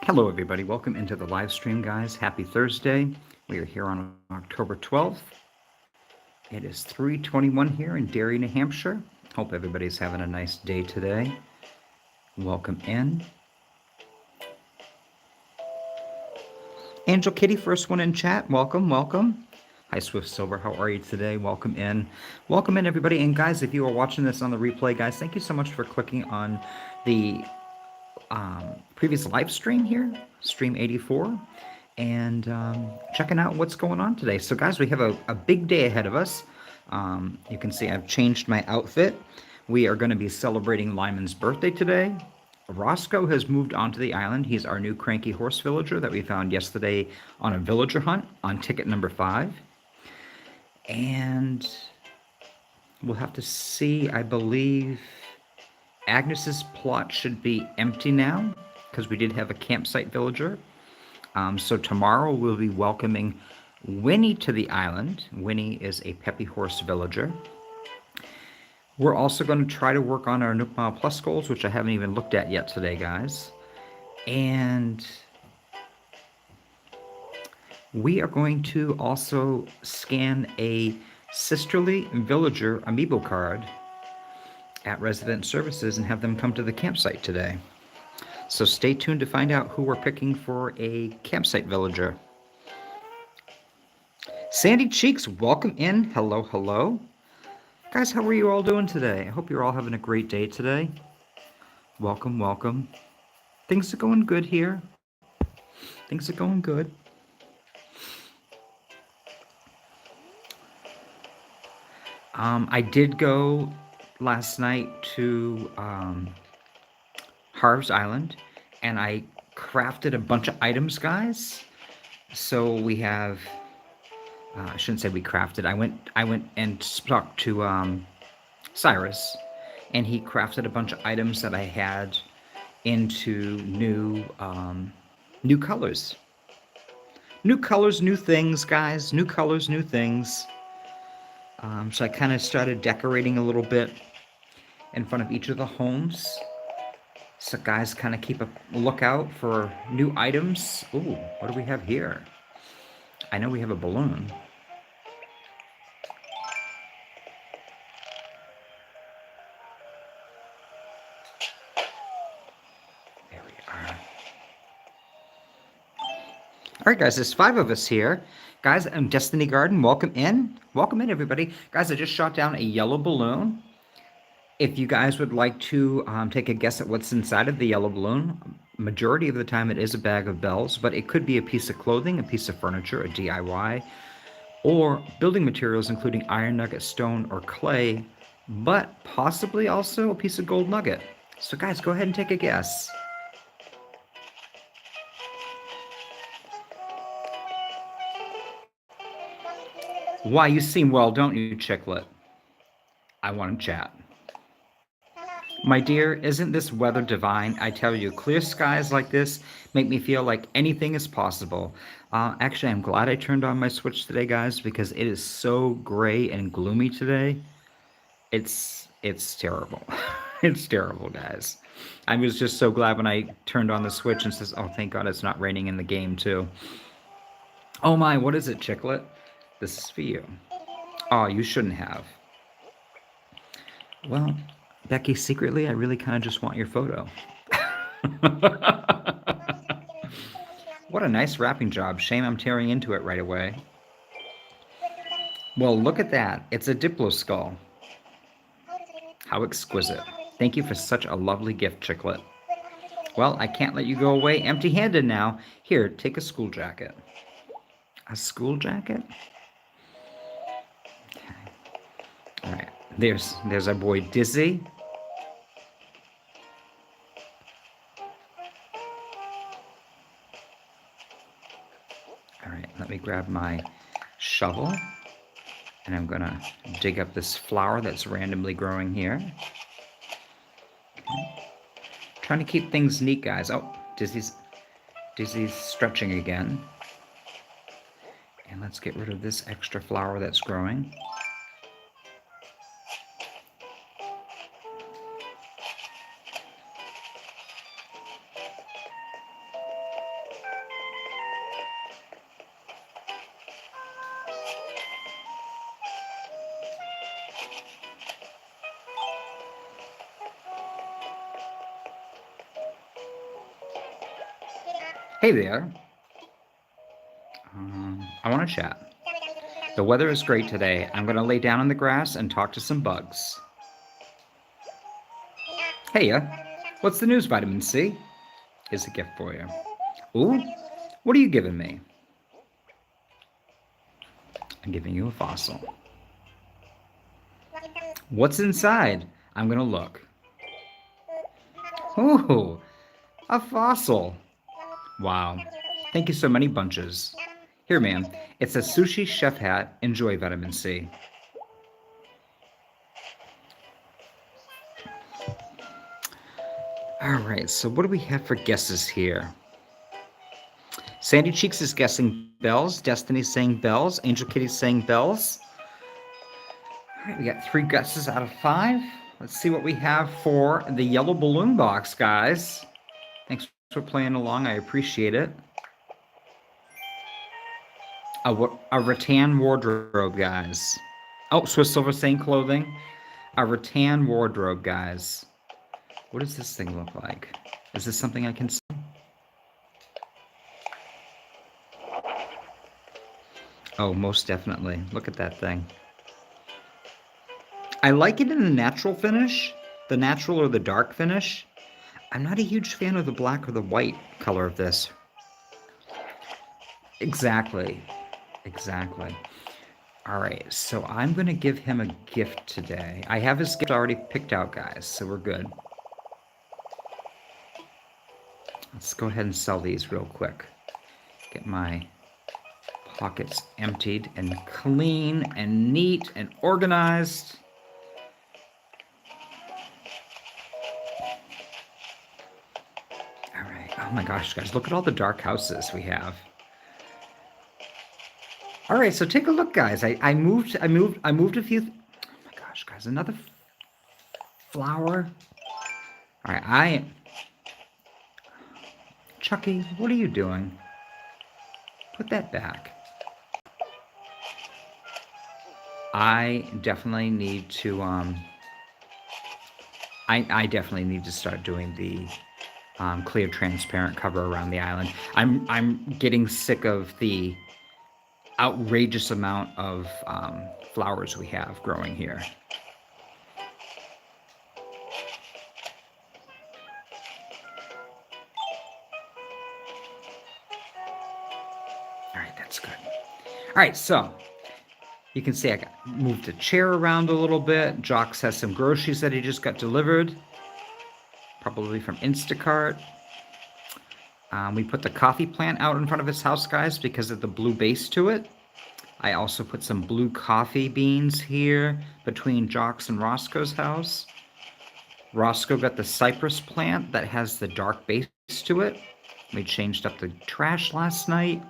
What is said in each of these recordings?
Hello, everybody. Welcome into the live stream, guys. Happy Thursday. We are here on October 12th. It is 3:21 here in Derry, New Hampshire. Hope everybody's having a nice day today. Welcome in. Angel Kitty, first one in chat. Welcome, welcome. Hi, Swift Silver. How are you today? Welcome in. Welcome in, everybody. And guys, if you are watching this on the replay, guys, thank you so much for clicking on the previous live stream here, stream 84, and checking out what's going on today. So guys, we have a big day ahead of us. You can see I've changed my outfit. We are going to be celebrating Lyman's birthday today. Roscoe has moved onto the island. He's our new cranky horse villager that we found yesterday on a villager hunt on ticket number 5. And we'll have to see, I believe Agnes's plot should be empty now because we did have a campsite villager. So tomorrow we'll be welcoming Winnie to the island. Winnie is a peppy horse villager. We're also going to try to work on our nookmile plus goals, which I haven't even looked at yet today, guys. And we are going to also scan a sisterly villager amiibo card at resident services and have them come to the campsite today. So stay tuned to find out who we're picking for a campsite villager. Sandy Cheeks, welcome in. Hello, hello. Guys, how are you all doing today? I hope you're all having a great day today. Welcome, welcome. Things are going good here. Things are going good. I did go last night to Harv's Island, and I crafted a bunch of items, guys. So we have, I shouldn't say we crafted. I went and talked to Cyrus, and he crafted a bunch of items that I had into new colors. New colors, new things, guys. New colors, new things. So I kind of started decorating a little bit in front of each of the homes. So guys, kind of keep a lookout for new items. Ooh, what do we have here? I know we have a balloon. There we are. All right, guys, there's 5 of us here. Guys, I'm Destiny Garden. Welcome in. Welcome in, everybody. Guys, I just shot down a yellow balloon. If you guys would like to take a guess at what's inside of the yellow balloon, majority of the time it is a bag of bells, but it could be a piece of clothing, a piece of furniture, a DIY, or building materials including iron nugget, stone, or clay, but possibly also a piece of gold nugget. So guys, go ahead and take a guess. Why, you seem well, don't you, Chicklet? I want to chat. My dear, isn't this weather divine? I tell you, clear skies like this make me feel like anything is possible. Actually, I'm glad I turned on my Switch today, guys, because it is so gray and gloomy today. It's terrible. It's terrible, guys. I was just so glad when I turned on the Switch and says, oh, thank God it's not raining in the game, too. Oh my, what is it, Chicklet? This is for you. Oh, you shouldn't have. Well, Becky, secretly, I really kind of just want your photo. What a nice wrapping job. Shame I'm tearing into it right away. Well, look at that. It's a Diplo skull. How exquisite. Thank you for such a lovely gift, Chicklet. Well, I can't let you go away empty-handed now. Here, take a school jacket. A school jacket? Okay. All right. There's our boy Dizzy. All right, let me grab my shovel, and I'm gonna dig up this flower that's randomly growing here. Okay. Trying to keep things neat, guys. Oh, Dizzy's stretching again. And let's get rid of this extra flower that's growing. Hey there. I want to chat. The weather is great today. I'm going to lay down on the grass and talk to some bugs. Hey, what's the news, Vitamin C? Here's a gift for you. Ooh, what are you giving me? I'm giving you a fossil. What's inside? I'm going to look. Ooh, a fossil. Wow. Thank you so many bunches. Here, ma'am. It's a sushi chef hat. Enjoy, Vitamin C. All right, so what do we have for guesses here? Sandy Cheeks is guessing bells. Destiny's saying bells. Angel Kitty's saying bells. All right, we got 3 guesses out of 5. Let's see what we have for the yellow balloon box, guys. Thanks for playing along. I appreciate it. A rattan wardrobe, guys. Oh, Swiss Silver saying clothing. A rattan wardrobe, guys. What does this thing look like? Is this something I can see? Oh, most definitely. Look at that thing. I like it in the natural finish, the natural or the dark finish. I'm not a huge fan of the black or the white color of this. Exactly. Exactly. All right, so I'm going to give him a gift today. I have his gift already picked out, guys, so we're good. Let's go ahead and sell these real quick. Get my pockets emptied and clean and neat and organized. All right. Oh my gosh, guys, look at all the dark houses we have. All right, so take a look, guys. I moved a few. Oh my gosh, guys, another flower. All right, Chucky, what are you doing? Put that back. I definitely need to I definitely need to start doing the clear transparent cover around the island. I'm getting sick of the outrageous amount of flowers we have growing here. All right, that's good. All right, so you can see I moved a chair around a little bit. Jocks has some groceries that he just got delivered, probably from Instacart. We put the coffee plant out in front of his house, guys, because of the blue base to it. I also put some blue coffee beans here between Jocks and Roscoe's house. Roscoe got the cypress plant that has the dark base to it. We changed up the trash last night.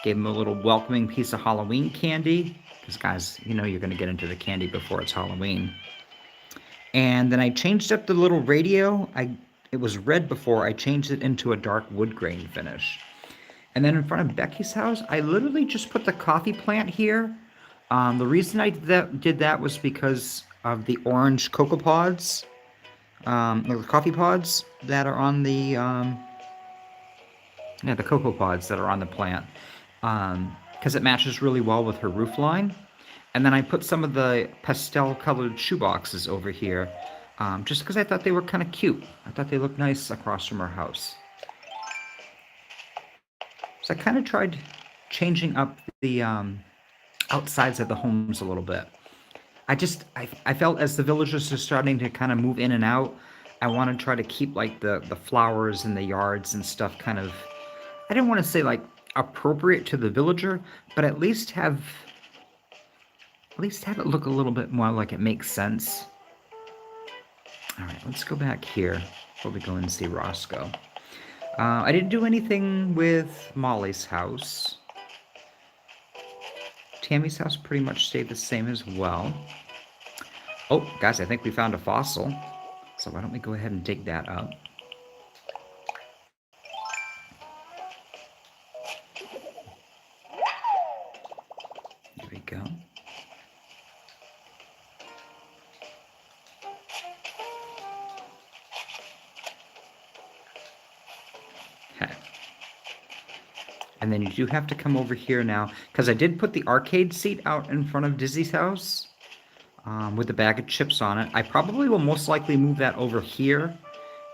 Gave him a little welcoming piece of Halloween candy. Because, guys, you know you're going to get into the candy before it's Halloween. And then I changed up the little radio. It was red before. I changed it into a dark wood grain finish. And then in front of Becky's house, I literally just put the coffee plant here. The reason I did that was because of the orange cocoa pods, the coffee pods that are on the, the cocoa pods that are on the plant, because it matches really well with her roof line. And then I put some of the pastel-colored shoeboxes over here, just because I thought they were kind of cute. I thought they looked nice across from her house. So I kind of tried changing up the outsides of the homes a little bit. I felt as the villagers are starting to kind of move in and out, I want to try to keep like the flowers and the yards and stuff kind of, I didn't want to say like appropriate to the villager, but at least have it look a little bit more like it makes sense. All right, let's go back here before we go and see Roscoe. I didn't do anything with Molly's house. Tammy's house pretty much stayed the same as well. Oh, guys, I think we found a fossil. So why don't we go ahead and dig that up? There we go. Okay. And then you do have to come over here now, because I did put the arcade seat out in front of Dizzy's house with a bag of chips on it. I probably will most likely move that over here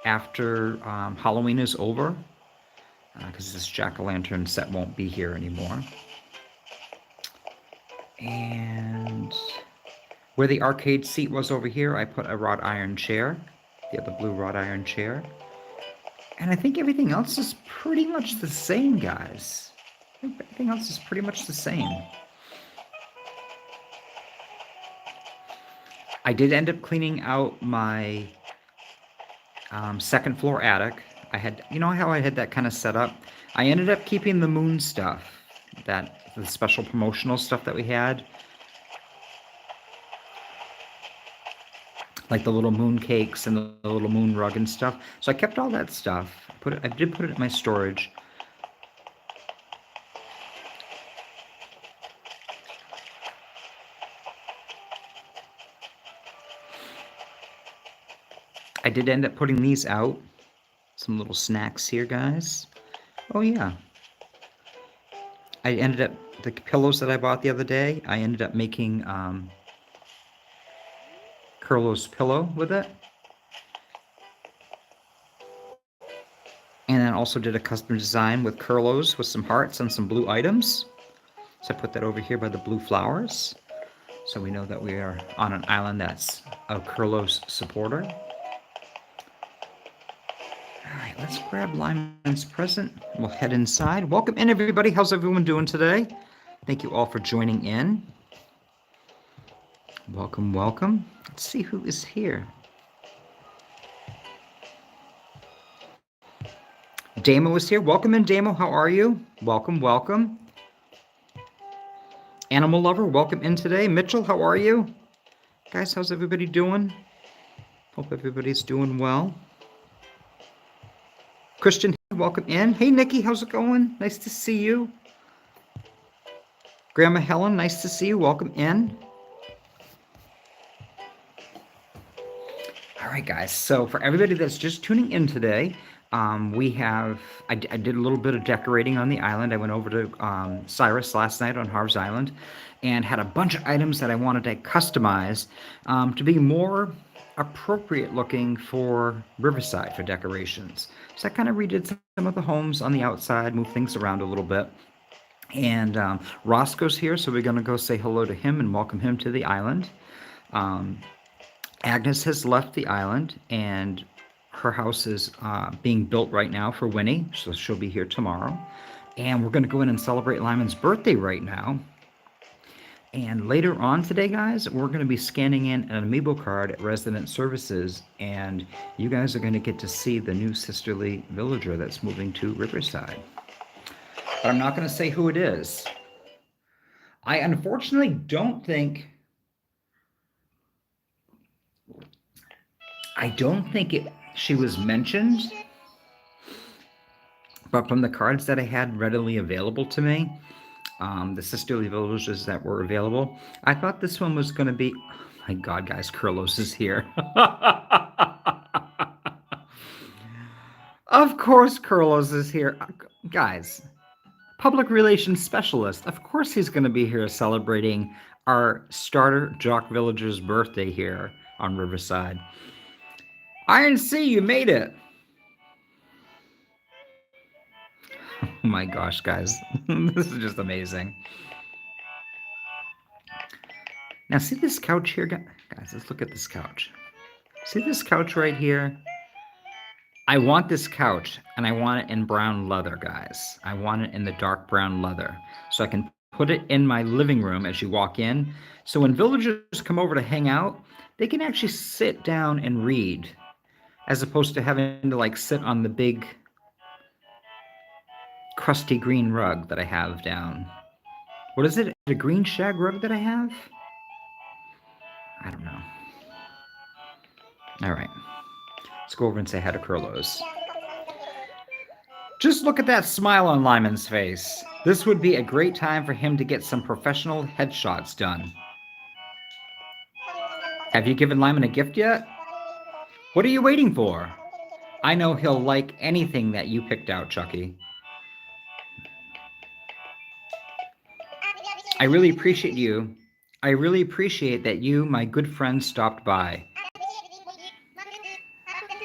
after Halloween is over, because this jack-o'-lantern set won't be here anymore. And where the arcade seat was over here, I put a wrought iron chair, the other blue wrought iron chair. And I think everything else is pretty much the same, guys. I think everything else is pretty much the same. I did end up cleaning out my second floor attic. I had, you know how I had that kind of set up? I ended up keeping the moon stuff, the special promotional stuff that we had. Like the little moon cakes and the little moon rug and stuff. So I kept all that stuff. I did put it in my storage. I did end up putting these out. Some little snacks here, guys. Oh yeah. I ended up, the pillows that I bought the other day, I ended up making Curlo's pillow with it. And then also did a custom design with Curlo's with some hearts and some blue items. So I put that over here by the blue flowers. So we know that we are on an island that's a Curlo's supporter. All right, let's grab Lyman's present. We'll head inside. Welcome in, everybody. How's everyone doing today? Thank you all for joining in. Welcome, welcome. Let's see who is here. Damo is here. Welcome in, Damo. How are you? Welcome, welcome. Animal Lover, welcome in today. Mitchell, how are you? Guys, how's everybody doing? Hope everybody's doing well. Christian, welcome in. Hey, Nikki, how's it going? Nice to see you. Grandma Helen, nice to see you. Welcome in. All right, guys. So for everybody that's just tuning in today, I did a little bit of decorating on the island. I went over to Cyrus last night on Harv's Island and had a bunch of items that I wanted to customize to be more appropriate looking for Riverside for decorations. So I kind of redid some of the homes on the outside, moved things around a little bit. And Roscoe's here, so we're going to go say hello to him and welcome him to the island. Agnes has left the island, and her house is being built right now for Winnie, so she'll be here tomorrow. And we're going to go in and celebrate Lyman's birthday right now. And later on today, guys, we're going to be scanning in an amiibo card at Resident Services, and you guys are going to get to see the new sisterly villager that's moving to Riverside. But I'm not going to say who it is. I unfortunately don't think she was mentioned, but from the cards that I had readily available to me, the sisterly villagers that were available, I thought this one was going to be... Oh my God, guys, Kurlos is here. Of course Kurlos is here. Guys, public relations specialist. Of course he's going to be here celebrating our starter jock villager's birthday here on Riverside. Iron C, you made it. Oh my gosh, guys. This is just amazing. Now, see this couch here? Guys, let's look at this couch. See this couch right here? I want this couch, and I want it in brown leather, guys. I want it in the dark brown leather. So I can put it in my living room as you walk in. So when villagers come over to hang out, they can actually sit down and read, as opposed to having to, like, sit on the big crusty green rug that I have down. What is it? A green shag rug that I have? I don't know. All right. Let's go over and say hi to Kurlos. Just look at that smile on Lyman's face. This would be a great time for him to get some professional headshots done. Have you given Lyman a gift yet? What are you waiting for? I know he'll like anything that you picked out, Chucky. I really appreciate you. I really appreciate that you, my good friend, stopped by.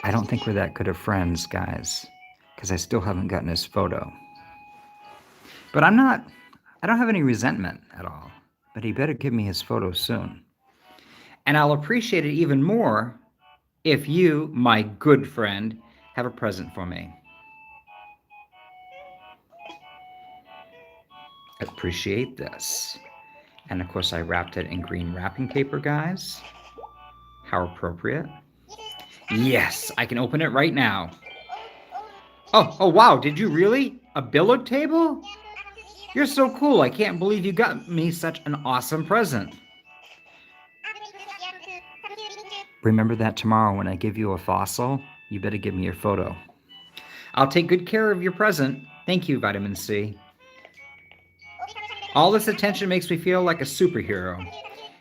I don't think we're that good of friends, guys, because I still haven't gotten his photo. But I don't have any resentment at all. But he better give me his photo soon. And I'll appreciate it even more if you, my good friend, have a present for me. I appreciate this. And of course, I wrapped it in green wrapping paper, guys. How appropriate. Yes, I can open it right now. Oh, wow, did you really? A billiard table? You're so cool. I can't believe you got me such an awesome present. Remember that tomorrow when I give you a fossil, you better give me your photo. I'll take good care of your present. Thank you, Vitamin C. All this attention makes me feel like a superhero.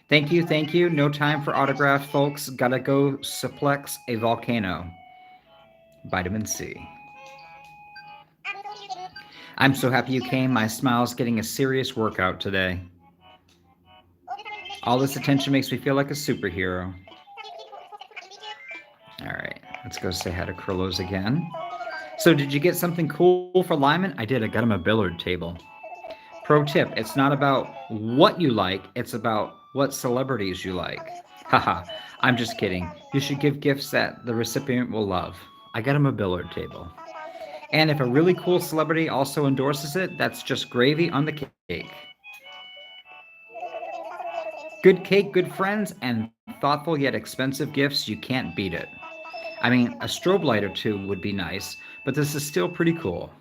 Thank you, thank you. No time for autographs, folks. Gotta go suplex a volcano. Vitamin C. I'm so happy you came. My smile's getting a serious workout today. All this attention makes me feel like a superhero. All right, let's go say hi to Curlos again. So did you get something cool for Lyman? I did. I got him a billiard table. Pro tip, it's not about what you like, it's about what celebrities you like. Haha, I'm just kidding. You should give gifts that the recipient will love. I got him a billiard table. And if a really cool celebrity also endorses it, that's just gravy on the cake. Good cake, good friends, and thoughtful yet expensive gifts, you can't beat it. I mean, a strobe light or two would be nice, but this is still pretty cool.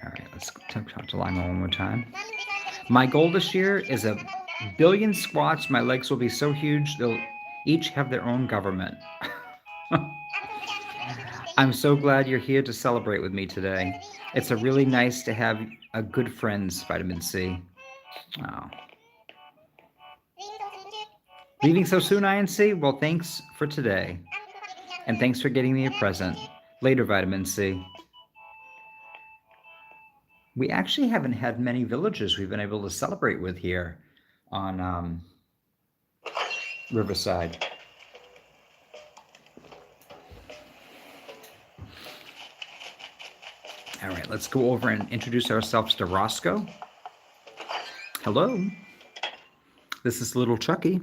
All right, let's talk to Lima one more time. My goal this year is a billion squats. My legs will be so huge, they'll each have their own government. I'm so glad you're here to celebrate with me today. It's a really nice to have a good friends, Vitamin C. Oh. Leaving so soon, INC? Well, thanks for today. And thanks for getting me a present. Later, Vitamin C. We actually haven't had many villagers we've been able to celebrate with here on Riverside. All right, let's go over and introduce ourselves to Roscoe. Hello. This is Little Chuckie.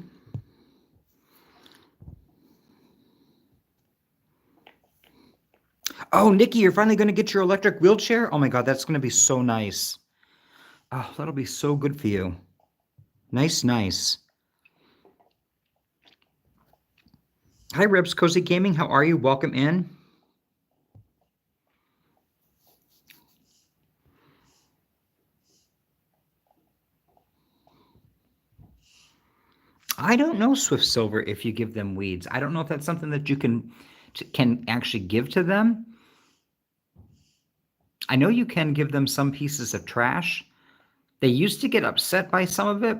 Oh, Nikki, you're finally going to get your electric wheelchair? Oh my God, that's going to be so nice. Oh, that'll be so good for you. Nice, nice. Hi, Ribs Cozy Gaming. How are you? Welcome in. I don't know, Swift Silver, if you give them weeds. I don't know if that's something that you can actually give to them. I know you can give them some pieces of trash. They used to get upset by some of it,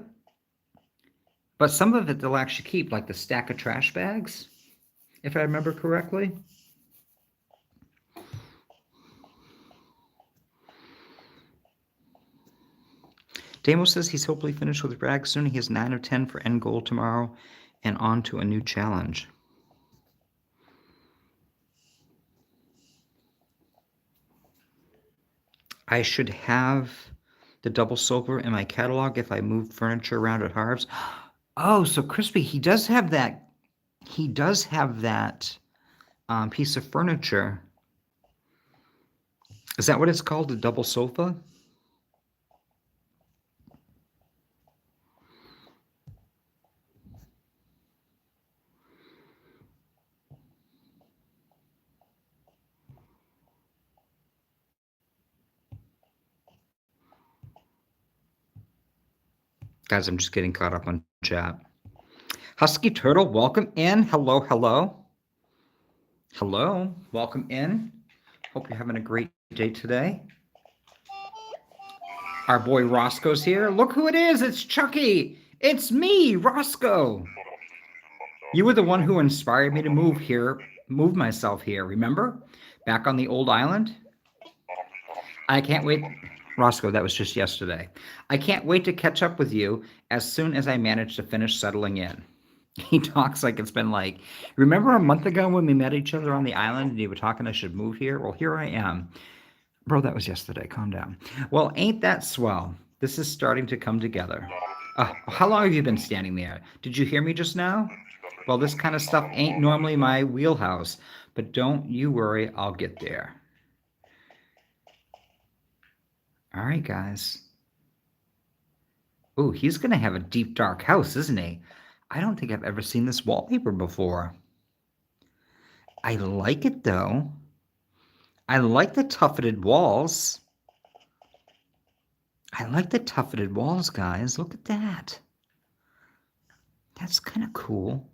but some of it they'll actually keep, like the stack of trash bags, if I remember correctly. Damo says he's hopefully finished with Rags soon. He has 9 of 10 for end goal tomorrow and on to a new challenge. I should have the double silver in my catalog if I moved furniture around at Harv's. Oh, so Crispy, he does have that. He does have that piece of furniture. Is that what it's called, the double sofa? Guys, I'm just getting caught up on chat. Husky Turtle, welcome in. Hello, hello. Hello, welcome in. Hope you're having a great day today. Our boy Roscoe's here. Look who it is. It's Chucky. It's me, Roscoe. You were the one who inspired me to move myself here, remember? Back on the old island? I can't wait. Roscoe, that was just yesterday. I can't wait to catch up with you as soon as I manage to finish settling in. He talks like it's been like, remember a month ago when we met each other on the island and you were talking I should move here? Well, here I am. Bro, that was yesterday. Calm down. Well, ain't that swell? This is starting to come together. How long have you been standing there? Did you hear me just now? Well, this kind of stuff ain't normally my wheelhouse, but don't you worry, I'll get there. All right, guys. Ooh, he's going to have a deep, dark house, isn't he? I don't think I've ever seen this wallpaper before. I like it, though. I like the tufted walls. I like the tufted walls, guys. Look at that. That's kind of cool.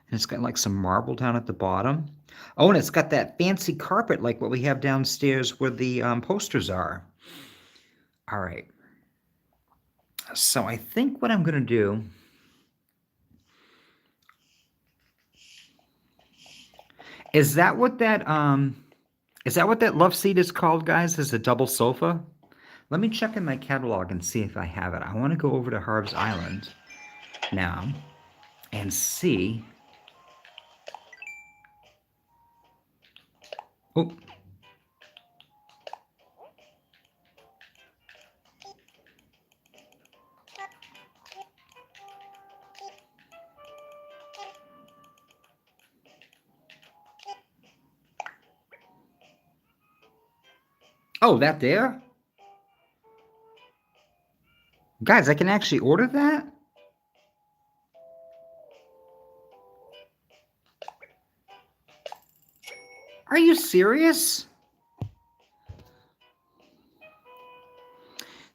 And it's got like some marble down at the bottom. Oh, and it's got that fancy carpet like what we have downstairs where the posters are. All right. So I think what I'm going to do is that what that love seat is called, guys? Is a double sofa? Let me check in my catalog and see if I have it. I want to go over to Harv's Island now and see. Oh. Oh, that there? Guys, I can actually order that? Are you serious?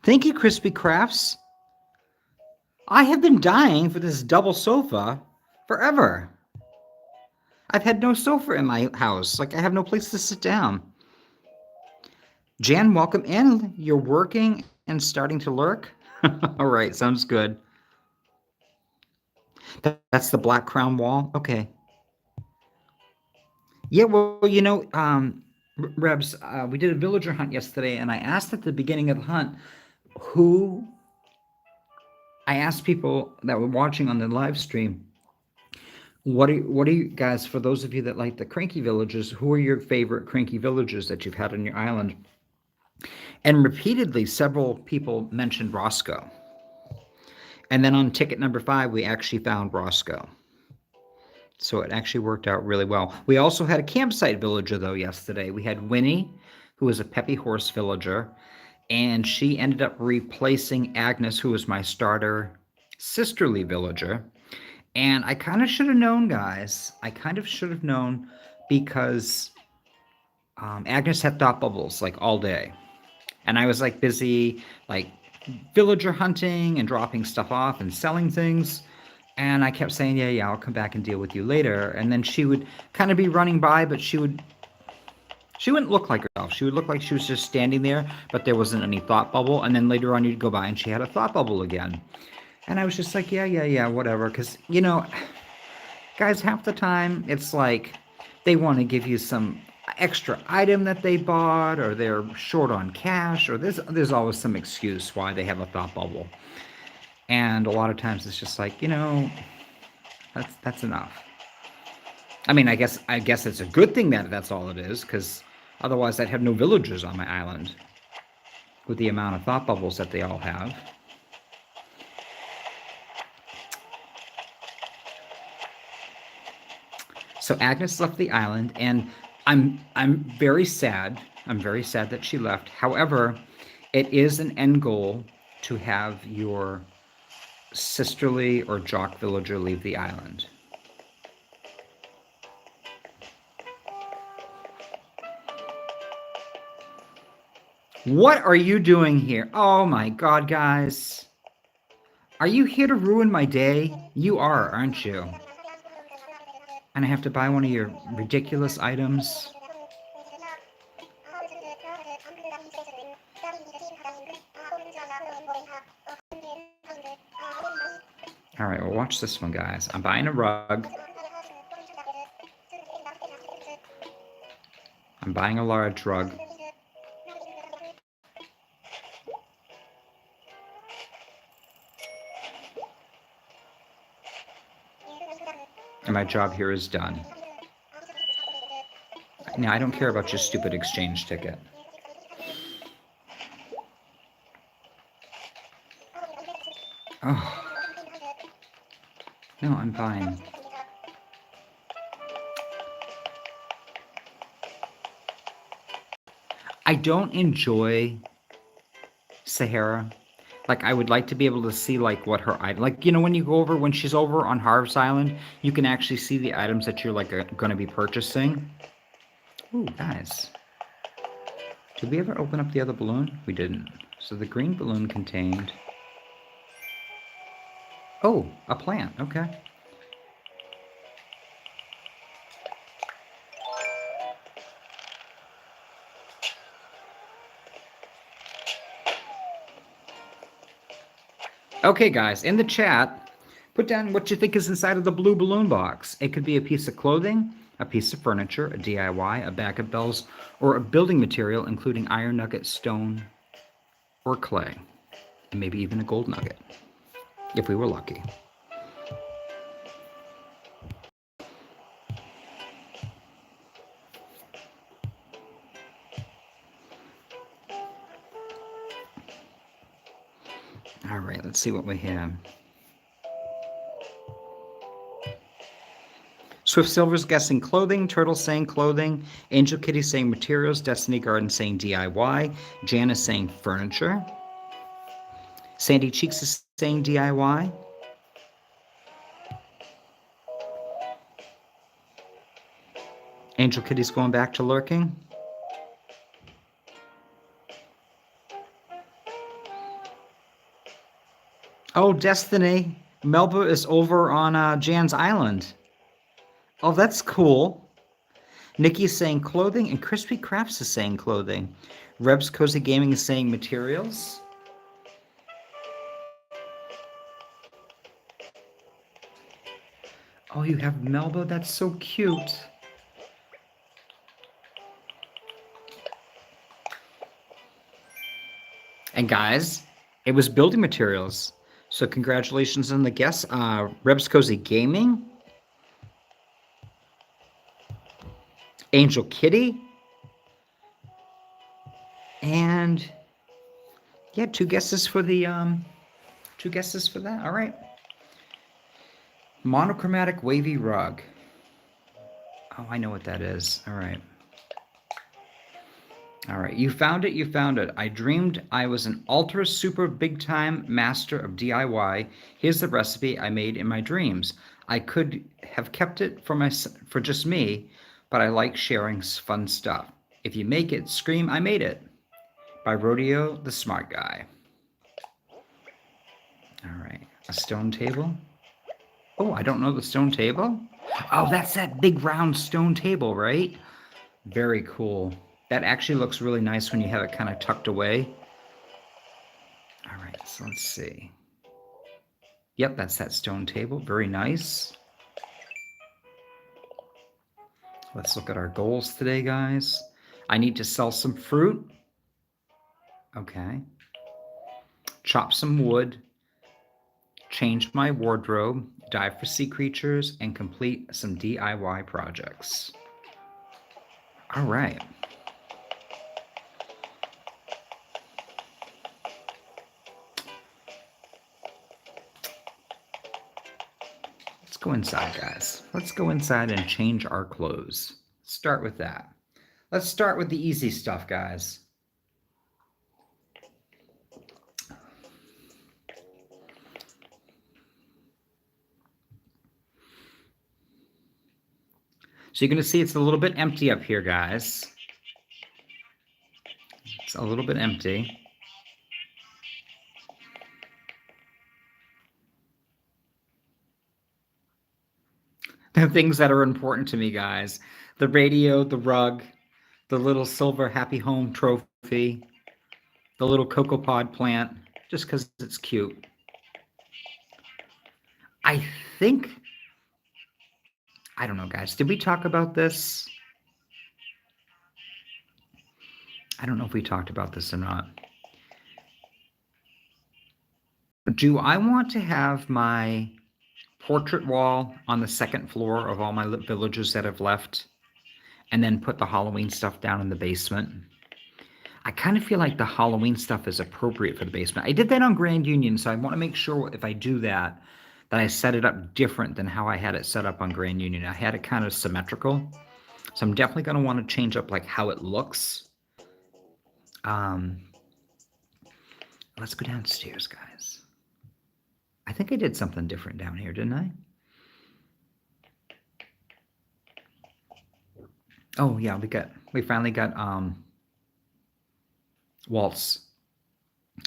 Thank you, Crispy Crafts. I have been dying for this double sofa forever. I've had no sofa in my house. Like, I have no place to sit down. Jan, welcome in. You're working and starting to lurk? All right, sounds good. That's the black crown wall? Okay. Yeah, well, you know, Rebs, we did a villager hunt yesterday, and I asked at the beginning of the hunt I asked people that were watching on the live stream, what are you guys, for those of you that like the cranky villagers, who are your favorite cranky villagers that you've had on your island? And repeatedly, several people mentioned Roscoe. And then on ticket number 5, we actually found Roscoe. So it actually worked out really well. We also had a campsite villager, though, yesterday. We had Winnie, who was a peppy horse villager, and she ended up replacing Agnes, who was my starter sisterly villager. And I kind of should have known, guys. I kind of should have known because Agnes had thought bubbles like all day. And I was like busy like villager hunting and dropping stuff off and selling things. And I kept saying, yeah, I'll come back and deal with you later. And then she would kind of be running by, but she wouldn't look like herself. She would look like she was just standing there, but there wasn't any thought bubble. And then later on, you'd go by and she had a thought bubble again. And I was just like, yeah, whatever. Because, you know, guys, half the time, it's like they want to give you some extra item that they bought, or they're short on cash, or there's always some excuse why they have a thought bubble. And a lot of times it's just like, you know, that's enough. I mean, I guess it's a good thing that that's all it is, because otherwise I'd have no villagers on my island with the amount of thought bubbles that they all have. So Agnes left the island, and I'm very sad. I'm very sad that she left. However, it is an end goal to have your sisterly or jock villager leave the island. What are you doing here? Oh my God, guys. Are you here to ruin my day? You are, aren't you? And I have to buy one of your ridiculous items. All right, well, watch this one, guys. I'm buying a rug. I'm buying a large rug. And my job here is done. Now, I don't care about your stupid exchange ticket. Oh. No, I'm fine. I don't enjoy Sahara. Like, I would like to be able to see, like, what her item... Like, you know, when you go over... When she's over on Harvest Island, you can actually see the items that you're, like, going to be purchasing. Ooh, guys. Did we ever open up the other balloon? We didn't. So the green balloon contained... Oh, a plant. Okay. Okay, guys, in the chat, put down what you think is inside of the blue balloon box. It could be a piece of clothing, a piece of furniture, a DIY, a bag of bells, or a building material, including iron nugget, stone, or clay. And maybe even a gold nugget, if we were lucky. All right, let's see what we have. Swift Silver's guessing clothing, Turtle saying clothing, Angel Kitty saying materials, Destiny Garden saying DIY, Janice saying furniture, Sandy Cheeks is saying DIY, Angel Kitty's going back to lurking. Oh, Destiny, Melba is over on Jan's Island. Oh, that's cool. Nikki's saying clothing, and Crispy Crafts is saying clothing. Reb's Cozy Gaming is saying materials. Oh, you have Melba? That's so cute. And guys, it was building materials. So congratulations on the guess. Reb's Cozy Gaming. Angel Kitty. And yeah, two guesses for that. All right. Monochromatic wavy rug. Oh, I know what that is. All right. All right, you found it, you found it. I dreamed I was an ultra super big time master of DIY. Here's the recipe I made in my dreams. I could have kept it for just me, but I like sharing fun stuff. If you make it, scream, I made it. By Rodeo the Smart Guy. All right, a stone table. Oh, I don't know the stone table. Oh, that's that big round stone table, right? Very cool. That actually looks really nice when you have it kind of tucked away. All right, so let's see. Yep, that's that stone table. Very nice. Let's look at our goals today, guys. I need to sell some fruit. Okay. Chop some wood. Change my wardrobe. Dive for sea creatures. And complete some DIY projects. All right. Let's go inside, guys. Let's go inside and change our clothes. Start with that. Let's start with the easy stuff, guys. So you're going to see it's a little bit empty up here, guys. It's a little bit empty. The things that are important to me, guys. The radio, the rug, the little silver Happy Home trophy, the little cocoa pod plant, just because it's cute. I think, I don't know, guys. Did we talk about this? I don't know if we talked about this or not. Do I want to have my portrait wall on the second floor of all my villagers that have left, and then put the Halloween stuff down in the basement. I kind of feel like the Halloween stuff is appropriate for the basement. I did that on Grand Union, so I want to make sure if I do that, that I set it up different than how I had it set up on Grand Union. I had it kind of symmetrical, so I'm definitely going to want to change up like how it looks. Let's go downstairs, guys. I think I did something different down here, didn't I? Oh yeah, we finally got Walt's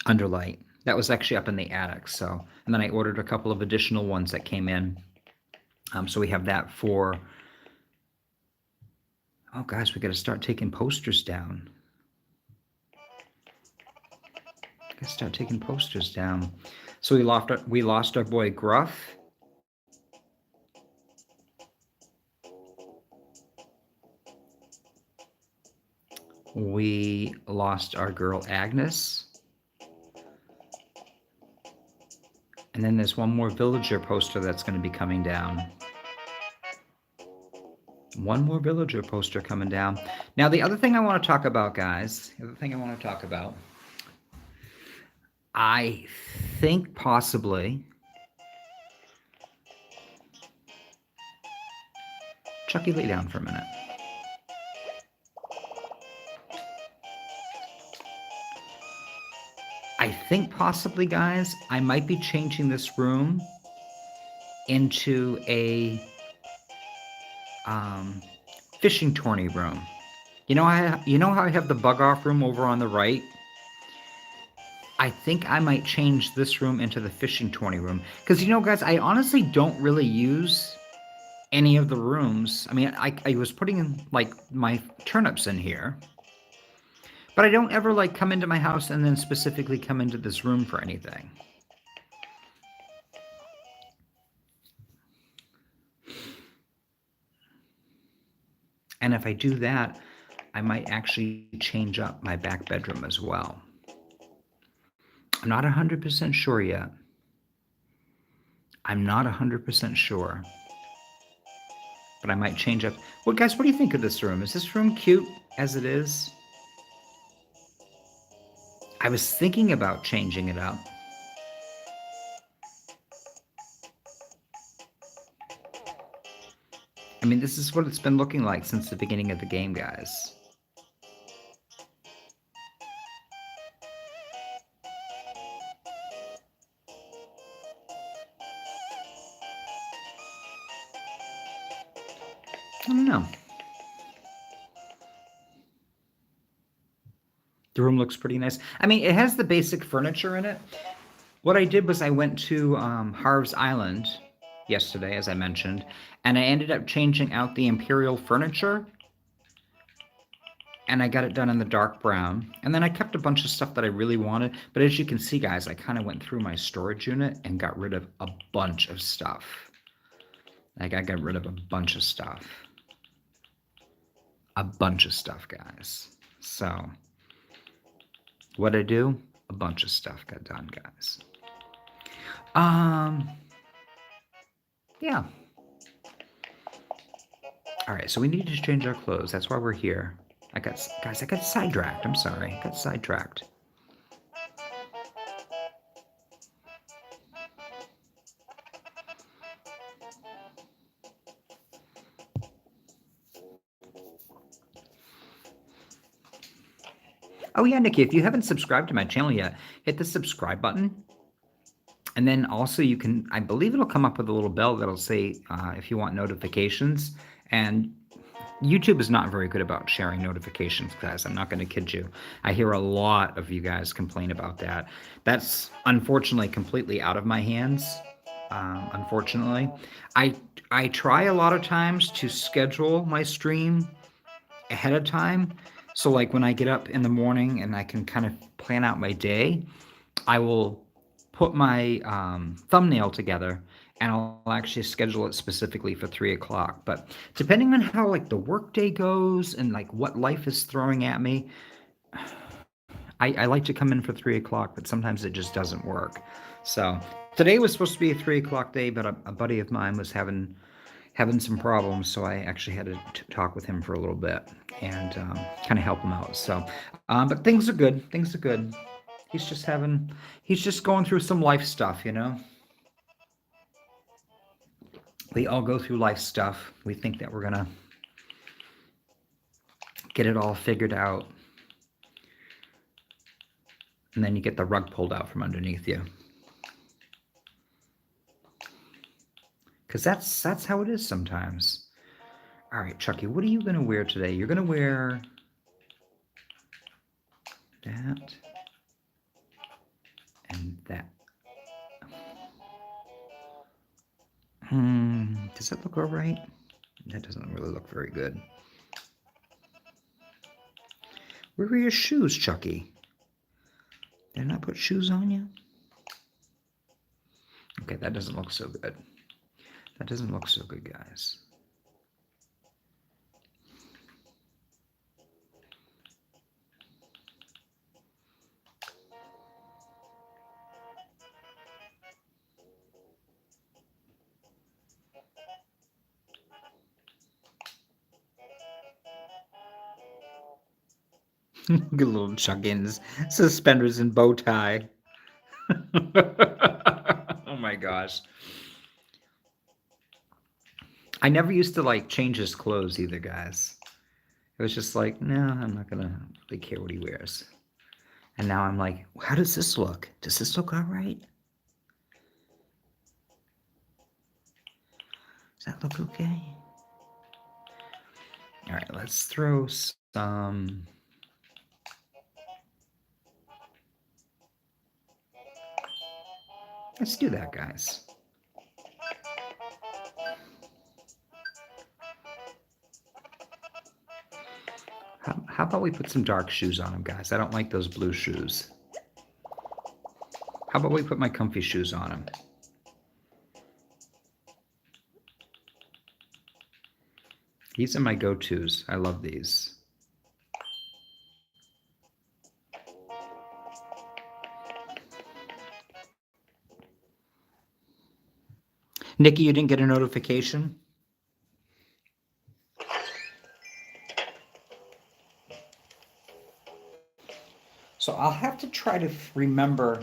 underlight. That was actually up in the attic. So, and then I ordered a couple of additional ones that came in. So we have that for. Oh, guys, we got to start taking posters down. Got to start taking posters down. So we lost our boy Gruff. We lost our girl Agnes. And then there's one more villager poster that's going to be coming down. One more villager poster coming down. Now, the other thing I want to talk about, guys, I think possibly Chucky, lay down for a minute. I think possibly, guys, I might be changing this room into a fishing tourney room. You know how I have the bug off room over on the right? I think I might change this room into the fishing tourney room. Because, guys, I honestly don't really use any of the rooms. I mean, I was putting in, like, my turnips in here. But I don't ever, like, come into my house and then specifically come into this room for anything. And if I do that, I might actually change up my back bedroom as well. I'm not 100% sure yet. I'm not 100% sure. But I might change up. Well, guys, what do you think of this room? Is this room cute as it is? I was thinking about changing it up. I mean, this is what it's been looking like since the beginning of the game, guys. I don't know. The room looks pretty nice. I mean, it has the basic furniture in it. What I did was I went to Harv's Island yesterday, as I mentioned, and I ended up changing out the Imperial furniture, and I got it done in the dark brown. And then I kept a bunch of stuff that I really wanted. But as you can see, guys, I kind of went through my storage unit and got rid of a bunch of stuff. Like, I got rid of a bunch of stuff. A bunch of stuff, guys. So, what'd I do? A bunch of stuff got done, guys. Yeah. All right, so we need to change our clothes. That's why we're here. I got sidetracked. I'm sorry. I got sidetracked. Oh yeah, Nikki, if you haven't subscribed to my channel yet, hit the subscribe button. And then also you can, I believe it'll come up with a little bell that'll say if you want notifications. And YouTube is not very good about sharing notifications, guys. I'm not going to kid you. I hear a lot of you guys complain about that. That's unfortunately completely out of my hands. Unfortunately, I try a lot of times to schedule my stream ahead of time. So like when I get up in the morning and I can kind of plan out my day, I will put my thumbnail together and I'll actually schedule it specifically for 3 o'clock. But depending on how like the workday goes and like what life is throwing at me, I like to come in for 3 o'clock, but sometimes it just doesn't work. So today was supposed to be a 3 o'clock day, but a buddy of mine was having some problems, so I actually had to talk with him for a little bit and kind of help him out. So, but things are good. Things are good. He's just going through some life stuff, you know. We all go through life stuff. We think that we're gonna get it all figured out, and then you get the rug pulled out from underneath you. Because that's how it is sometimes. All right, Chucky, what are you gonna wear today? You're gonna wear that and that. Does that look all right? That doesn't really look very good. Where are your shoes, Chucky? Did I not put shoes on you? Okay, that doesn't look so good. That doesn't look so good, guys. Good little Chuckins, suspenders and bow tie. Oh my gosh. I never used to like change his clothes either, guys. It was just like, no, I'm not gonna really care what he wears. And now I'm like, how does this look? Does this look all right? Does that look okay? All right, let's throw some. Let's do that, guys. How about we put some dark shoes on him, guys? I don't like those blue shoes. How about we put my comfy shoes on him? These are my go-tos. I love these. Nikki, you didn't get a notification? So I'll have to try to remember.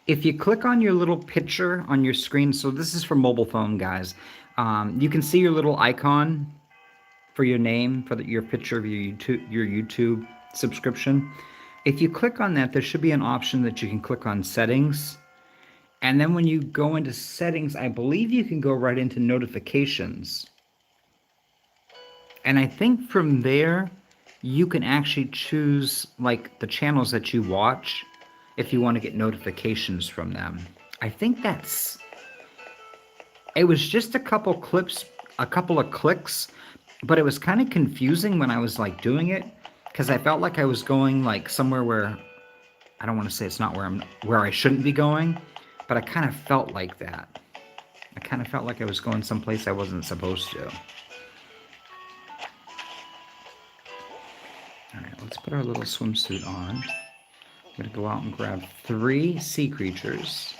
If you click on your little picture on your screen, so this is for mobile phone, guys. You can see your little icon for your name, for your picture of your YouTube subscription. If you click on that, there should be an option that you can click on settings. And then when you go into settings, I believe you can go right into notifications. And I think from there, you can actually choose like the channels that you watch if you want to get notifications from them. I think it was just a couple of clicks, but it was kind of confusing when I was like doing it because I felt like I was going like somewhere where I don't want to say it's not where I shouldn't be going, but I kind of felt like that. I kind of felt like I was going someplace I wasn't supposed to. All right, let's put our little swimsuit on. I'm going to go out and grab 3 sea creatures.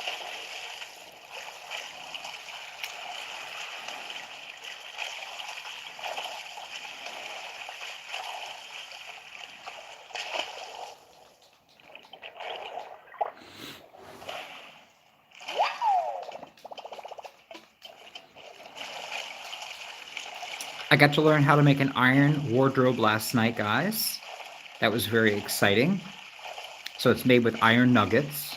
I got to learn how to make an iron wardrobe last night, guys. That was very exciting. So it's made with iron nuggets.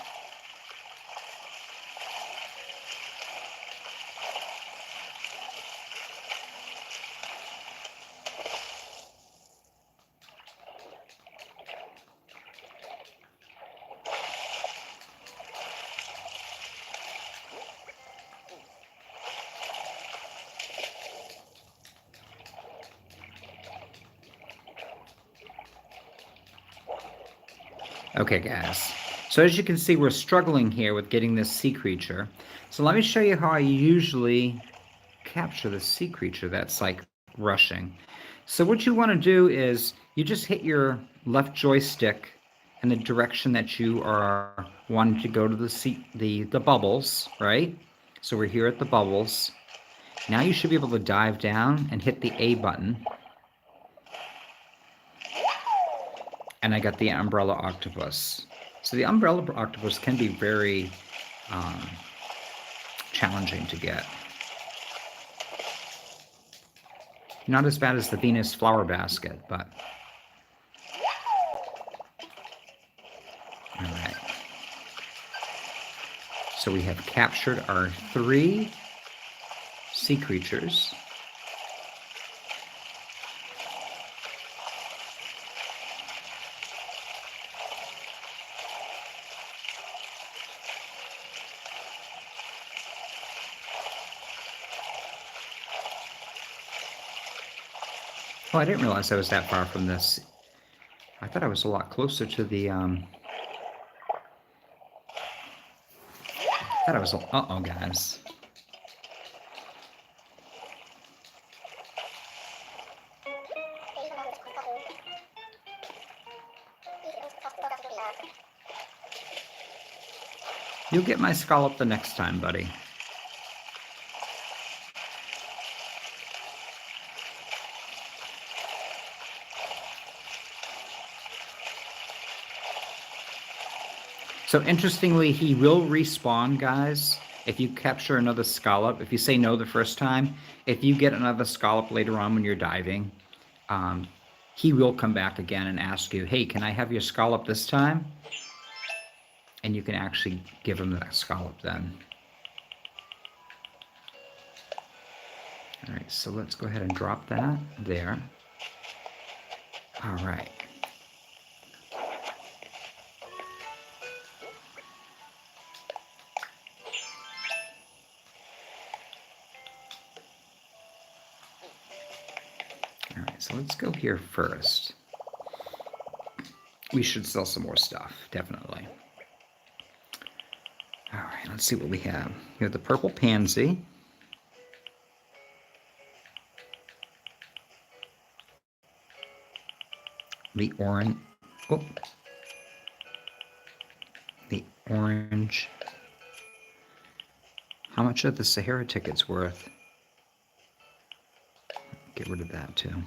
Okay, guys. So as you can see, we're struggling here with getting this sea creature. So let me show you how I usually capture the sea creature that's like rushing. So what you want to do is you just hit your left joystick in the direction that you are wanting to go to the the bubbles, right? So we're here at the bubbles. Now you should be able to dive down and hit the A button. And I got the umbrella octopus. So the umbrella octopus can be very challenging to get. Not as bad as the Venus flower basket, but... All right. So we have captured our 3 sea creatures. Oh, I didn't realize I was that far from this. I thought I was a lot closer to the, I thought I was, uh-oh, guys. You'll get my scallop the next time, buddy. So interestingly, he will respawn, guys, if you capture another scallop. If you say no the first time, if you get another scallop later on when you're diving, he will come back again and ask you, hey, can I have your scallop this time? And you can actually give him that scallop then. All right, so let's go ahead and drop that there. All right. All right, so let's go here first. We should sell some more stuff, definitely. All right, let's see what we have. We have the purple pansy. The orange. Oh. The orange. How much are the Sahara tickets worth? Get rid of that too.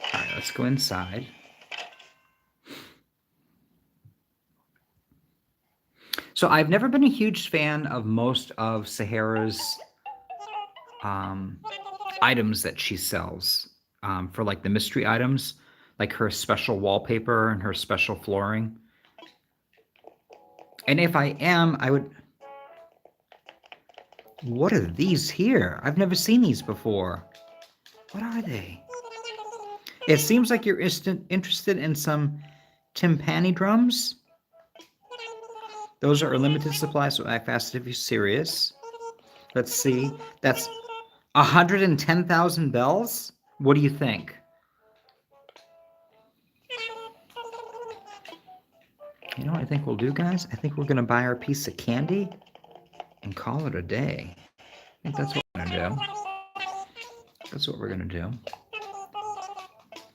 All right, let's go inside. So I've never been a huge fan of most of Sahara's items that she sells for like the mystery items, like her special wallpaper and her special flooring. And if I am, I would... What are these here? I've never seen these before. What are they? It seems like you're interested in some timpani drums. Those are a limited supply, so act fast if you're serious. Let's see. That's 110,000 bells? What do you think? You know what I think we'll do, guys? I think we're going to buy our piece of candy and call it a day. I think that's what we're going to do. That's what we're going to do.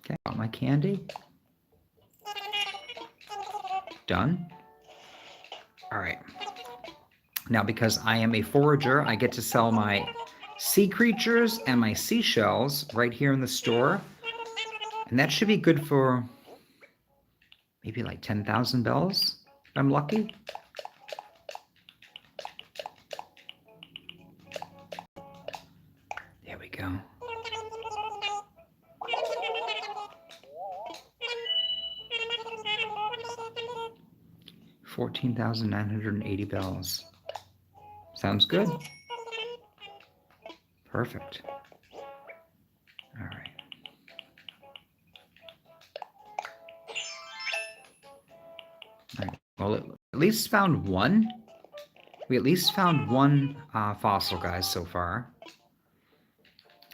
Okay, got my candy. Done. All right. Now, because I am a forager, I get to sell my sea creatures and my seashells right here in the store. And that should be good for maybe like 10,000 bells, if I'm lucky. There we go. $14,980 bells. Sounds good. Perfect. All right. All right. Well, at least found one. We at least found one fossil, guys, so far.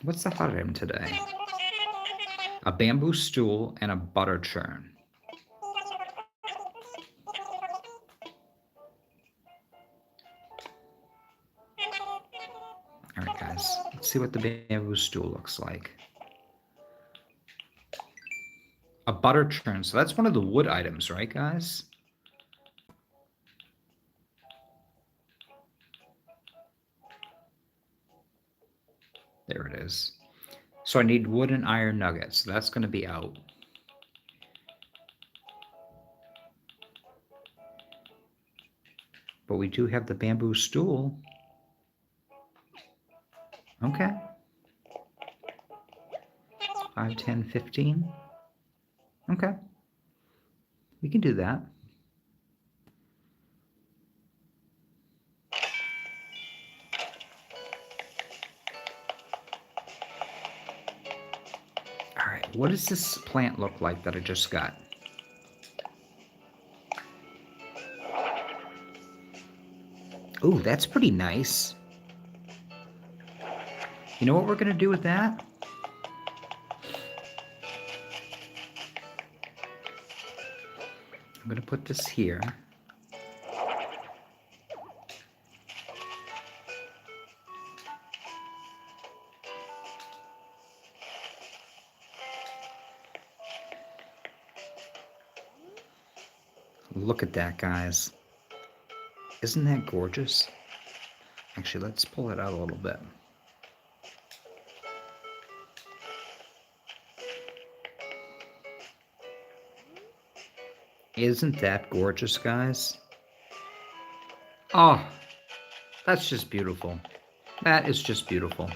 What's the hot item today? A bamboo stool and a butter churn. All right, guys. Let's see what the bamboo stool looks like. A butter churn. So that's one of the wood items, right, guys? There it is. So I need wood and iron nuggets. So that's going to be out. But we do have the bamboo stool. Okay. 5, 10, 15. Okay. We can do that. All right. What does this plant look like that I just got? Ooh, that's pretty nice. You know what we're going to do with that? I'm going to put this here. Look at that, guys. Isn't that gorgeous? Actually, let's pull it out a little bit. Isn't that gorgeous, guys? Oh, that's just beautiful. That is just beautiful.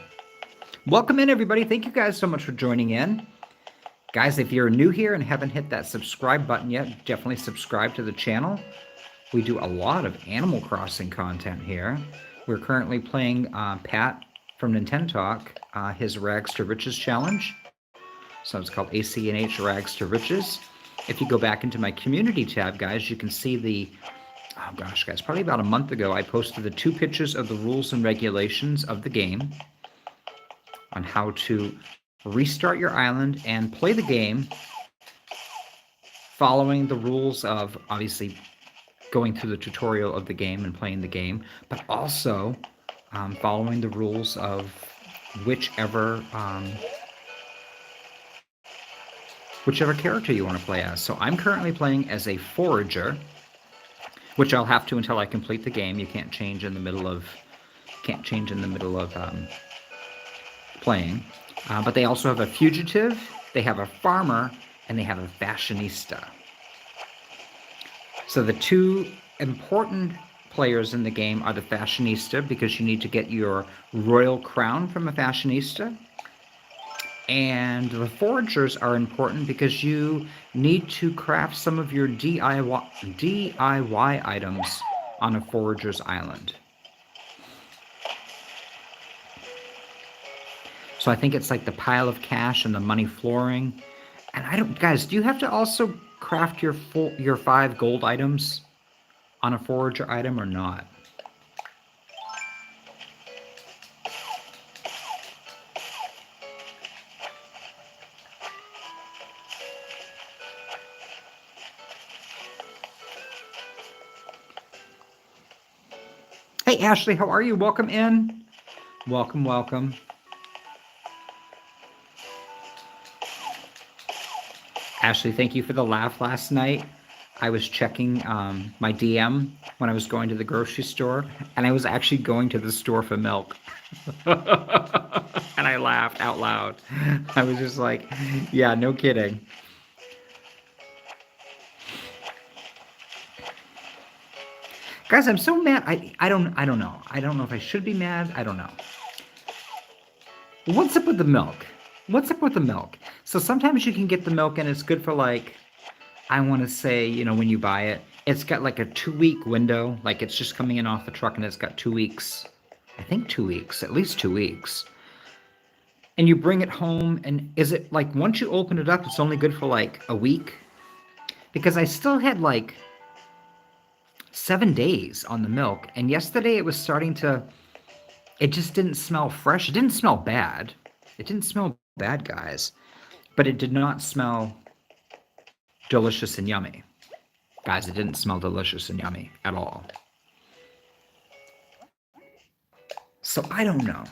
Welcome in, everybody. Thank you guys so much for joining in. Guys, if you're new here and haven't hit that subscribe button yet, definitely subscribe to the channel. We do a lot of Animal Crossing content here. We're currently playing Pat from Nintentalk, his Rags to Riches challenge. So it's called ACNH Rags to Riches. If you go back into my community tab, guys, you can see the, oh gosh, guys, probably about a month ago, I posted the 2 pictures of the rules and regulations of the game on how to restart your island and play the game following the rules of, obviously, going through the tutorial of the game and playing the game, but also following the rules of whichever character you want to play as. So I'm currently playing as a forager, which I'll have to until I complete the game. You can't change in the middle of playing. But they also have a fugitive, they have a farmer, and they have a fashionista. So the 2 important players in the game are the fashionista, because you need to get your royal crown from a fashionista. And the foragers are important because you need to craft some of your DIY items on a forager's island. So I think it's like the pile of cash and the money flooring. And I don't, guys, do you have to also craft your 5 gold items on a forager item or not? Hey, Ashley, how are you? Welcome in. Welcome, welcome. Ashley, thank you for the laugh last night. I was checking my DM when I was going to the grocery store, and I was actually going to the store for milk. And I laughed out loud. I was just like, yeah, no kidding. Guys, I'm so mad. I don't know. I don't know if I should be mad. I don't know. What's up with the milk? What's up with the milk? So sometimes you can get the milk and it's good for, like, I want to say, you know, when you buy it, it's got like a 2-week window. Like, it's just coming in off the truck and it's got 2 weeks. I think 2 weeks, at least 2 weeks. And you bring it home, and is it like once you open it up, it's only good for like a week? Because I still had like 7 days on the milk, and yesterday it was starting to, it just didn't smell fresh. It didn't smell bad. It didn't smell bad, guys, but it did not smell delicious and yummy. Guys, it didn't smell delicious and yummy at all. So I don't know.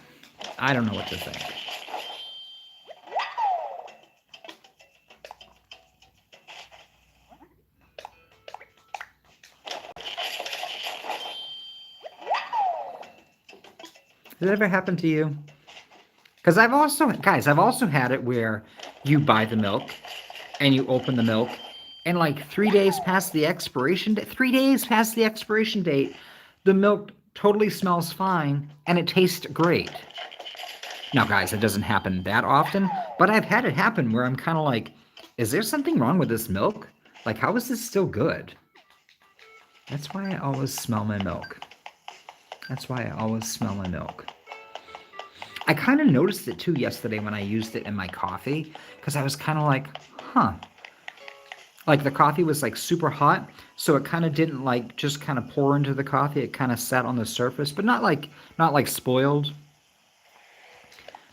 I don't know what to think. Has it ever happened to you? Because I've also had it where you buy the milk and you open the milk and like 3 days past the expiration date, 3 days past the expiration date, the milk totally smells fine and it tastes great. Now, guys, it doesn't happen that often, but I've had it happen where I'm kind of like, is there something wrong with this milk? Like, how is this still good? That's why I always smell my milk. That's why I always smell my milk. I kind of noticed it too yesterday when I used it in my coffee, because I was kind of like, huh. Like the coffee was like super hot, so it kind of didn't like just kind of pour into the coffee. It kind of sat on the surface, but not like spoiled.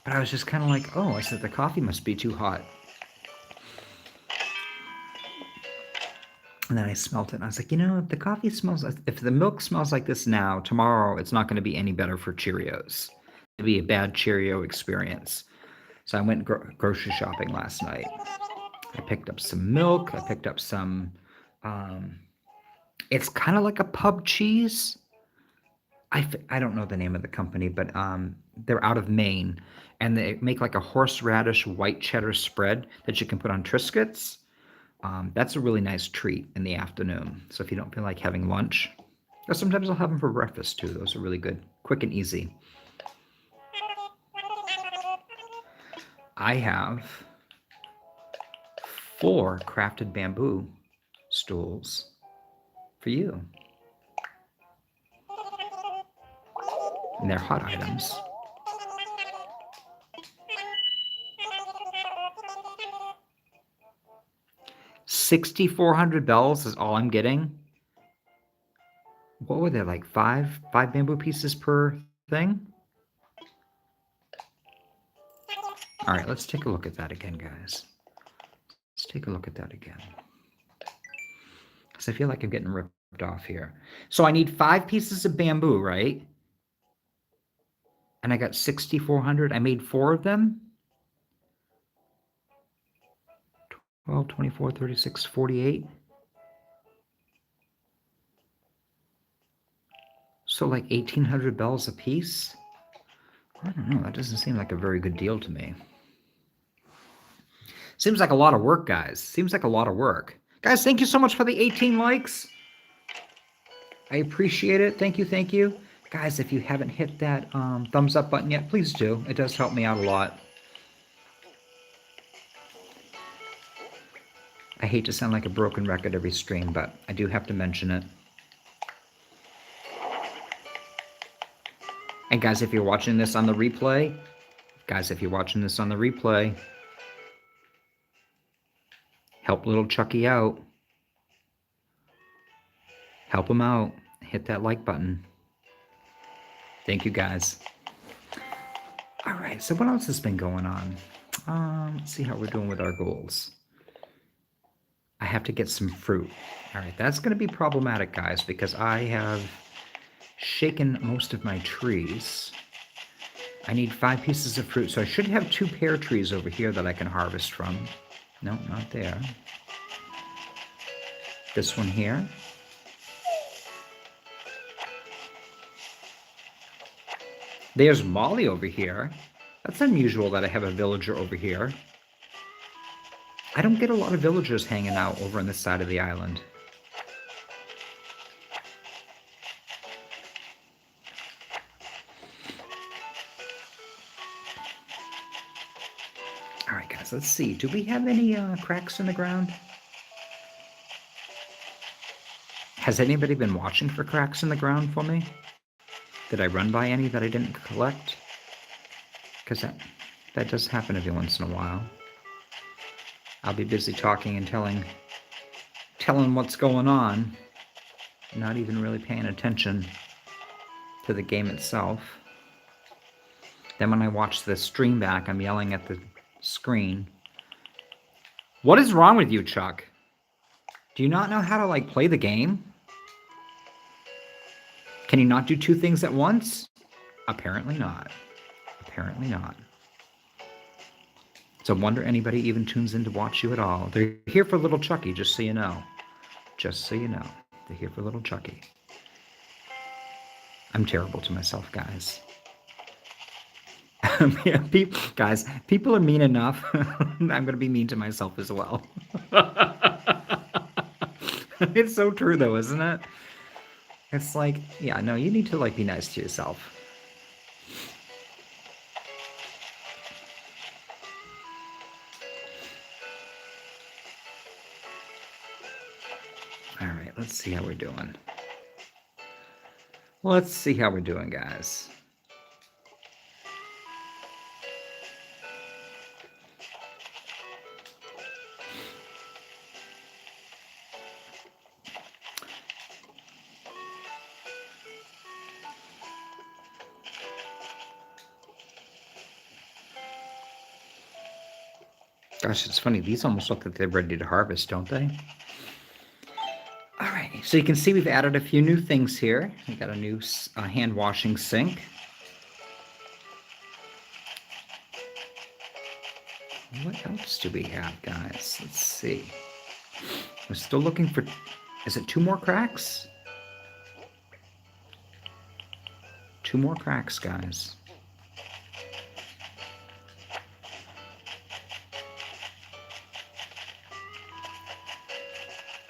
But I was just kind of like, oh, I said the coffee must be too hot. And then I smelt it, and I was like, if the milk smells like this now, tomorrow it's not going to be any better for Cheerios. It'll be a bad Cheerio experience. So I went grocery shopping last night. I picked up some milk. I picked up some, it's kind of like a pub cheese. I don't know the name of the company, but they're out of Maine, and they make like a horseradish white cheddar spread that you can put on Triscuits. That's a really nice treat in the afternoon. So if you don't feel like having lunch, or sometimes I'll have them for breakfast too. Those are really good, quick and easy. I have 4 crafted bamboo stools for you. And they're hot items. 6,400 bells is all I'm getting. What were there, like 5 bamboo pieces per thing? All right, let's take a look at that again, guys. Let's take a look at that again. Because I feel like I'm getting ripped off here. So I need 5 pieces of bamboo, right? And I got 6,400. I made 4 of them. 12, 24, 36, 48. So like 1,800 bells a piece? I don't know. That doesn't seem like a very good deal to me. Seems like a lot of work, guys. Seems like a lot of work. Guys, thank you so much for the 18 likes. I appreciate it. Thank you, thank you. Guys, if you haven't hit that thumbs up button yet, please do. It does help me out a lot. I hate to sound like a broken record every stream, but I do have to mention it. And guys, if you're watching this on the replay, help Little Chuckie out. Help him out. Hit that like button. Thank you, guys. All right, so what else has been going on? Let's see how we're doing with our goals. I have to get some fruit. All right, that's going to be problematic, guys, because I have shaken most of my trees. I need 5 pieces of fruit, so I should have 2 pear trees over here that I can harvest from. No, not there. This one here. There's Molly over here. That's unusual that I have a villager over here. I don't get a lot of villagers hanging out over on this side of the island. All right, guys, let's see. Do we have any cracks in the ground? Has anybody been watching for cracks in the ground for me? Did I run by any that I didn't collect? Because that does happen every once in a while. I'll be busy talking and telling what's going on, not even really paying attention to the game itself. Then when I watch the stream back, I'm yelling at the screen. What is wrong with you, Chuck? Do you not know how to, like, play the game? Can you not do 2 things at once? Apparently not. Apparently not. It's a wonder anybody even tunes in to watch you at all. They're here for Little Chuckie, just so you know. Just so you know. They're here for Little Chuckie. I'm terrible to myself, guys. Guys, people are mean enough. I'm going to be mean to myself as well. It's so true, though, isn't it? It's like, yeah, no, you need to, like, be nice to yourself. All right, let's see how we're doing. Let's see how we're doing, guys. Gosh, it's funny. These almost look like they're ready to harvest, don't they? All right, so you can see we've added a few new things here. We got a new hand washing sink. What else do we have, guys? Let's see. We're still looking for, is it 2 more cracks? 2 more cracks, guys.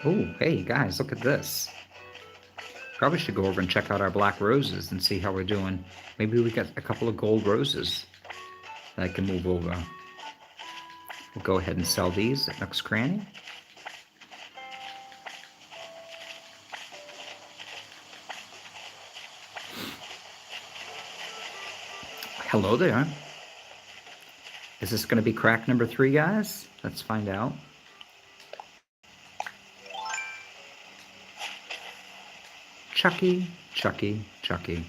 Oh, hey, guys, look at this. Probably should go over and check out our black roses and see how we're doing. Maybe we got a couple of gold roses that I can move over. We'll go ahead and sell these at Nook's Cranny. Hello there. Is this going to be crack number 3, guys? Let's find out. Chuckie, Chuckie, Chuckie.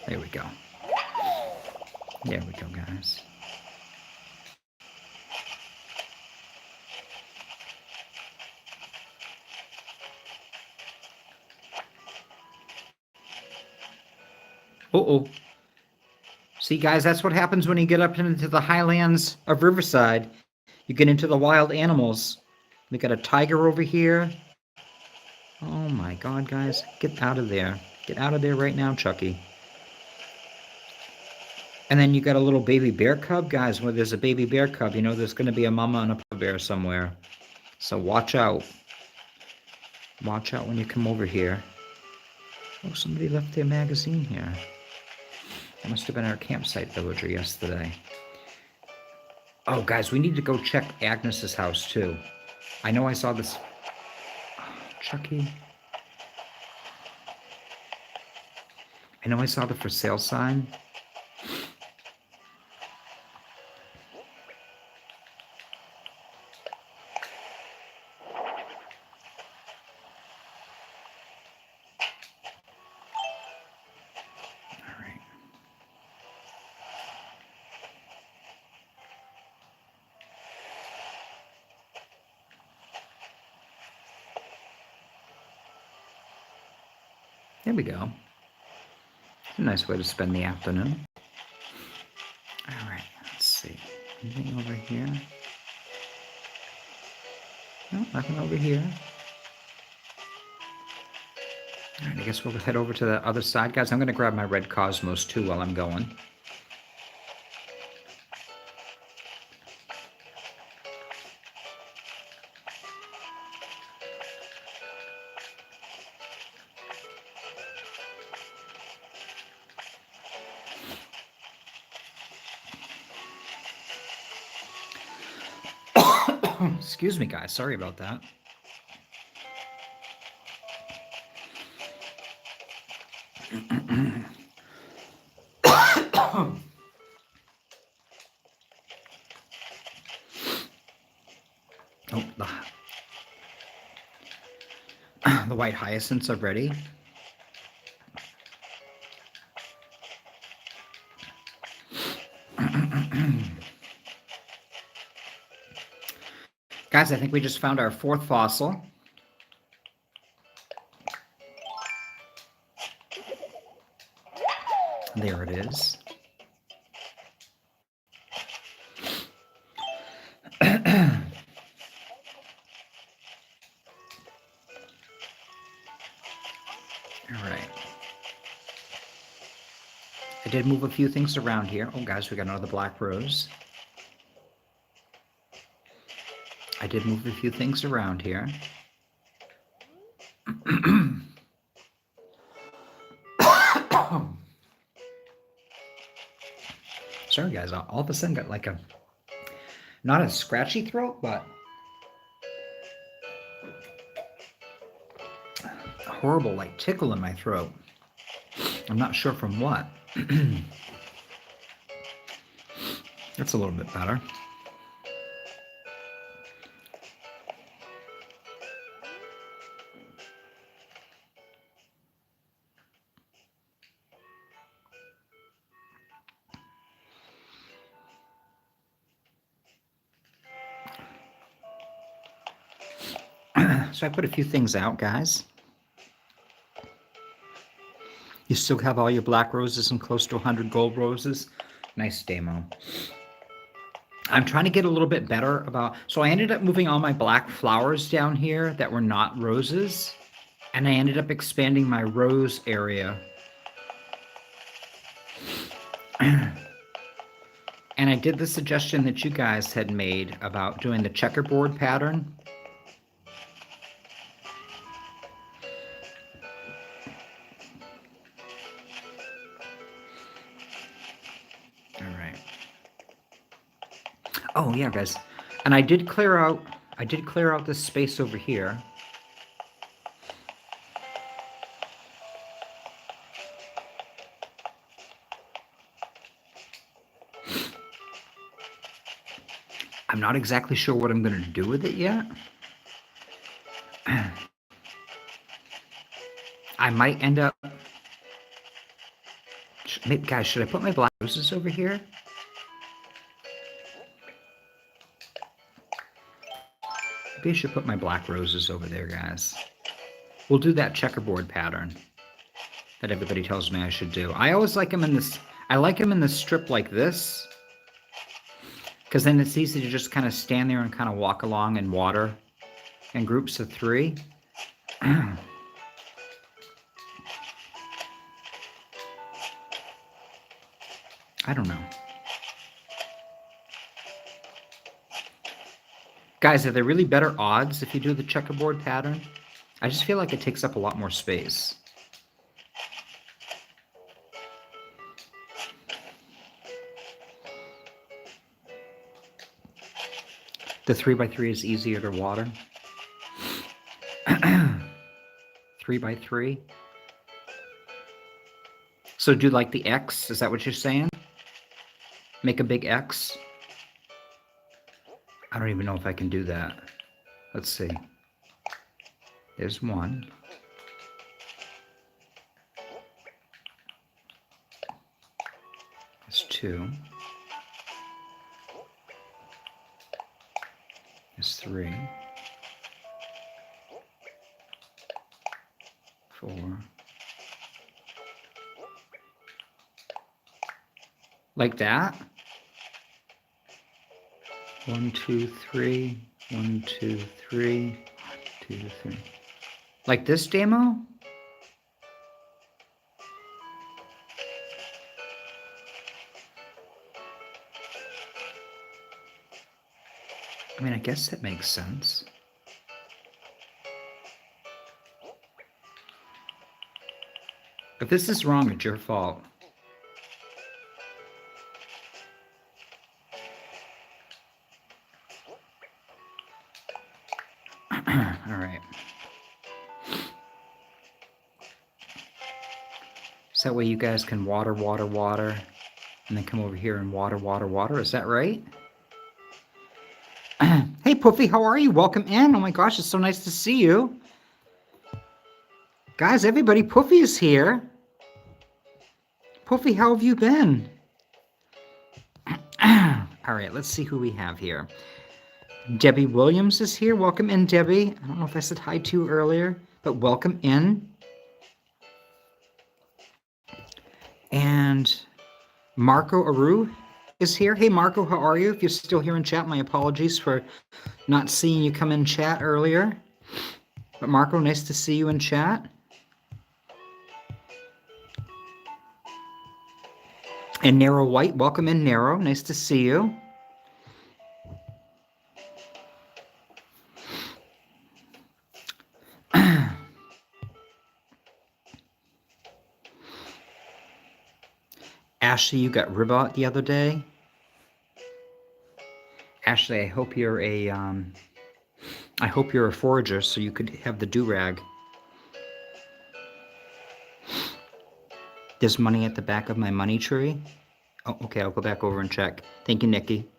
There we go. There we go, guys. Uh-oh. See, guys, that's what happens when you get up into the highlands of Riverside. You get into the wild animals. We got a tiger over here. Oh my God, guys. Get out of there. Get out of there right now, Chuckie. And then you got a little baby bear cub. Guys, where there's a baby bear cub, you know there's going to be a mama and a papa bear somewhere. So watch out. Watch out when you come over here. Oh, somebody left their magazine here. That must have been our campsite villager yesterday. Oh, guys, we need to go check Agnes's house, too. I know I saw this... Chuckie. I know I saw the for sale sign. All right. There we go. A nice way to spend the afternoon. All right, let's see. Anything over here? No, nothing over here. All right, I guess we'll head over to the other side. Guys, I'm going to grab my red Cosmos, too, while I'm going. Excuse me, guys. Sorry about that. Oh, the white hyacinths are ready. Guys, I think we just found our 4th fossil. There it is. I did move a few things around here. Oh, guys, we got another black rose. I did move a few things around here. Sorry, guys. All of a sudden got like a, not a scratchy throat, but a horrible like tickle in my throat. I'm not sure from what. That's a little bit better. So I put a few things out, guys. You still have all your black roses and close to 100 gold roses. Nice demo. I'm trying to get a little bit better about... So I ended up moving all my black flowers down here that were not roses. And I ended up expanding my rose area. And I did the suggestion that you guys had made about doing the checkerboard pattern. Oh yeah, guys, and I did clear out this space over here. I'm not exactly sure what I'm going to do with it yet. I might end up... Guys, should I put my black roses over here? Maybe I should put my black roses over there, guys. We'll do that checkerboard pattern that everybody tells me I should do. I always like them in this... I like them in this strip like this, because then it's easy to just kind of stand there and kind of walk along and water in groups of 3. I don't know. Guys, are there really better odds if you do the checkerboard pattern? I just feel like it takes up a lot more space. The 3x3 is easier to water. 3x3. So do like the X, is that what you're saying? Make a big X? I don't even know if I can do that. Let's see. There's 1. There's 2. There's 3. 4. Like that? 1, 2, 3. 1, 2, 3. 1, 2, 3. Like this demo? I mean, I guess that makes sense. If this is wrong, it's your fault. All right. So that way you guys can water, and then come over here and water. Is that right? Hey, Puffy, how are you? Welcome in. Oh my gosh, it's so nice to see you. Guys, everybody, Puffy is here. Puffy, how have you been? All right, let's see who we have here. Debbie Williams is here. Welcome in, Debbie. I don't know if I said hi to you earlier, but welcome in. And Marco Aru is here. Hey, Marco, how are you? If you're still here in chat, my apologies for not seeing you come in chat earlier. But Marco, nice to see you in chat. And Narrow White, welcome in, Narrow. Nice to see you. Ashley, you got ribbot the other day. Ashley, I hope you're a forager so you could have the do-rag. There's money at the back of my money tree. Oh, okay, I'll go back over and check. Thank you, Nikki.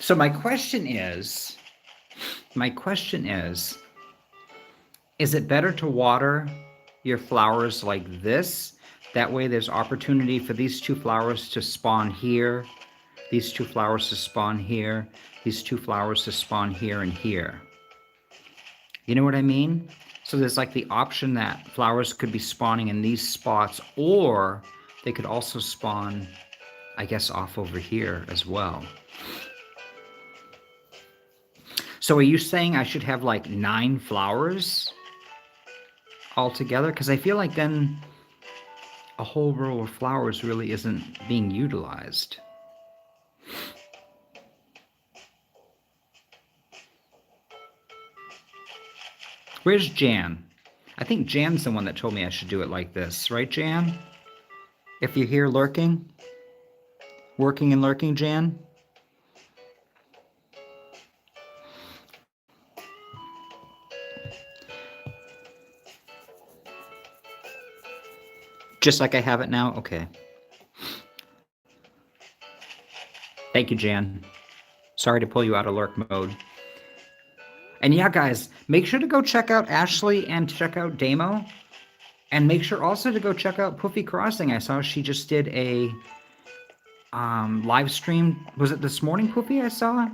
So my question is, is it better to water your flowers like this? That way there's opportunity for these two flowers to spawn here, these two flowers to spawn here, these two flowers to spawn here and here. You know what I mean? So there's like the option that flowers could be spawning in these spots, or they could also spawn, I guess, off over here as well. So are you saying I should have like 9 flowers altogether? Because I feel like then a whole row of flowers really isn't being utilized. Where's Jan? I think Jan's the one that told me I should do it like this. Right, Jan? If you're here lurking? Working and lurking, Jan? Just like I have it now? Okay. Thank you, Jan. Sorry to pull you out of lurk mode. And yeah, guys, make sure to go check out Ashley and check out Damo. And make sure also to go check out Poofy Crossing. I saw she just did a live stream. Was it this morning, Poofy? I saw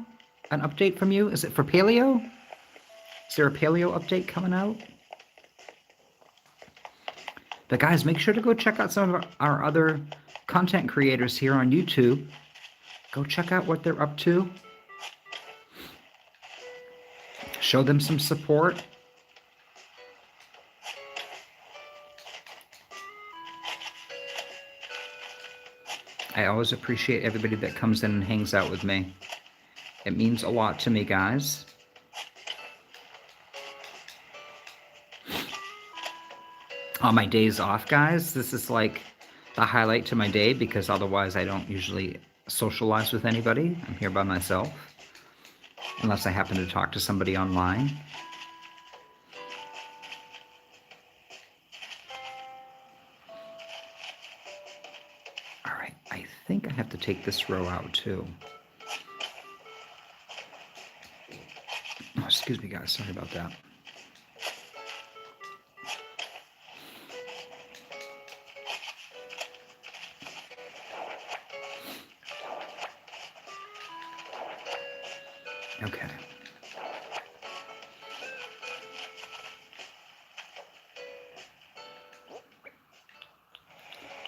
an update from you. Is it for Paleo? Is there a Paleo update coming out? But guys, make sure to go check out some of our other content creators here on YouTube. Go check out what they're up to. Show them some support. I always appreciate everybody that comes in and hangs out with me. It means a lot to me, guys. On my days off, guys, this is like the highlight to my day because otherwise I don't usually socialize with anybody. I'm here by myself, unless I happen to talk to somebody online. All right, I think I have to take this row out too. Oh, excuse me, guys, sorry about that. Okay.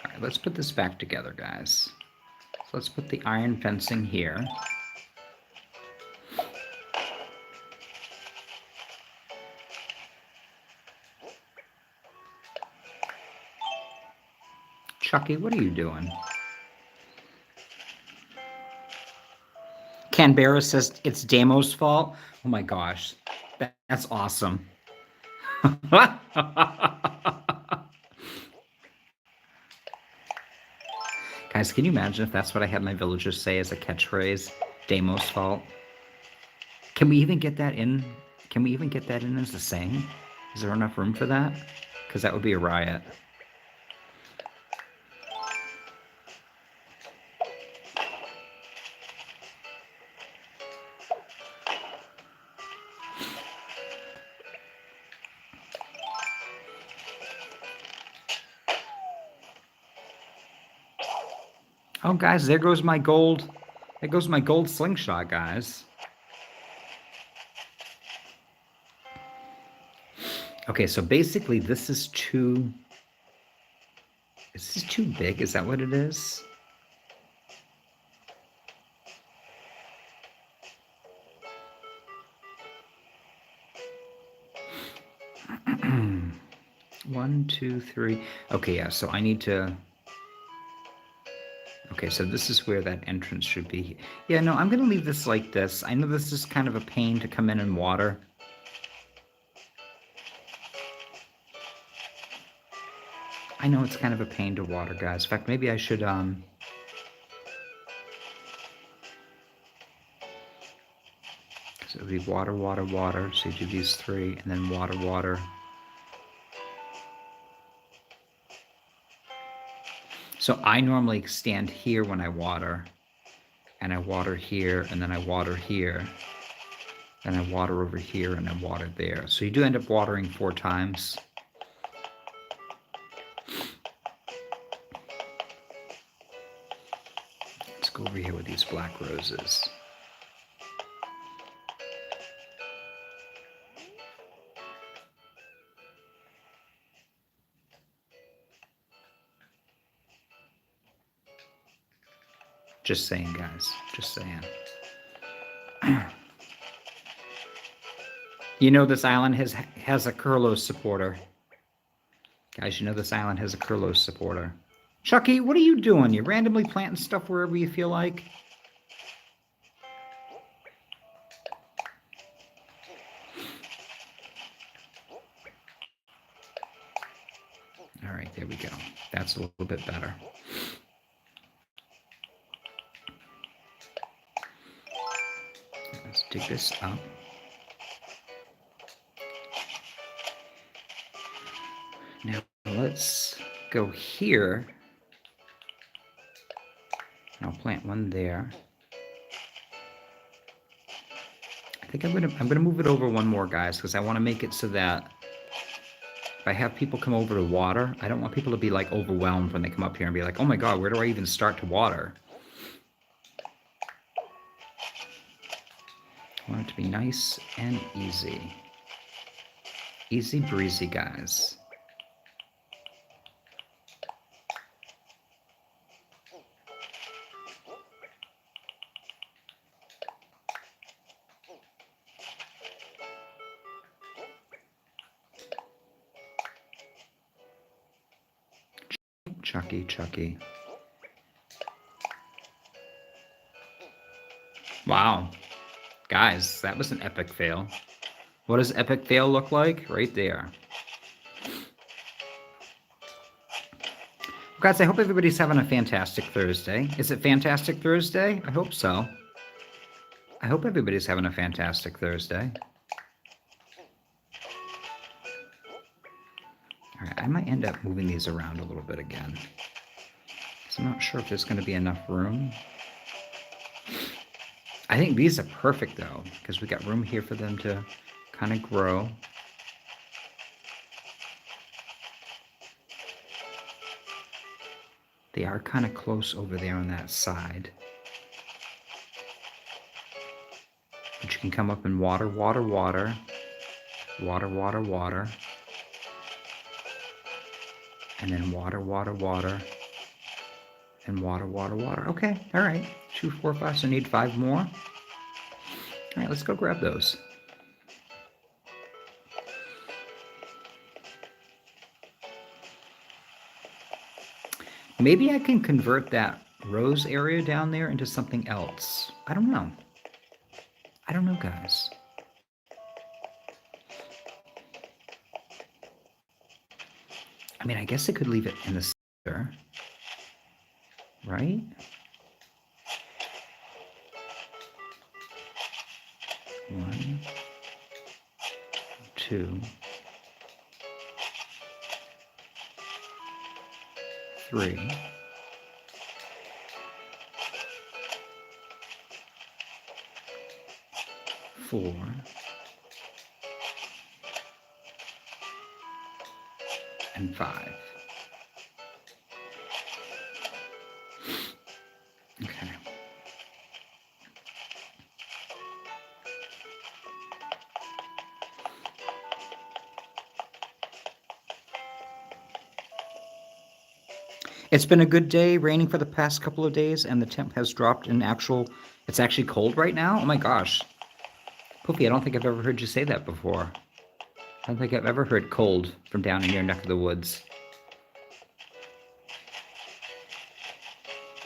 All right, let's put this back together, guys. So let's put the iron fencing here. Chucky, what are you doing? Canberra says it's Damo's fault. Oh my gosh, that's awesome. Guys, can you imagine if that's what I had my villagers say as a catchphrase? Damo's fault. Can we even get that in? Can we even get that in as a saying? Is there enough room for that? Because that would be a riot. Oh, guys, there goes my gold There goes my gold slingshot, guys. Okay, so basically this is too... Is this too big? Is that what it is? One, two, three. Okay, yeah, so I need to... Okay, so this is where that entrance should be. Yeah, no, I'm going to leave this like this. I know this is kind of a pain to come in and water. I know it's kind of a pain to water, guys. In fact, maybe I should, So it would be water, water, water. So you do these three, and then water, water. So I normally stand here when I water, and I water here, and then I water here. Then I water over here, and I water there. So you do end up watering 4 times. Let's go over here with these black roses. Just saying, guys. Just saying. You know this island has a Kurlos supporter. Guys, you know this island has a Kurlos supporter. Chucky, what are you doing? You randomly planting stuff wherever you feel like? All right, there we go. That's a little bit better. Let's dig this up. Now let's go here. I'll plant one there. I think I'm gonna move it over one more, guys, because I want to make it so that if I have people come over to water, I don't want people to be like overwhelmed when they come up here and be like, oh my God, where do I even start to water? I want it to be nice and easy. Easy breezy, guys. Chucky, Chucky. Wow. Guys, that was an epic fail. What does epic fail look like? Right there. Guys, I hope everybody's having a fantastic Thursday. Is it Fantastic Thursday? I hope so. I hope everybody's having a fantastic Thursday. All right, I might end up moving these around a little bit again. So I'm not sure if there's going to be enough room. I think these are perfect, though, because we got room here for them to kind of grow. They are kind of close over there on that side. But you can come up and water, water, water. Water, water, water. And then water, water, water. And water, water, water. Okay, all right. 2, 4, 5, so I need 5 more. All right, let's go grab those. Maybe I can convert that rose area down there into something else. I don't know. I don't know, guys. I mean, I guess I could leave it in the center, right? 1, 2, 3. 4. And 5. Okay. It's been a good day, raining for the past couple of days, and the temp has dropped in actual... It's actually cold right now? Oh my gosh. Poofy, I don't think I've ever heard you say that before. I don't think I've ever heard cold from down in your neck of the woods.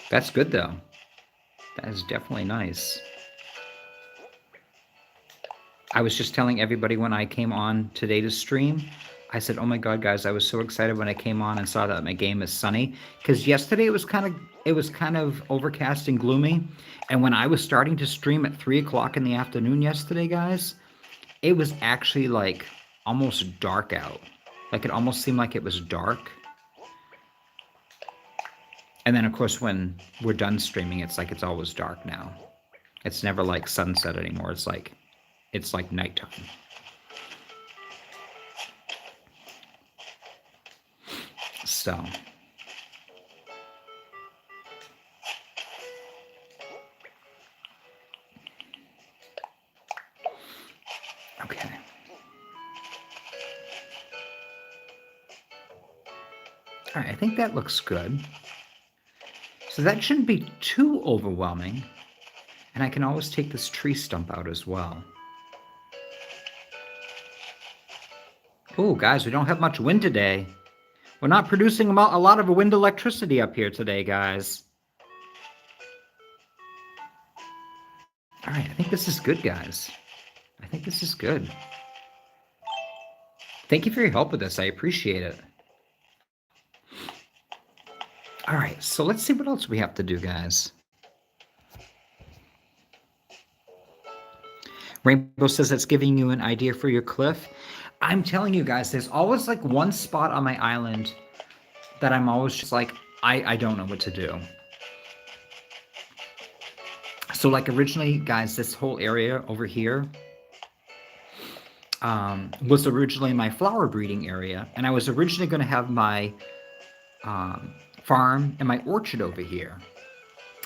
That's good, though. That is definitely nice. I was just telling everybody when I came on today to stream, I said, oh my god, guys, I was so excited when I came on and saw that my game is sunny. Because yesterday it was kind of overcast and gloomy. And when I was starting to stream at 3 o'clock in the afternoon yesterday, guys, it was actually like almost dark out. Like it almost seemed like it was dark. And then of course when we're done streaming, it's like it's always dark now. It's never like sunset anymore. It's like nighttime. So okay. All right, I think that looks good. So that shouldn't be too overwhelming. And I can always take this tree stump out as well. Oh, guys, we don't have much wind today. We're not producing a lot of wind electricity up here today, guys. All right, I think this is good, guys. I think this is good. Thank you for your help with this. I appreciate it. All right, so let's see what else we have to do, guys. Rainbow says that's giving you an idea for your cliff. I'm telling you guys, there's always like one spot on my island that I'm always just like, I don't know what to do. So like originally, guys, this whole area over here was originally my flower breeding area. And I was originally going to have my farm and my orchard over here.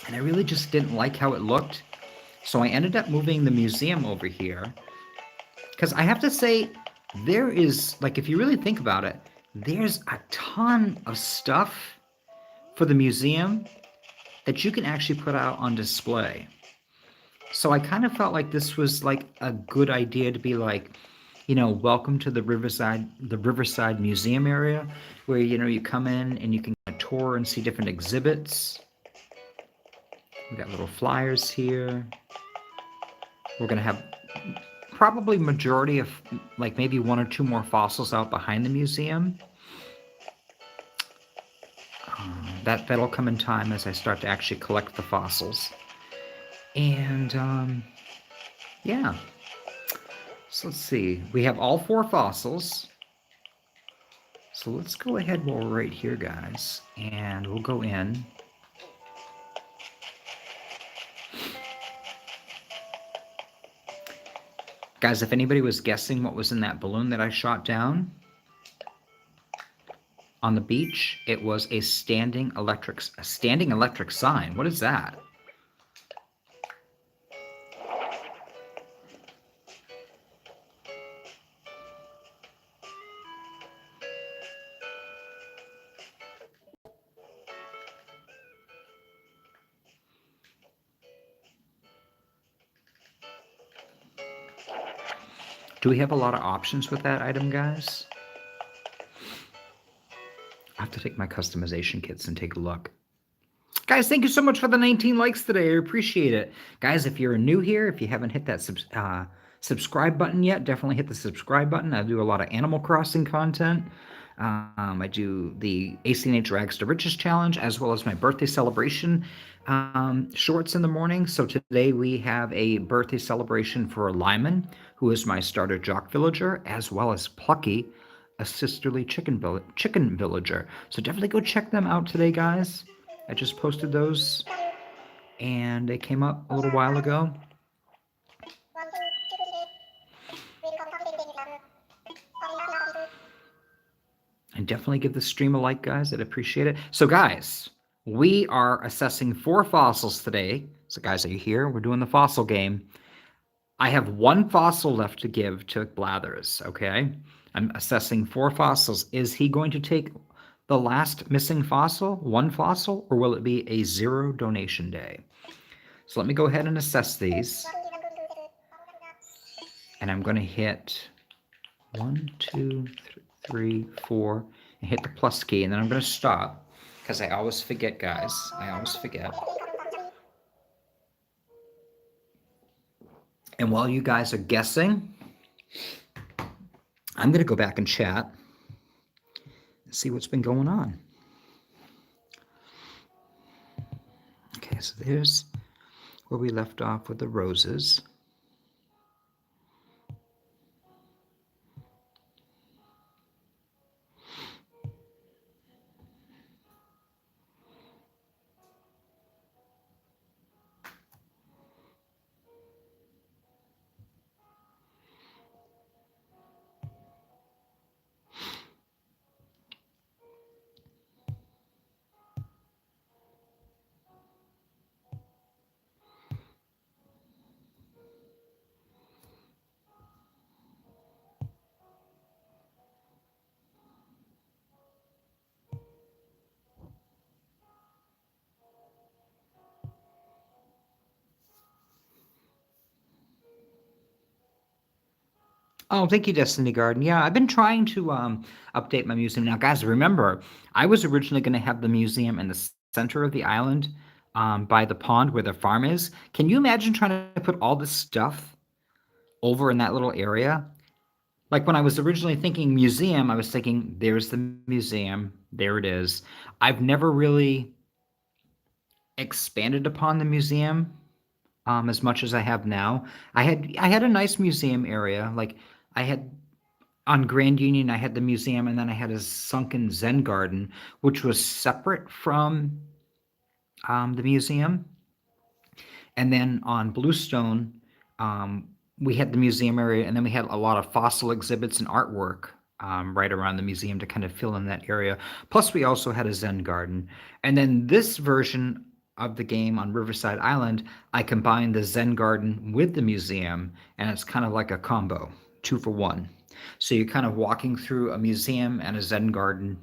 And I really just didn't like how it looked. So I ended up moving the museum over here. Because I have to say, there is, like, if you really think about it, there's a ton of stuff for the museum that you can actually put out on display. So I kind of felt like this was like a good idea to be like, you know, welcome to the Riverside Museum area, where, you know, you come in and you can tour and see different exhibits. We got little flyers here. We're going to have probably majority of like maybe 1 or 2 more fossils out behind the museum. That'll come in time as I start to actually collect the fossils. And yeah. So let's see. We have all 4 fossils. So let's go ahead while we're right here, guys. And we'll go in. Guys, if anybody was guessing what was in that balloon that I shot down on the beach, it was a standing electric sign. What is that? Do we have a lot of options with that item, guys? I have to take my customization kits and take a look. Guys, thank you so much for the 19 likes today. I appreciate it. Guys, if you're new here, if you haven't hit that subscribe button yet, definitely hit the subscribe button. I do a lot of Animal Crossing content. I do the ACNH Rags to Riches challenge, as well as my birthday celebration shorts in the morning. So today we have a birthday celebration for Lyman, who is my starter jock villager, as well as Plucky, a sisterly chicken villager. So definitely go check them out today, guys. I just posted those, and they came up a little while ago. And definitely give the stream a like, guys. I'd appreciate it. So, guys, we are assessing 4 fossils today. So, guys, are you here? We're doing the fossil game. I have 1 fossil left to give to Blathers, okay? I'm assessing 4 fossils. Is he going to take the last missing fossil, one fossil, or will it be a 0 donation day? So let me go ahead and assess these. And I'm going to hit 1, 2, 3, 4, and hit the plus key, and then I'm going to stop, because I always forget, guys. I always forget. And while you guys are guessing, I'm going to go back and chat and see what's been going on. Okay, so there's where we left off with the roses. Oh, thank you, Destiny Garden. Yeah, I've been trying to update my museum. Now, guys, remember, I was originally going to have the museum in the center of the island by the pond where the farm is. Can you imagine trying to put all this stuff over in that little area? Like when I was originally thinking museum, I was thinking, there's the museum. There it is. I've never really expanded upon the museum as much as I have now. I had a nice museum area. Like I had on Grand Union, I had the museum, and then I had a sunken Zen garden, which was separate from the museum. And then on Bluestone, we had the museum area, and then we had a lot of fossil exhibits and artwork right around the museum to kind of fill in that area. Plus, we also had a Zen garden. And then this version of the game on Riverside Island, I combined the Zen garden with the museum, and it's kind of like a combo, 2 for 1. So you're kind of walking through a museum and a Zen garden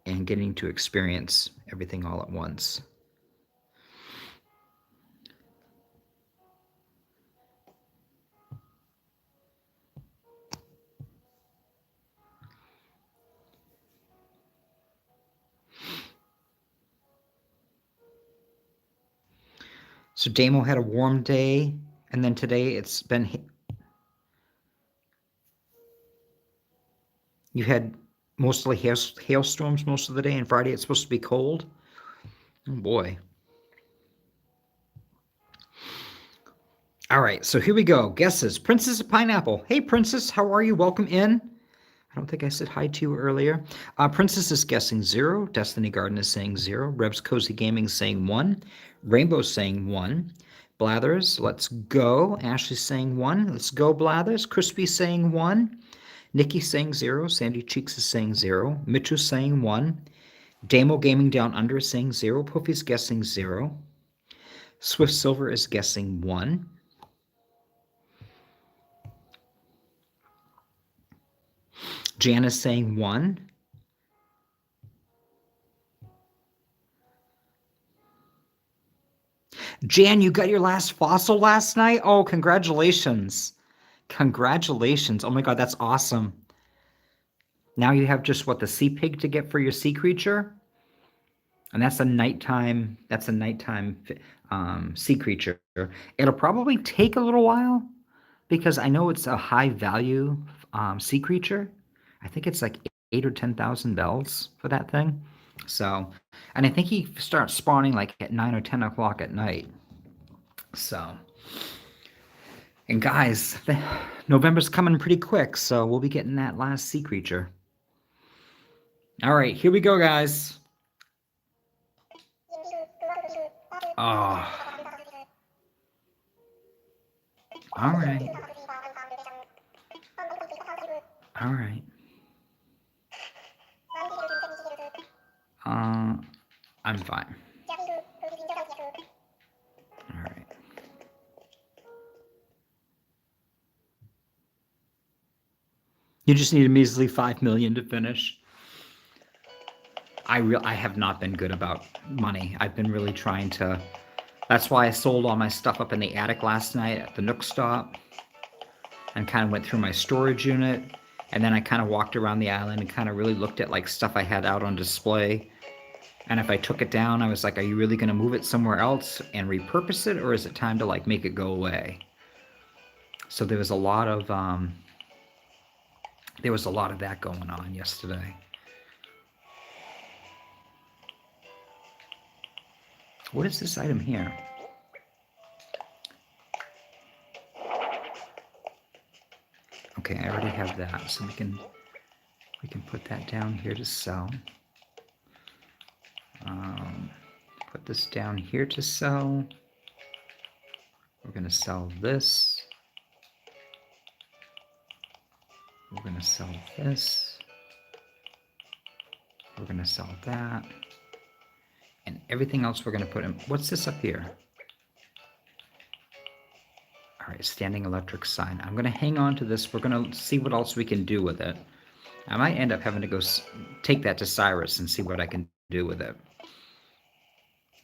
and getting to experience everything all at once. So Damo had a warm day, and then today it's been... You had mostly hailstorms most of the day, and Friday it's supposed to be cold. Oh boy. All right, so here we go. Guesses. Princess of Pineapple. Hey, Princess, how are you? Welcome in. I don't think I said hi to you earlier. Princess is guessing 0. Destiny Garden is saying 0. Rebs Cozy Gaming is saying 1. Rainbow's saying 1. Blathers, let's go. Ashley's saying 1. Let's go, Blathers. Crispy's saying 1. Nikki's saying 0. Sandy Cheeks is saying 0. Mitchu's saying 1. Damo Gaming Down Under is saying 0. Poofy's guessing 0. Swift Silver is guessing 1. Jan is saying 1. Jan, you got your last fossil last night? Oh, congratulations. Congratulations. Oh my god, that's awesome. Now you have just what, the sea pig to get for your sea creature? And that's a nighttime sea creature. It'll probably take a little while because I know it's a high value sea creature. I think it's like 8 or 10,000 bells for that thing. So, and I think he starts spawning like at 9 or 10 o'clock at night. So, and guys, November's coming pretty quick, so we'll be getting that last sea creature. All right, here we go, guys. Oh. All right. All right. I'm fine. All right. You just need a measly 5 million to finish. I have not been good about money. I've been really trying to. That's why I sold all my stuff up in the attic last night at the Nook stop and kind of went through my storage unit. And then I kind of walked around the island and kind of really looked at like stuff I had out on display. And if I took it down, I was like, are you really going to move it somewhere else and repurpose it? Or is it time to like make it go away? So there was a lot of that going on yesterday. What is this item here? Okay, I already have that, so we can put that down here to sell. Put this down here to sell. We're going to sell this. We're going to sell this. We're going to sell that. And everything else we're going to put in. What's this up here? All right, standing electric sign. I'm going to hang on to this. We're going to see what else we can do with it. I might end up having to go take that to Cyrus and see what I can do with it.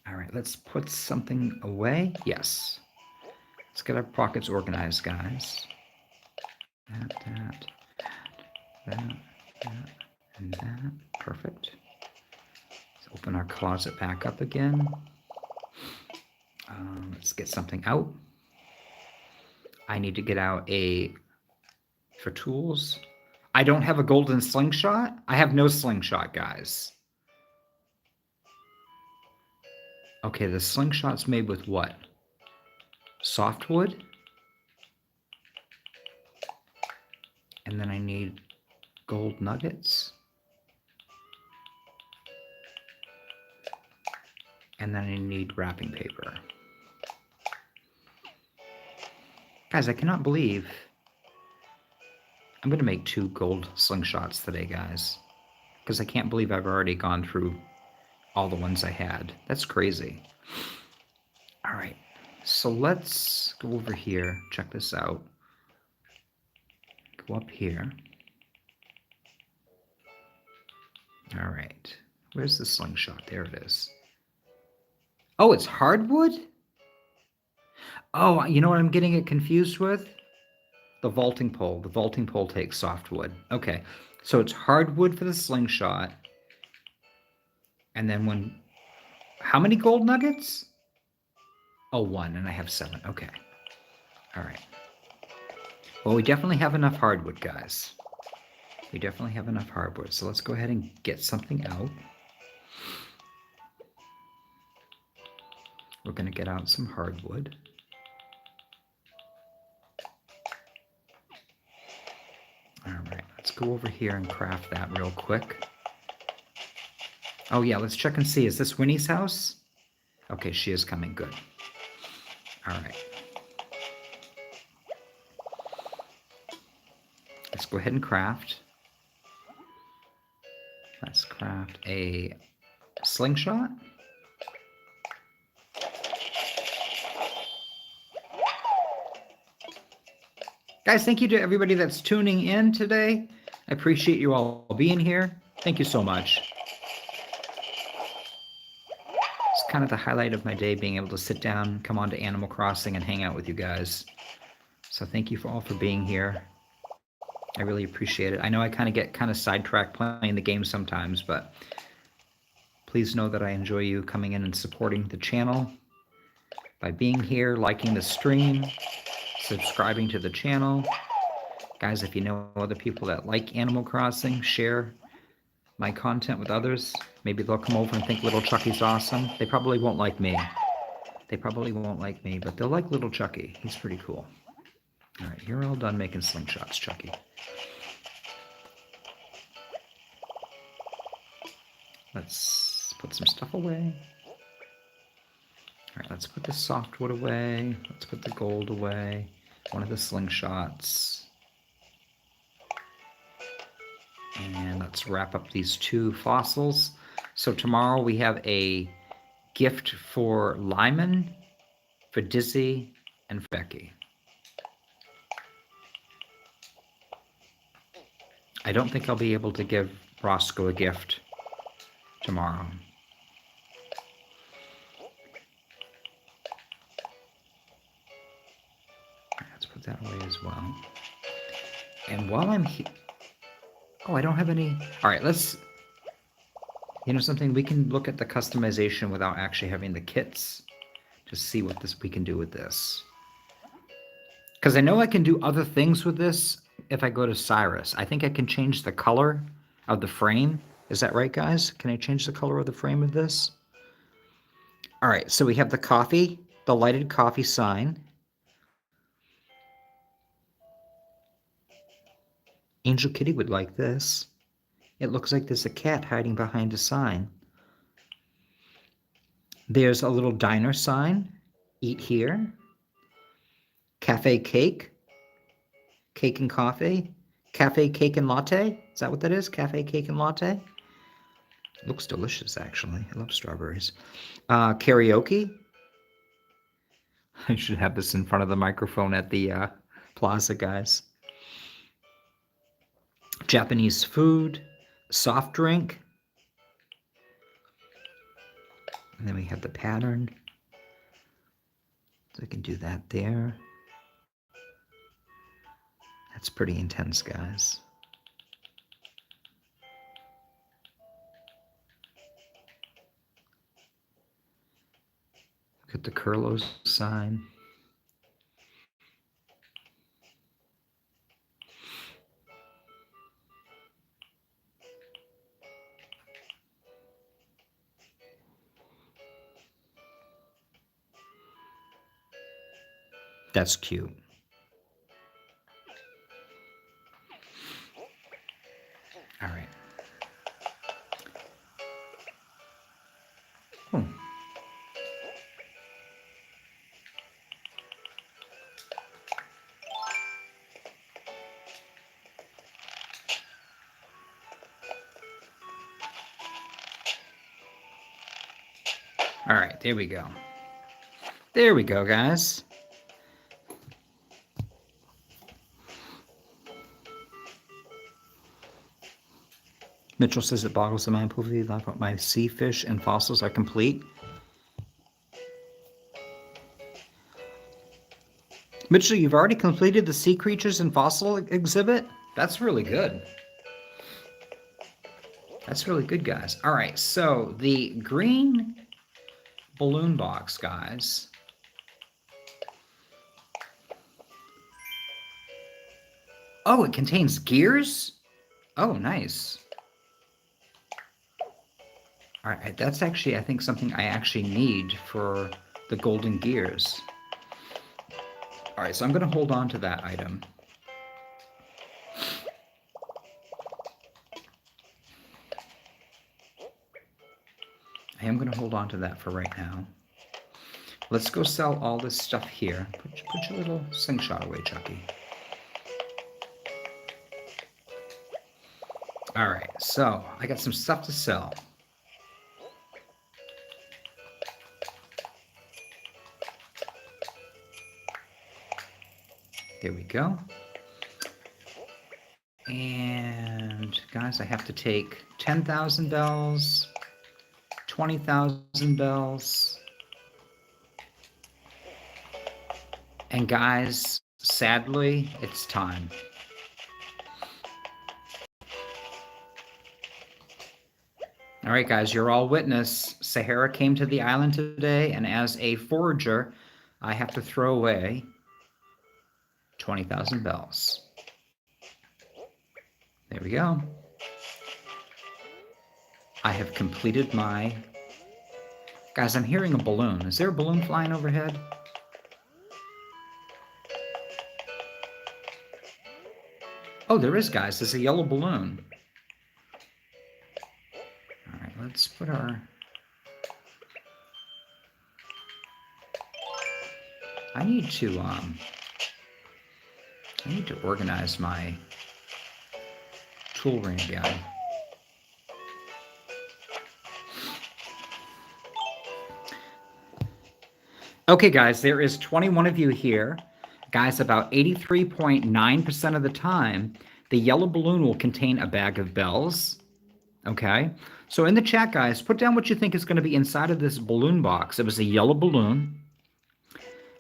All right, let's put something away. Yes. Let's get our pockets organized, guys. That, and that. Perfect. Let's open our closet back up again. Let's get something out. I need to get out for tools. I don't have a golden slingshot. I have no slingshot, guys. Okay, the slingshot's made with what? Softwood? And then I need gold nuggets. And then I need wrapping paper. Guys, I cannot believe I'm going to make 2 gold slingshots today, guys. Because I can't believe I've already gone through all the ones I had. That's crazy. All right. So let's go over here. Check this out. Go up here. All right. Where's the slingshot? There it is. Oh, it's hardwood? Oh, you know what I'm getting it confused with? The vaulting pole. The vaulting pole takes softwood. Okay. So it's hardwood for the slingshot. And then how many gold nuggets? Oh, 1, and I have 7. Okay. All right. Well, we definitely have enough hardwood, guys. We definitely have enough hardwood. So let's go ahead and get something out. We're going to get out some hardwood. All right, let's go over here and craft that real quick. Oh yeah, let's check and see. Is this Winnie's house? Okay, she is coming. Good. All right. Let's go ahead and craft. Let's craft a slingshot. Guys, thank you to everybody that's tuning in today. I appreciate you all being here. Thank you so much. It's kind of the highlight of my day, being able to sit down, come on to Animal Crossing, and hang out with you guys. So thank you all for being here. I really appreciate it. I know I get sidetracked playing the game sometimes, but please know that I enjoy you coming in and supporting the channel by being here, liking the stream, subscribing to the channel. Guys, if you know other people that like Animal Crossing, share my content with others. Maybe they'll come over and think Little Chuckie's awesome. They probably won't like me. But they'll like Little Chuckie. He's pretty cool. All right, you're all done making slingshots, Chuckie. Let's put some stuff away. All right, let's put the softwood away. Let's put the gold away. One of the slingshots. And let's wrap up these 2 fossils. So tomorrow we have a gift for Lyman, for Dizzy, and for Becky. I don't think I'll be able to give Roscoe a gift tomorrow. Let's put that away as well. And while I'm here... Oh, I don't have any... All right, let's... You know something? We can look at the customization without actually having the kits to see what we can do with this. Because I know I can do other things with this if I go to Cyrus. I think I can change the color of the frame. Is that right, guys? Can I change the color of the frame of this? All right, so we have the coffee, the lighted coffee sign. Angel Kitty would like this. It looks like there's a cat hiding behind a sign. There's a little diner sign. Eat here. Cafe cake. Cake and coffee. Cafe cake and latte. Is that what that is? Cafe cake and latte? It looks delicious, actually. I love strawberries. Karaoke. I should have this in front of the microphone at the plaza, guys. Japanese food. Soft drink. And then we have the pattern. So I can do that there. That's pretty intense, guys. Look at the Curlo's sign. That's cute. All right. Oh. All right, there we go. There we go, guys. Mitchell says it boggles the mind. My sea fish and fossils are complete. Mitchell, you've already completed the sea creatures and fossil exhibit? That's really good. That's really good, guys. All right, so the green balloon box, guys. Oh, it contains gears? Oh, nice. All right, that's actually, I think, something I actually need for the golden gears. All right, so I'm going to hold on to that item. I am going to hold on to that for right now. Let's go sell all this stuff here. Put your little slingshot away, Chucky. All right, so I got some stuff to sell. There we go. And guys, I have to take 10,000 bells, 20,000 bells. And guys, sadly, it's time. All right, guys, you're all witness. Sahara came to the island today, and as a forager, I have to throw away 20,000 bells. There we go. I have completed my... Guys, I'm hearing a balloon. Is there a balloon flying overhead? Oh, there is, guys. There's a yellow balloon. All right, let's put our... I need to organize my tool ring again. Okay, guys, there is 21 of you here. Guys, about 83.9% of the time, the yellow balloon will contain a bag of bells. Okay? So in the chat, guys, put down what you think is going to be inside of this balloon box. It was a yellow balloon.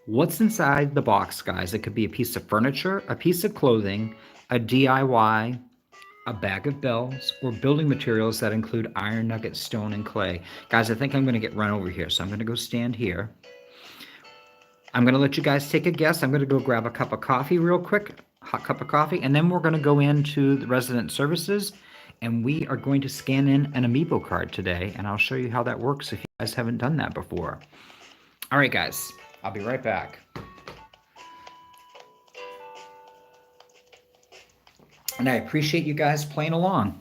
What's inside the box, guys? It could be a piece of furniture, a piece of clothing, a DIY, a bag of bells, or building materials that include iron nuggets, stone, and clay. Guys, I think I'm going to get run over here, so I'm going to go stand here. I'm going to let you guys take a guess. I'm going to go grab a cup of coffee real quick, hot cup of coffee, and then we're going to go into the resident services, and we are going to scan in an amiibo card today, and I'll show you how that works if you guys haven't done that before. All right, guys, I'll be right back. And I appreciate you guys playing along.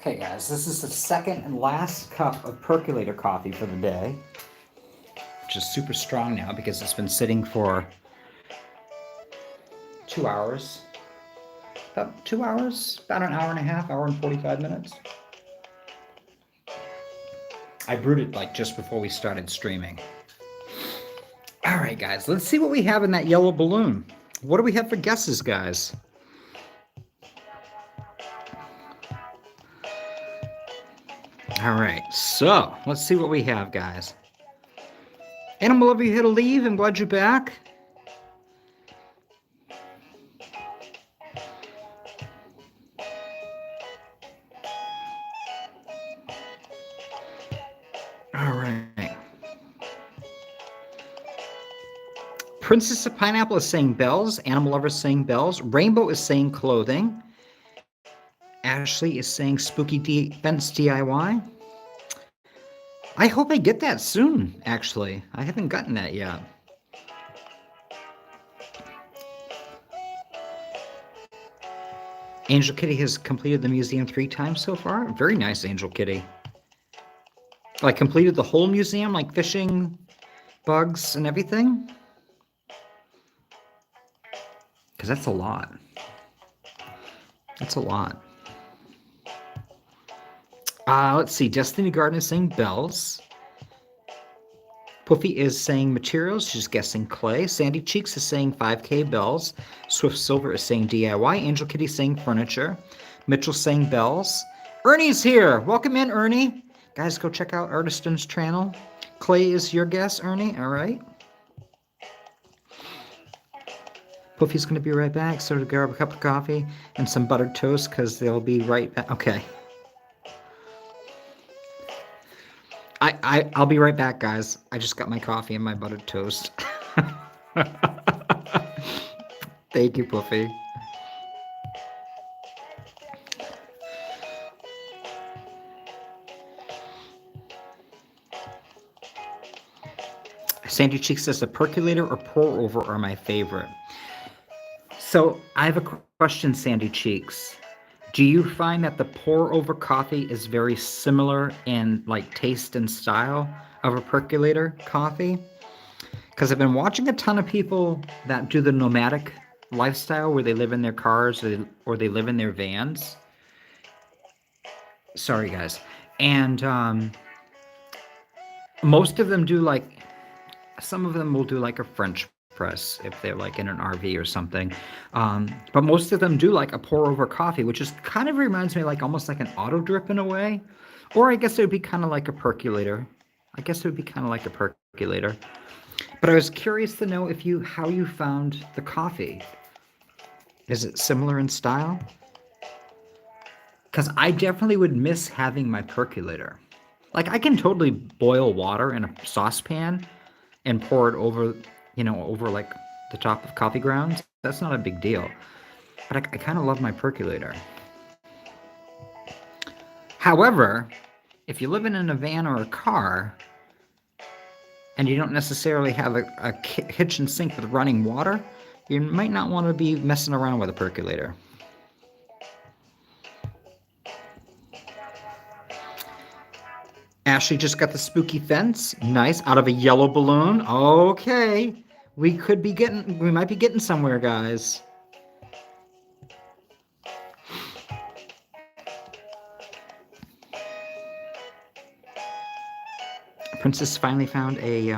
Okay, guys, this is the second and last cup of percolator coffee for the day, which is super strong now because it's been sitting for 2 hours. About 2 hours, about an hour and a half, hour and 45 minutes. I brewed it like just before we started streaming. All right, guys, let's see what we have in that yellow balloon. What do we have for guesses, guys? All right, so let's see what we have, guys. Animal Lover, you had to leave. I'm glad you're back. All right. Princess of Pineapple is saying bells. Animal Lover is saying bells. Rainbow is saying clothing. Ashley is saying spooky fence DIY. I hope I get that soon, actually. I haven't gotten that yet. Angel Kitty has completed the museum 3 times so far. Very nice, Angel Kitty. Like, completed the whole museum, like fishing, bugs, and everything? Because that's a lot. That's a lot. Let's see. Destiny Garden is saying bells. Puffy is saying materials. She's guessing clay. Sandy Cheeks is saying 5K bells. Swift Silver is saying DIY. Angel Kitty saying furniture. Mitchell's saying bells. Ernie's here. Welcome in, Ernie. Guys, go check out Artiston's channel. Clay is your guess, Ernie. All right. Puffy's going to be right back. So to grab a cup of coffee and some buttered toast because they'll be right back. Okay. I'll be right back, guys. I just got my coffee and my buttered toast. Thank you, Puffy. Sandy Cheek says the percolator or pour over are my favorite. So I have a question, Sandy Cheeks. Do you find that the pour over coffee is very similar in like taste and style of a percolator coffee? Because I've been watching a ton of people that do the nomadic lifestyle where they live in their cars or they live in their vans. Sorry, guys. And most of them do like, some of them will do like a French press if they're like in an RV or something. But most of them do like a pour over coffee, which is kind of reminds me like almost like an auto drip in a way. Or I guess it would be kind of like a percolator. I guess it would be kind of like a percolator. But I was curious to know if how you found the coffee. Is it similar in style? Because I definitely would miss having my percolator. Like I can totally boil water in a saucepan and pour it over, over like the top of coffee grounds. That's not a big deal. But I kind of love my percolator. However, if you live in a van or a car and you don't necessarily have a kitchen sink with running water, you might not want to be messing around with a percolator. Ashley just got the spooky fence. Nice. Out of a yellow balloon. Okay. We might be getting somewhere, guys. Princess finally found a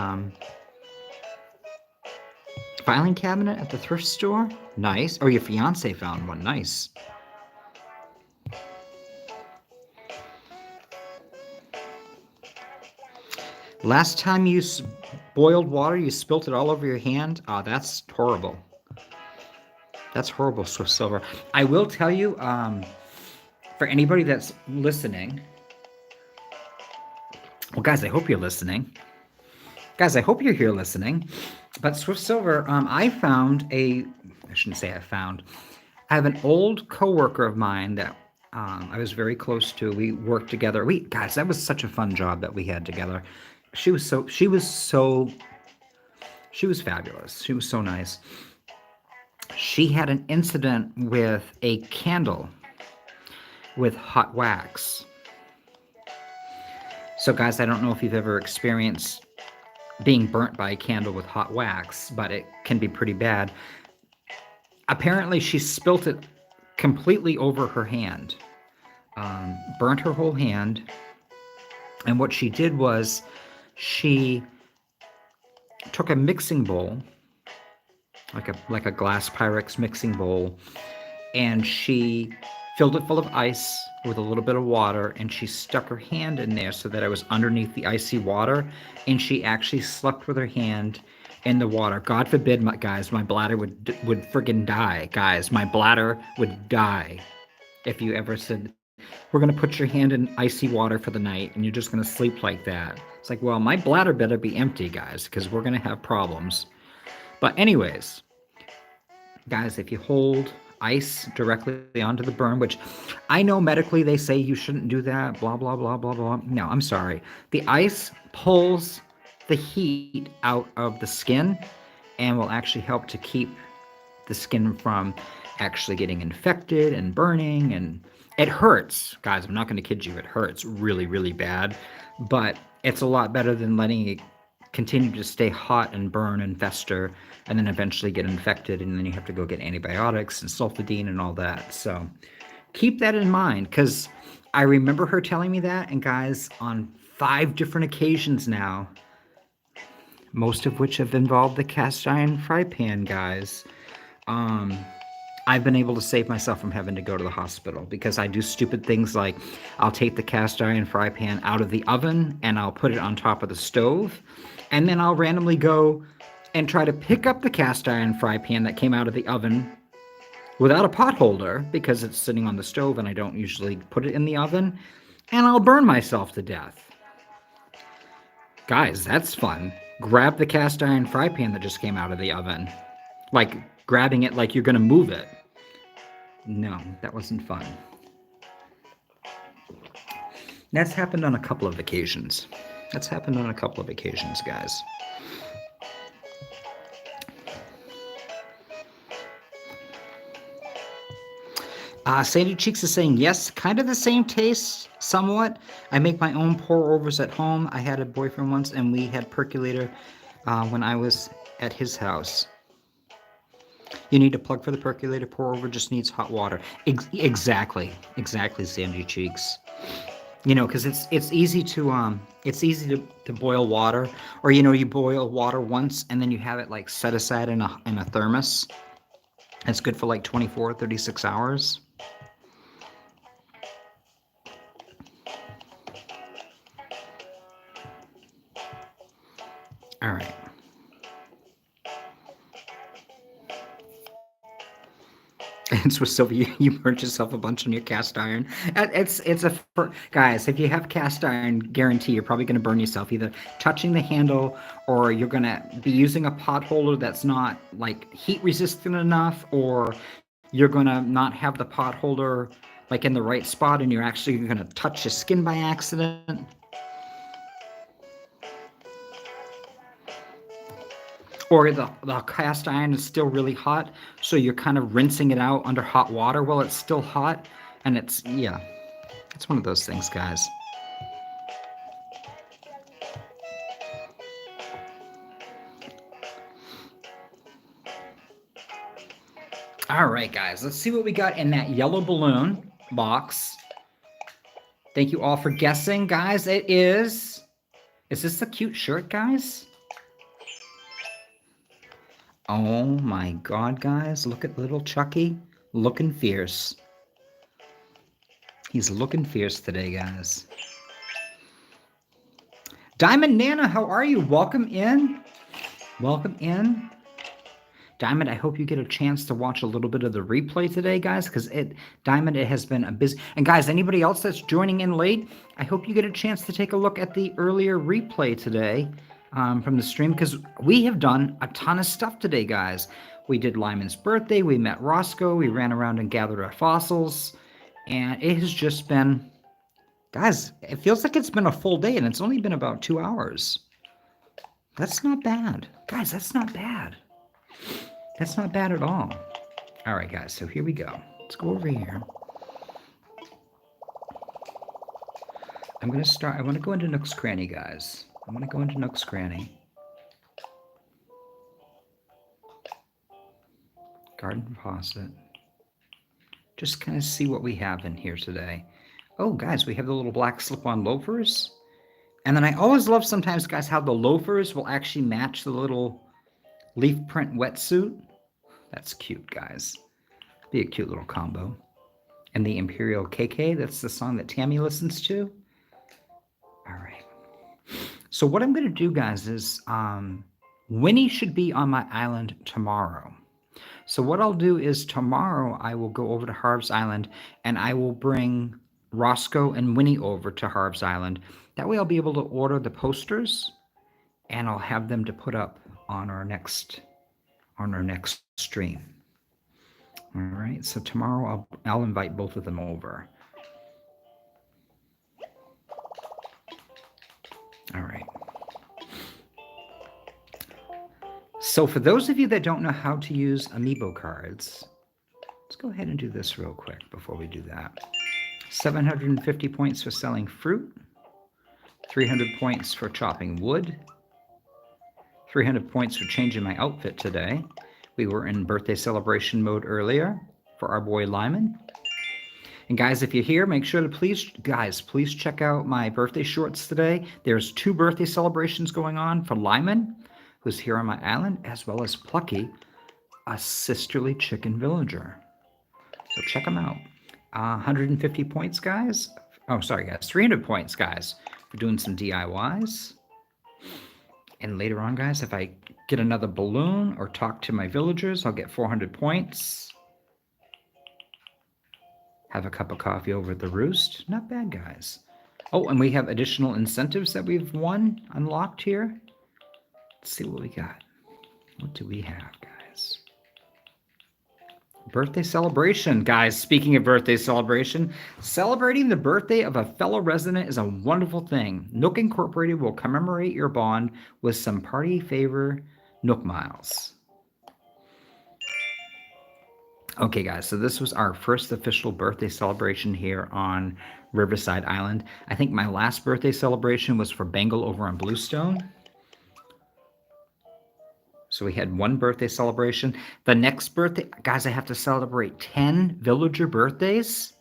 filing cabinet at the thrift store. Nice. Or your fiance found one. Nice. Last time you boiled water, you spilt it all over your hand. Oh, that's horrible. That's horrible, Swift Silver. I will tell you, for anybody that's listening, well, guys, I hope you're listening. Guys, I hope you're here listening. But Swift Silver, I shouldn't say I have an old coworker of mine that I was very close to. We worked together. Guys, that was such a fun job that we had together. She was fabulous. She was so nice. She had an incident with a candle with hot wax. So guys, I don't know if you've ever experienced being burnt by a candle with hot wax, but it can be pretty bad. Apparently she spilt it completely over her hand, burnt her whole hand. And what she did was she took a mixing bowl, like a glass Pyrex mixing bowl, and she filled it full of ice with a little bit of water, and she stuck her hand in there so that it was underneath the icy water, and she actually slept with her hand in the water. God forbid, my bladder would friggin' die. Guys, my bladder would die if you ever said, we're going to put your hand in icy water for the night and you're just going to sleep like that. It's like, well, my bladder better be empty, guys, because we're going to have problems. But anyways, guys, if you hold ice directly onto the burn, which I know medically they say you shouldn't do that, blah, blah, blah, blah, blah. No, I'm sorry. The ice pulls the heat out of the skin and will actually help to keep the skin from actually getting infected and burning, and it hurts, guys. I'm not going to kid you. It hurts really, really bad, but it's a lot better than letting it continue to stay hot and burn and fester and then eventually get infected, and then you have to go get antibiotics and sulfidine and all that. So keep that in mind, because I remember her telling me that, and guys, on 5 different occasions now, most of which have involved the cast iron fry pan, guys, I've been able to save myself from having to go to the hospital, because I do stupid things like I'll take the cast iron fry pan out of the oven and I'll put it on top of the stove, and then I'll randomly go and try to pick up the cast iron fry pan that came out of the oven without a pot holder, because it's sitting on the stove and I don't usually put it in the oven, and I'll burn myself to death. Guys, that's fun. Grab the cast iron fry pan that just came out of the oven. Like grabbing it like you're going to move it. No, that wasn't fun. That's happened on a couple of occasions. That's happened on a couple of occasions, guys. Sandy Cheeks is saying, yes, kind of the same taste, somewhat. I make my own pour-overs at home. I had a boyfriend once, and we had percolator when I was at his house. You need a plug for the percolator. Pour-over just needs hot water. Exactly, Sandy Cheeks. You know, because it's easy to boil water, or you know, you boil water once and then you have it like set aside in a thermos. It's good for like 24, 36 hours. All right. It's with Sylvia. You burned yourself a bunch on your cast iron. Guys. If you have cast iron, guarantee you're probably going to burn yourself either touching the handle, or you're going to be using a pot holder that's not like heat resistant enough, or you're going to not have the pot holder like in the right spot, and you're actually going to touch your skin by accident. Or the cast iron is still really hot, so you're kind of rinsing it out under hot water while it's still hot, and it's one of those things, guys. All right, guys, let's see what we got in that yellow balloon box. Thank you all for guessing, guys. Is this a cute shirt, guys? Oh my God, guys, look at little Chuckie looking fierce. He's looking fierce today, guys. Diamond Nana, how are you? Welcome in. Welcome in. Diamond, I hope you get a chance to watch a little bit of the replay today, guys, because Diamond, it has been a busy... And guys, anybody else that's joining in late, I hope you get a chance to take a look at the earlier replay today from the stream, because we have done a ton of stuff today, guys. We did Lyman's birthday, we met Roscoe, we ran around and gathered our fossils, and it has just been... Guys, it feels like it's been a full day, and it's only been about 2 hours. That's not bad. Guys, that's not bad. That's not bad at all. All right, guys, so here we go. Let's go over here. I'm going to start. I want to go into Nook's Cranny, guys. I want to go into Nook's Cranny. Garden faucet. Just kind of see what we have in here today. Oh, guys, we have the little black slip-on loafers. And then I always love sometimes, guys, how the loafers will actually match the little leaf print wetsuit. That's cute, guys. Be a cute little combo. And the Imperial KK, that's the song that Tammy listens to. All right. So what I'm going to do, guys, is Winnie should be on my island tomorrow. So what I'll do is tomorrow I will go over to Harv's Island, and I will bring Roscoe and Winnie over to Harv's Island. That way I'll be able to order the posters, and I'll have them to put up on our next stream. All right, so tomorrow I'll invite both of them over. All right. So for those of you that don't know how to use amiibo cards, let's go ahead and do this real quick before we do that. 750 points for selling fruit, 300 points for chopping wood, 300 points for changing my outfit today. We were in birthday celebration mode earlier for our boy Lyman. And guys, if you're here, make sure to please check out my birthday shorts today. There's 2 birthday celebrations going on for Lyman, who's here on my island, as well as Plucky, a sisterly chicken villager. So check them out. 150 points, guys. Oh, sorry, guys. 300 points, guys, for doing some DIYs. And later on, guys, if I get another balloon or talk to my villagers, I'll get 400 points. Have a cup of coffee over at the Roost. Not bad, guys. Oh, and we have additional incentives that we've unlocked here. Let's see what we got. What do we have, guys? Birthday celebration. Guys, speaking of birthday celebration, celebrating the birthday of a fellow resident is a wonderful thing. Nook Incorporated will commemorate your bond with some party favor Nook Miles. Okay, guys, so this was our first official birthday celebration here on Riverside Island. I think my last birthday celebration was for Bengal over on Bluestone. So we had one birthday celebration. The next birthday, guys, I have to celebrate 10 villager birthdays.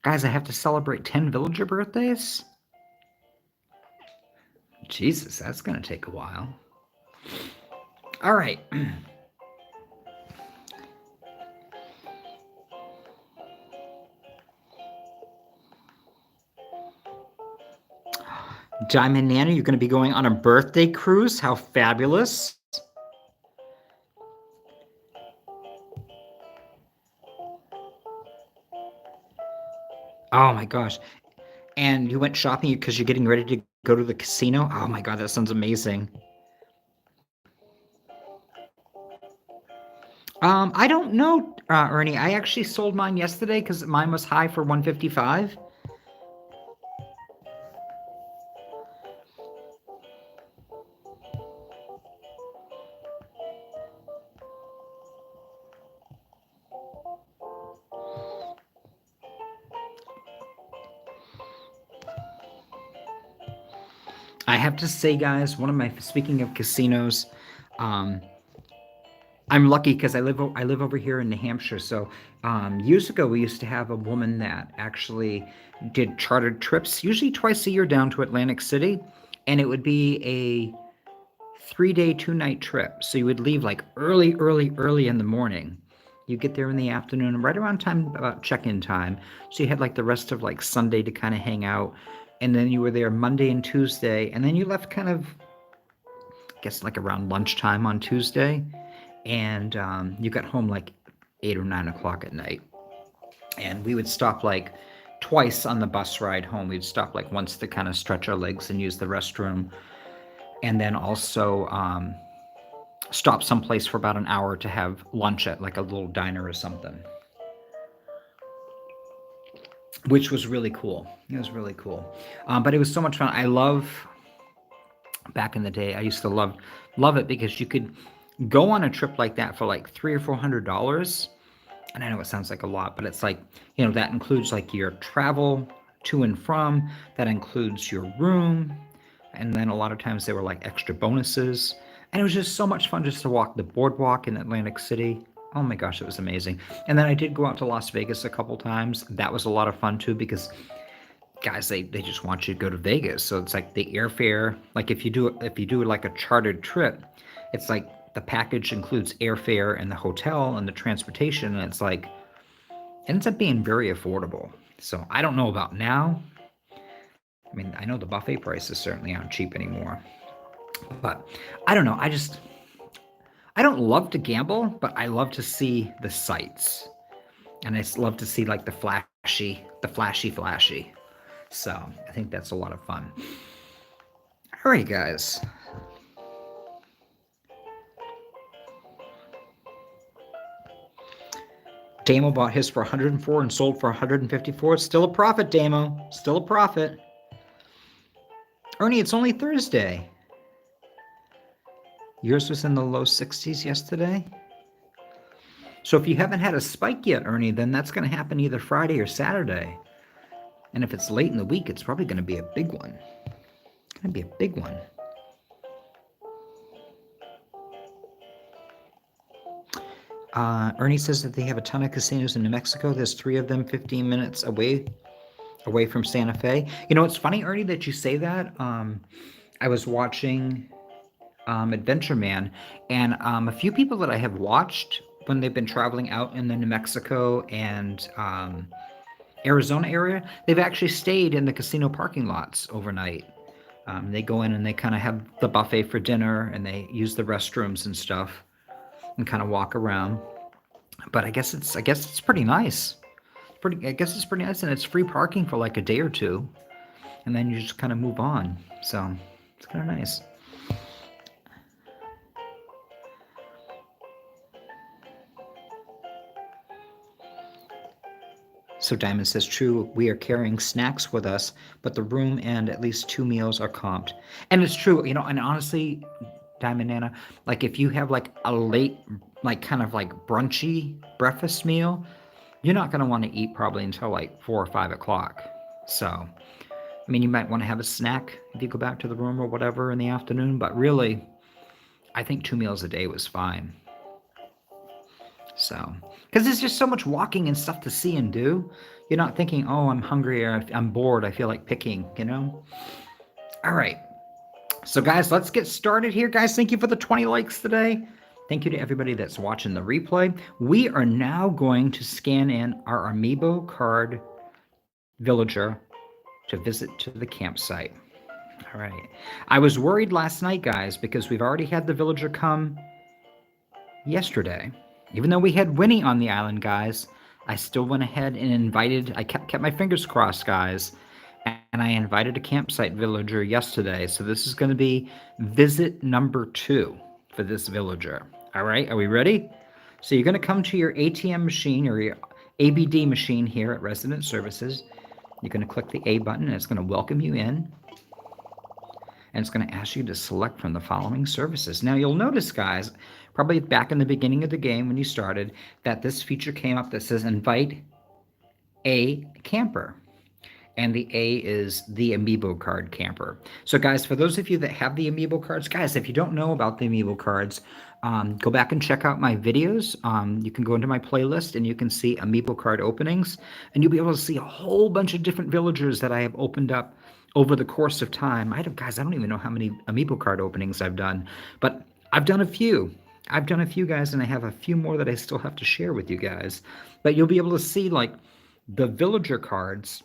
Guys, I have to celebrate 10 villager birthdays? Jesus, that's going to take a while. All right. Diamond Nana, you're going to be going on a birthday cruise? How fabulous. Oh my gosh. And you went shopping because you're getting ready to go to the casino? Oh my God, that sounds amazing. I don't know, Ernie. I actually sold mine yesterday because mine was high for 155. I have to say, guys, speaking of casinos, um, I'm lucky because I live over here in New Hampshire. So years ago, we used to have a woman that actually did chartered trips, usually twice a year, down to Atlantic City, and it would be a 3-day, 2-night trip. So you would leave like early in the morning. You get there in the afternoon, right around time about check-in time. So you had like the rest of like Sunday to kind of hang out, and then you were there Monday and Tuesday, and then you left kind of, I guess, like around lunchtime on Tuesday, and you got home like 8 or 9 o'clock at night. And we would stop like twice on the bus ride home. We'd stop like once to kind of stretch our legs and use the restroom, and then also stop someplace for about an hour to have lunch at like a little diner or something, which was really cool. It was really cool. But it was so much fun. Back in the day, I used to love it because you could go on a trip like that for like $300 or $400. And I know it sounds like a lot, but it's like, that includes like your travel to and from, that includes your room. And then a lot of times there were like extra bonuses. And it was just so much fun just to walk the boardwalk in Atlantic City. Oh my gosh, it was amazing. And then I did go out to Las Vegas a couple times. That was a lot of fun too, because guys, they just want you to go to Vegas. So it's like the airfare, like if you do like a chartered trip, it's like the package includes airfare and the hotel and the transportation, and it's like, it ends up being very affordable. So I don't know about now. I mean, I know the buffet prices certainly aren't cheap anymore, but I don't know. I don't love to gamble, but I love to see the sights, and I love to see like the flashy. So I think that's a lot of fun. All right, guys. Damo bought his for 104 and sold for 154. Still a profit, Damo. Still a profit. Ernie, it's only Thursday. Yours was in the low 60s yesterday. So if you haven't had a spike yet, Ernie, then that's going to happen either Friday or Saturday. And if it's late in the week, it's probably going to be a big one. It's going to be a big one. Ernie says that they have a ton of casinos in New Mexico. There's 3 of them 15 minutes away from Santa Fe. It's funny, Ernie, that you say that. I was watching Adventure Man, and a few people that I have watched when they've been traveling out in the New Mexico and Arizona area, they've actually stayed in the casino parking lots overnight. They go in and they kind of have the buffet for dinner, and they use the restrooms and stuff, and kind of walk around. But I guess it's pretty nice. pretty. I guess it's pretty nice, and it's free parking for like a day or two, and then you just kind of move on. So it's kind of nice. So Diamond says, true, we are carrying snacks with us, but the room and at least 2 meals are comped. And it's true, and honestly, Diamond Nana, like if you have like a late, like kind of like brunchy breakfast meal, you're not going to want to eat probably until like 4 or 5 o'clock. So, I mean, you might want to have a snack if you go back to the room or whatever in the afternoon, but really, I think 2 meals a day was fine. So, because there's just so much walking and stuff to see and do. You're not thinking, oh, I'm hungry or I'm bored. I feel like picking, All right. So, guys, let's get started here. Guys, thank you for the 20 likes today. Thank you to everybody that's watching the replay. We are now going to scan in our amiibo card villager to visit to the campsite. All right. I was worried last night, guys, because we've already had the villager come yesterday. Even though we had Winnie on the island, guys, I still went ahead and invited, I kept my fingers crossed, guys, and I invited a campsite villager yesterday. So this is going to be visit number 2 for this villager. All right, are we ready? So you're going to come to your ATM machine or your ABD machine here at Resident Services. You're going to click the A button, and it's going to welcome you in. And it's going to ask you to select from the following services. Now, you'll notice, guys, probably back in the beginning of the game when you started, that this feature came up that says invite a camper. And the A is the amiibo card camper. So, guys, for those of you that have the amiibo cards, guys, if you don't know about the amiibo cards, go back and check out my videos. You can go into my playlist and you can see amiibo card openings, and you'll be able to see a whole bunch of different villagers that I have opened up over the course of time. Guys, I don't even know how many amiibo card openings I've done, but I've done a few. I've done a few, guys, and I have a few more that I still have to share with you guys. But you'll be able to see, like, the villager cards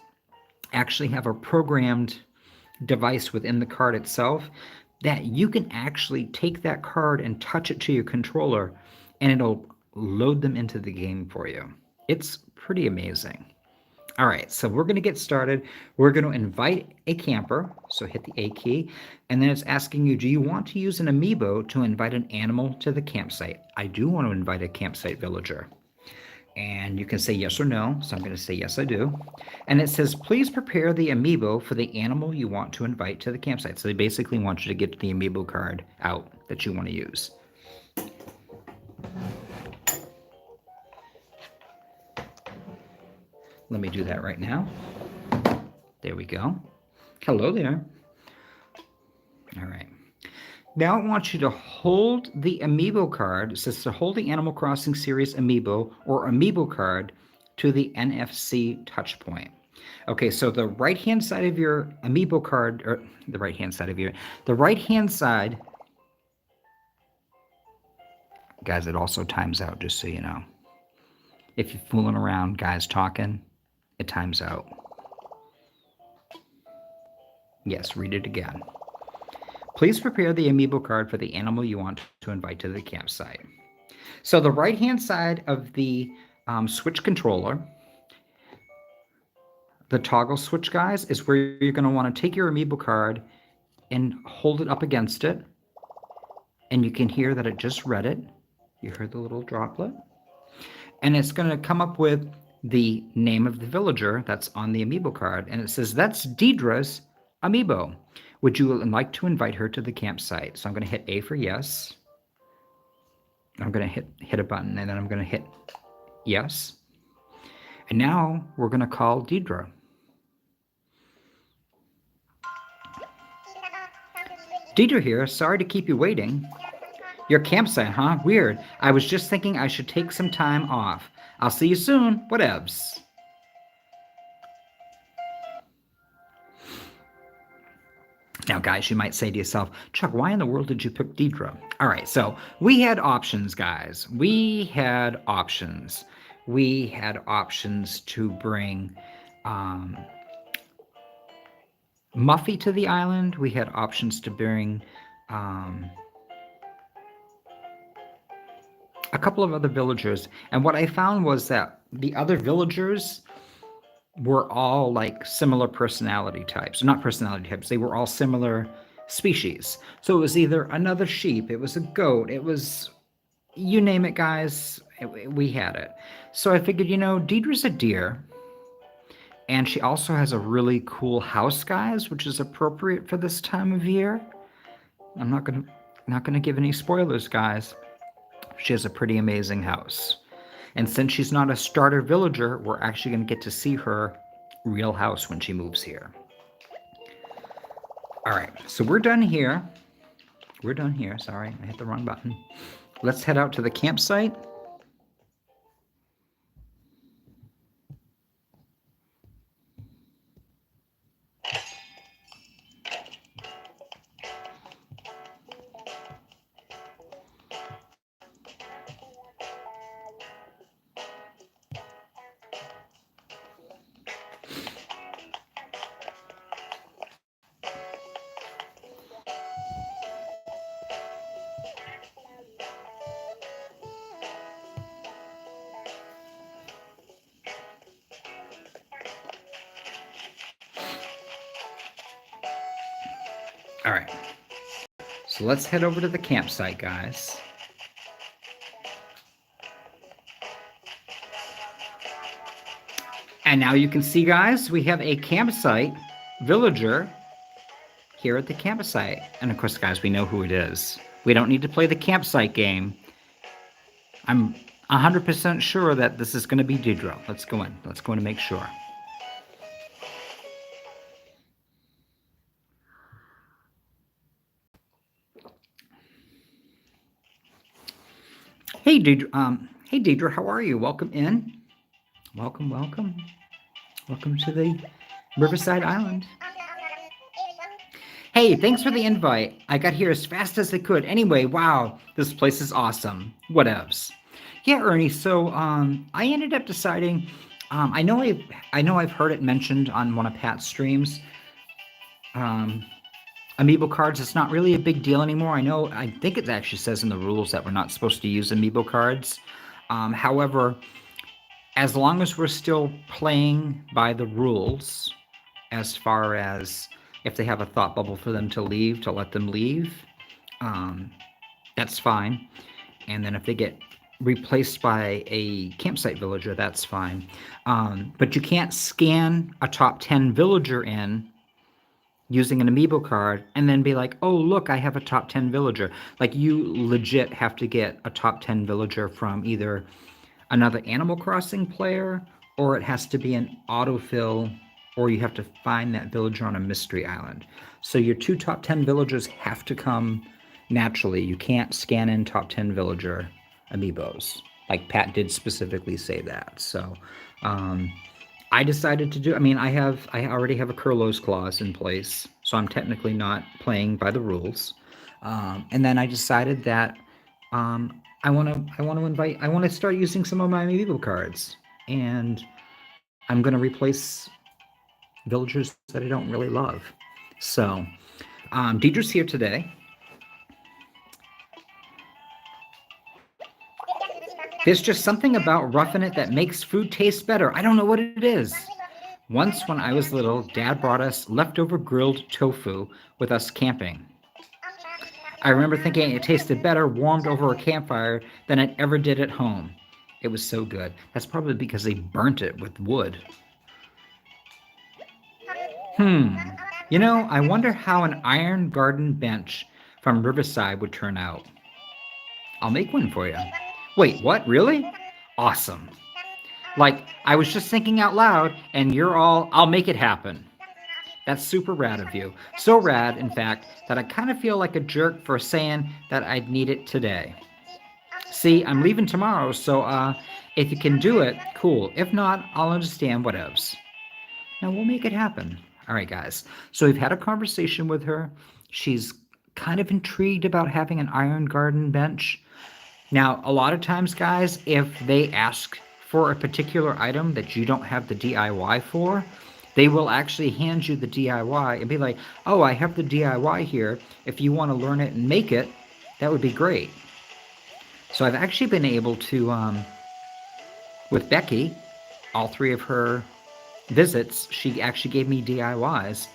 actually have a programmed device within the card itself that you can actually take that card and touch it to your controller, and it'll load them into the game for you. It's pretty amazing. All right, so we're going to get started. We're going to invite a camper, so hit the A key, and then it's asking you, do you want to use an amiibo to invite an animal to the campsite? I do want to invite a campsite villager. And you can say yes or no, so I'm going to say yes, I do. And it says, please prepare the amiibo for the animal you want to invite to the campsite. So they basically want you to get the amiibo card out that you want to use. Let me do that right now. There we go. Hello there. All right. Now I want you to hold the amiibo card. It says to hold the Animal Crossing series amiibo or amiibo card to the NFC touch point. Okay, so the right-hand side of your amiibo card, or the right-hand side, guys, it also times out, just so you know. If you're fooling around, guys talking, it times out. Yes, read it again. Please prepare the amiibo card for the animal you want to invite to the campsite. So the right-hand side of the Switch controller, the toggle switch, guys, is where you're going to want to take your amiibo card and hold it up against it. And you can hear that it just read it. You heard the little droplet. And it's going to come up with the name of the villager that's on the amiibo card. And it says, that's Deidre's amiibo. Would you like to invite her to the campsite? So I'm going to hit A for yes. I'm going to hit a button, and then I'm going to hit yes. And now we're going to call Deidre. Deidre here. Sorry to keep you waiting. Your campsite, huh? Weird. I was just thinking I should take some time off. I'll see you soon. Whatevs. Now, guys, you might say to yourself, Chuck, why in the world did you pick Deidre? All right, so we had options, guys. We had options. We had options to bring Muffy to the island. We had options to bring a couple of other villagers. And what I found was that the other villagers were all like similar personality types. Not personality types, they were all similar species. So it was either another sheep, it was a goat, it was, you name it, guys, we had it. So I figured, Deidre's a deer, and she also has a really cool house, guys, which is appropriate for this time of year. I'm not gonna give any spoilers, guys. She has a pretty amazing house. And since she's not a starter villager, we're actually going to get to see her real house when she moves here. All right, so we're done here. We're done here. Sorry, I hit the wrong button. Let's head out to the campsite. All right, so let's head over to the campsite, guys. And now you can see, guys, we have a campsite villager here at the campsite. And of course, guys, we know who it is. We don't need to play the campsite game. I'm 100% sure that this is going to be Deidre. Let's go in. Let's go in and make sure. Hey, Deidre, how are you? Welcome in. Welcome, welcome. Welcome to the Riverside Island. Hey, thanks for the invite. I got here as fast as I could. Anyway, wow, this place is awesome. Whatevs. Yeah, Ernie. So, I ended up deciding. I know I've heard it mentioned on one of Pat's streams. Amiibo cards. It's not really a big deal anymore. I think it actually says in the rules that we're not supposed to use amiibo cards. However, as long as we're still playing by the rules, as far as if they have a thought bubble for them to leave, to let them leave, that's fine. And then if they get replaced by a campsite villager, that's fine. But you can't scan a top 10 villager in using an amiibo card and then be like, oh, look, I have a top 10 villager. Like, you legit have to get a top 10 villager from either another Animal Crossing player, or it has to be an autofill, or you have to find that villager on a mystery island. So your 2 top 10 villagers have to come naturally. You can't scan in top 10 villager amiibos. Like Pat did specifically say that. So I decided to do, I already have a Kurlo's Clause in place, so I'm technically not playing by the rules. And then I decided that I want to start using some of my amiibo cards, and I'm going to replace villagers that I don't really love. So, Deidre's here today. There's just something about roughing it that makes food taste better. I don't know what it is. Once when I was little, Dad brought us leftover grilled tofu with us camping. I remember thinking it tasted better warmed over a campfire than it ever did at home. It was so good. That's probably because they burnt it with wood. I wonder how an iron garden bench from Riverside would turn out. I'll make one for you. Wait, what? Really? Awesome. Like, I was just thinking out loud, and you're all, I'll make it happen. That's super rad of you. So rad, in fact, that I kind of feel like a jerk for saying that I'd need it today. See, I'm leaving tomorrow, so if you can do it, cool. If not, I'll understand whatevs. Now, we'll make it happen. All right, guys. So we've had a conversation with her. She's kind of intrigued about having an iron garden bench. Now, a lot of times, guys, if they ask for a particular item that you don't have the DIY for, they will actually hand you the DIY and be like, oh, I have the DIY here. If you want to learn it and make it, that would be great. So I've actually been able to, with Becky, all 3 of her visits, she actually gave me DIYs.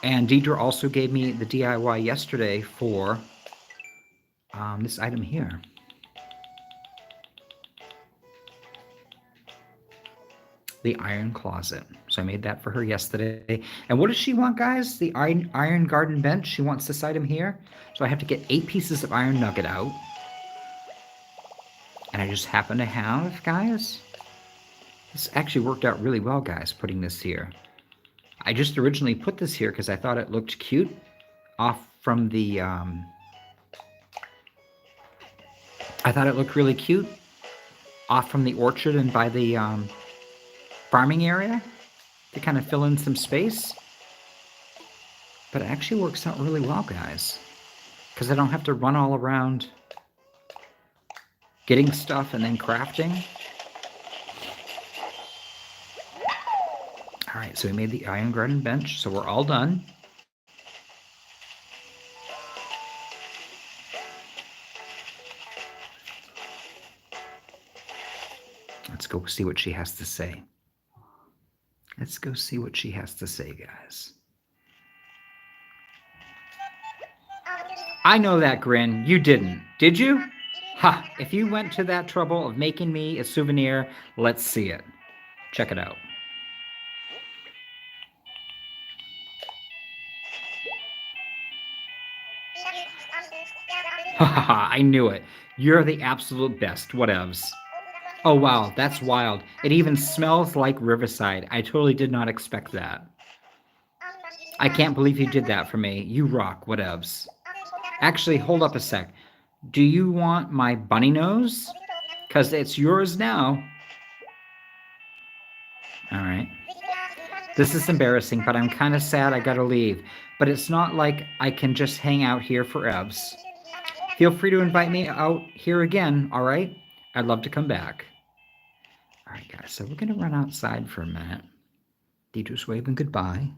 And Deidre also gave me the DIY yesterday for this item here. The iron closet. So I made that for her yesterday. And what does she want, guys? The iron garden bench. She wants this item here. So I have to get 8 pieces of iron nugget out. And I just happen to have, guys, this actually worked out really well, guys, putting this here. I just originally put this here because I thought it looked cute off from the, I thought it looked really cute off from the orchard and by the farming area to kind of fill in some space. But it actually works out really well, guys, because I don't have to run all around getting stuff and then crafting. All right, so we made the iron garden bench, so we're all done. Let's go see what she has to say. Let's go see what she has to say, guys. I know that grin. You didn't. Did you? Ha! If you went to that trouble of making me a souvenir, let's see it. Check it out. Ha ha ha! I knew it. You're the absolute best. Whatevs. Oh wow, that's wild. It even smells like Riverside. I totally did not expect that. I can't believe you did that for me. You rock. Whatevs. Actually, hold up a sec. Do you want my bunny nose? Because it's yours now. All right. This is embarrassing, but I'm kind of sad I gotta leave. But it's not like I can just hang out here forever. Feel free to invite me out here again, all right? I'd love to come back. All right, guys, so we're going to run outside for a minute. Deidre's waving goodbye.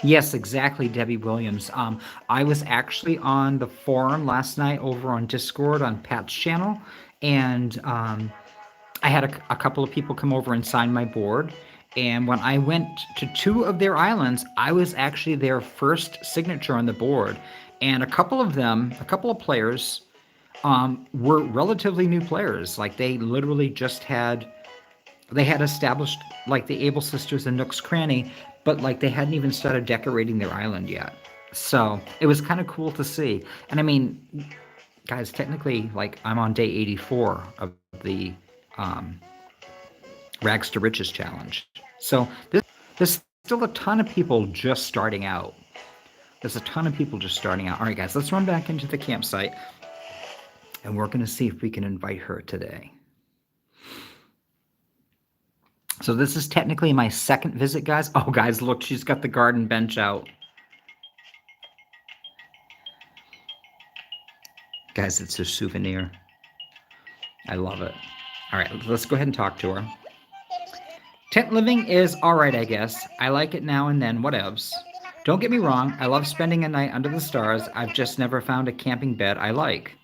Yes, exactly, Debbie Williams. I was actually on the forum last night over on Discord on Pat's channel, and I had a couple of people come over and sign my board. And when I went to 2 of their islands, I was actually their first signature on the board. And a couple of players were relatively new players. Like they literally just they had established like the Able Sisters and Nook's Cranny, but like they hadn't even started decorating their island yet. So it was kind of cool to see. And I mean, guys, technically, like I'm on day 84 of the Rags to Riches challenge. So there's still a ton of people just starting out. There's a ton of people just starting out. All right, guys, let's run back into the campsite, and we're going to see if we can invite her today. So this is technically my second visit, guys. Oh, guys, look, she's got the garden bench out. Guys, it's a souvenir. I love it. All right, let's go ahead and talk to her. Tent living is all right, I guess. I like it now and then, whatevs. Don't get me wrong, I love spending a night under the stars. I've just never found a camping bed I like.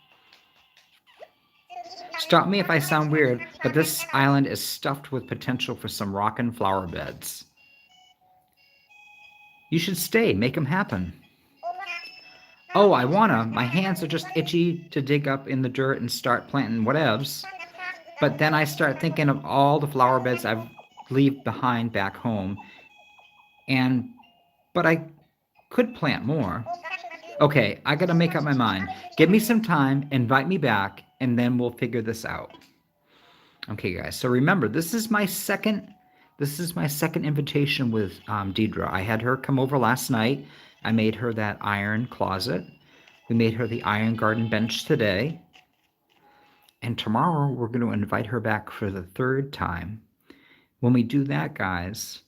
Stop me if I sound weird, but this island is stuffed with potential for some rockin' flower beds. You should stay, make them happen. Oh, I wanna. My hands are just itchy to dig up in the dirt and start planting whatevs. But then I start thinking of all the flower beds I've leave behind back home. But I could plant more. Okay, I gotta make up my mind. Give me some time, invite me back, and then we'll figure this out. Okay, guys, so remember, this is my second invitation with Deidre. I had her come over last night. I made her that iron closet. We made her the iron garden bench today. And tomorrow we're going to invite her back for the third time. When we do that, guys,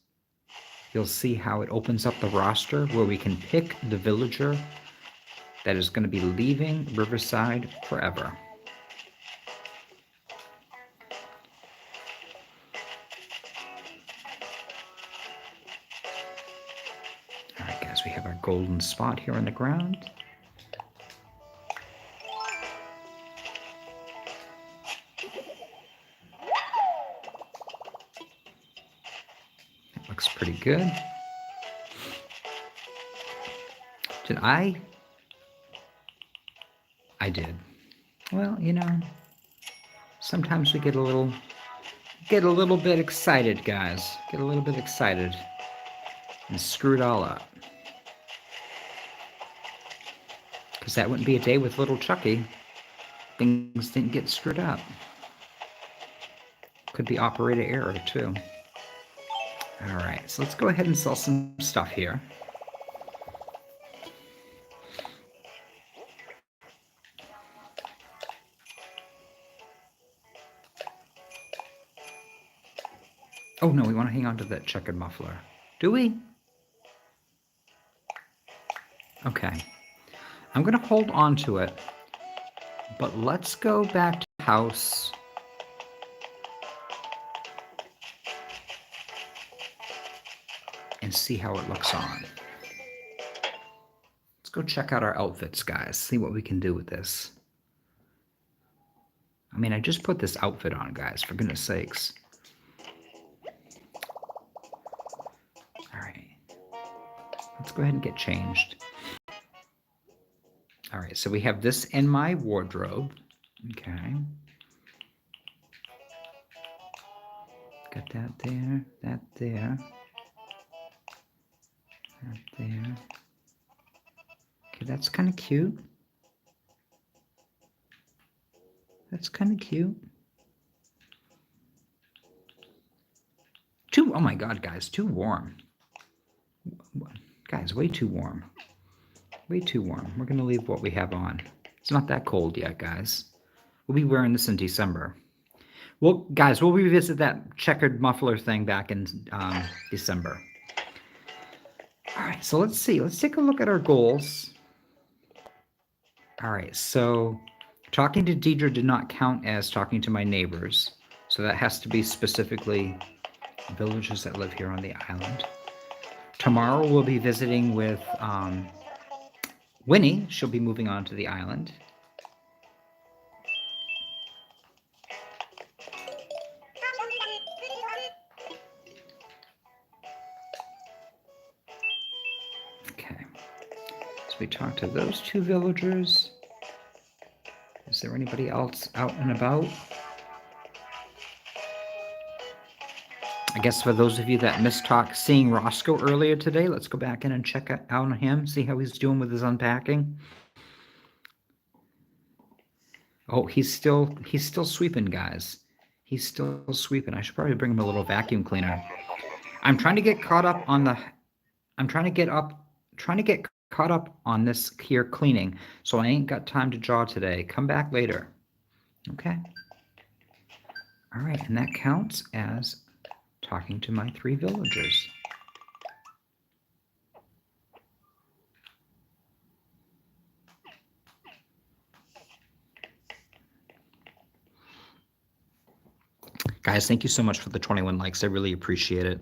you'll see how it opens up the roster where we can pick the villager that is going to be leaving Riverside forever. All right, guys, we have our golden spot here on the ground. That looks pretty good. Did I did. Well, you know, sometimes we get a little bit excited, guys. Get a little bit excited and screw it all up. Because that wouldn't be a day with Little Chuckie. Things didn't get screwed up. Could be operator error, too. All right, so let's go ahead and sell some stuff here. Oh, no, we want to hang on to that checkered muffler. Do we? Okay. I'm going to hold on to it, but let's go back to the house. And see how it looks on. Let's go check out our outfits, guys. See what we can do with this. I mean, I just put this outfit on, guys, for goodness sakes. All right. Let's go ahead and get changed. All right, so we have this in my wardrobe. Okay. Got that there, that there. That there. Okay, that's kind of cute. That's kind of cute. Oh my God, guys, too warm. Guys, way too warm. Way too warm. We're going to leave what we have on. It's not that cold yet, guys. We'll be wearing this in December. Well, guys, we'll revisit that checkered muffler thing back in December. All right, so let's see. Let's take a look at our goals. All right, so talking to Deidre did not count as talking to my neighbors. So that has to be specifically villagers that live here on the island. Tomorrow we'll be visiting with Winnie. She'll be moving on to the island. Okay. So we talked to those two villagers. Is there anybody else out and about? I guess for those of you that missed seeing Roscoe earlier today, let's go back in and check out on him, see how he's doing with his unpacking. Oh, he's still sweeping, guys. He's still sweeping. I should probably bring him a little vacuum cleaner. I'm trying to get caught up on caught up on this here cleaning, so I ain't got time to draw today. Come back later. Okay. All right, and that counts as talking to my 3 villagers. Guys, thank you so much for the 21 likes. I really appreciate it.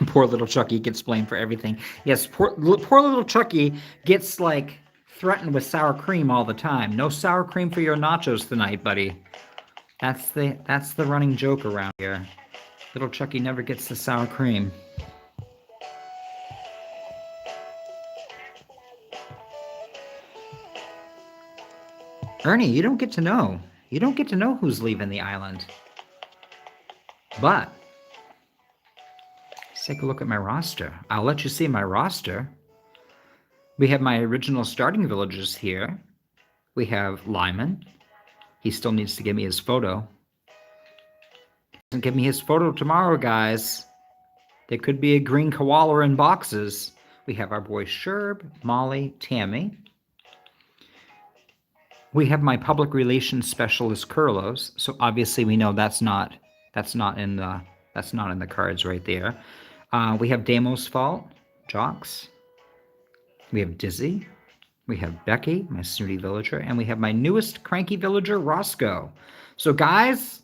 Poor little Chuckie gets blamed for everything. Yes, poor little Chuckie gets like threatened with sour cream all the time. No sour cream for your nachos tonight, buddy. That's the running joke around here. Little Chuckie never gets the sour cream. Ernie, you don't get to know. You don't get to know who's leaving the island. But let's take a look at my roster. I'll let you see my roster. We have my original starting villagers here. We have Lyman. He still needs to give me his photo. He doesn't give me his photo tomorrow, guys. There could be a green koala in boxes. We have our boy Sherb, Molly, Tammy. We have my public relations specialist Kurlos, so obviously we know that's not in the cards right there. We have Damo's Fault, Jocks. We have Dizzy. We have Becky, my snooty villager, and we have my newest cranky villager, Roscoe. So, guys,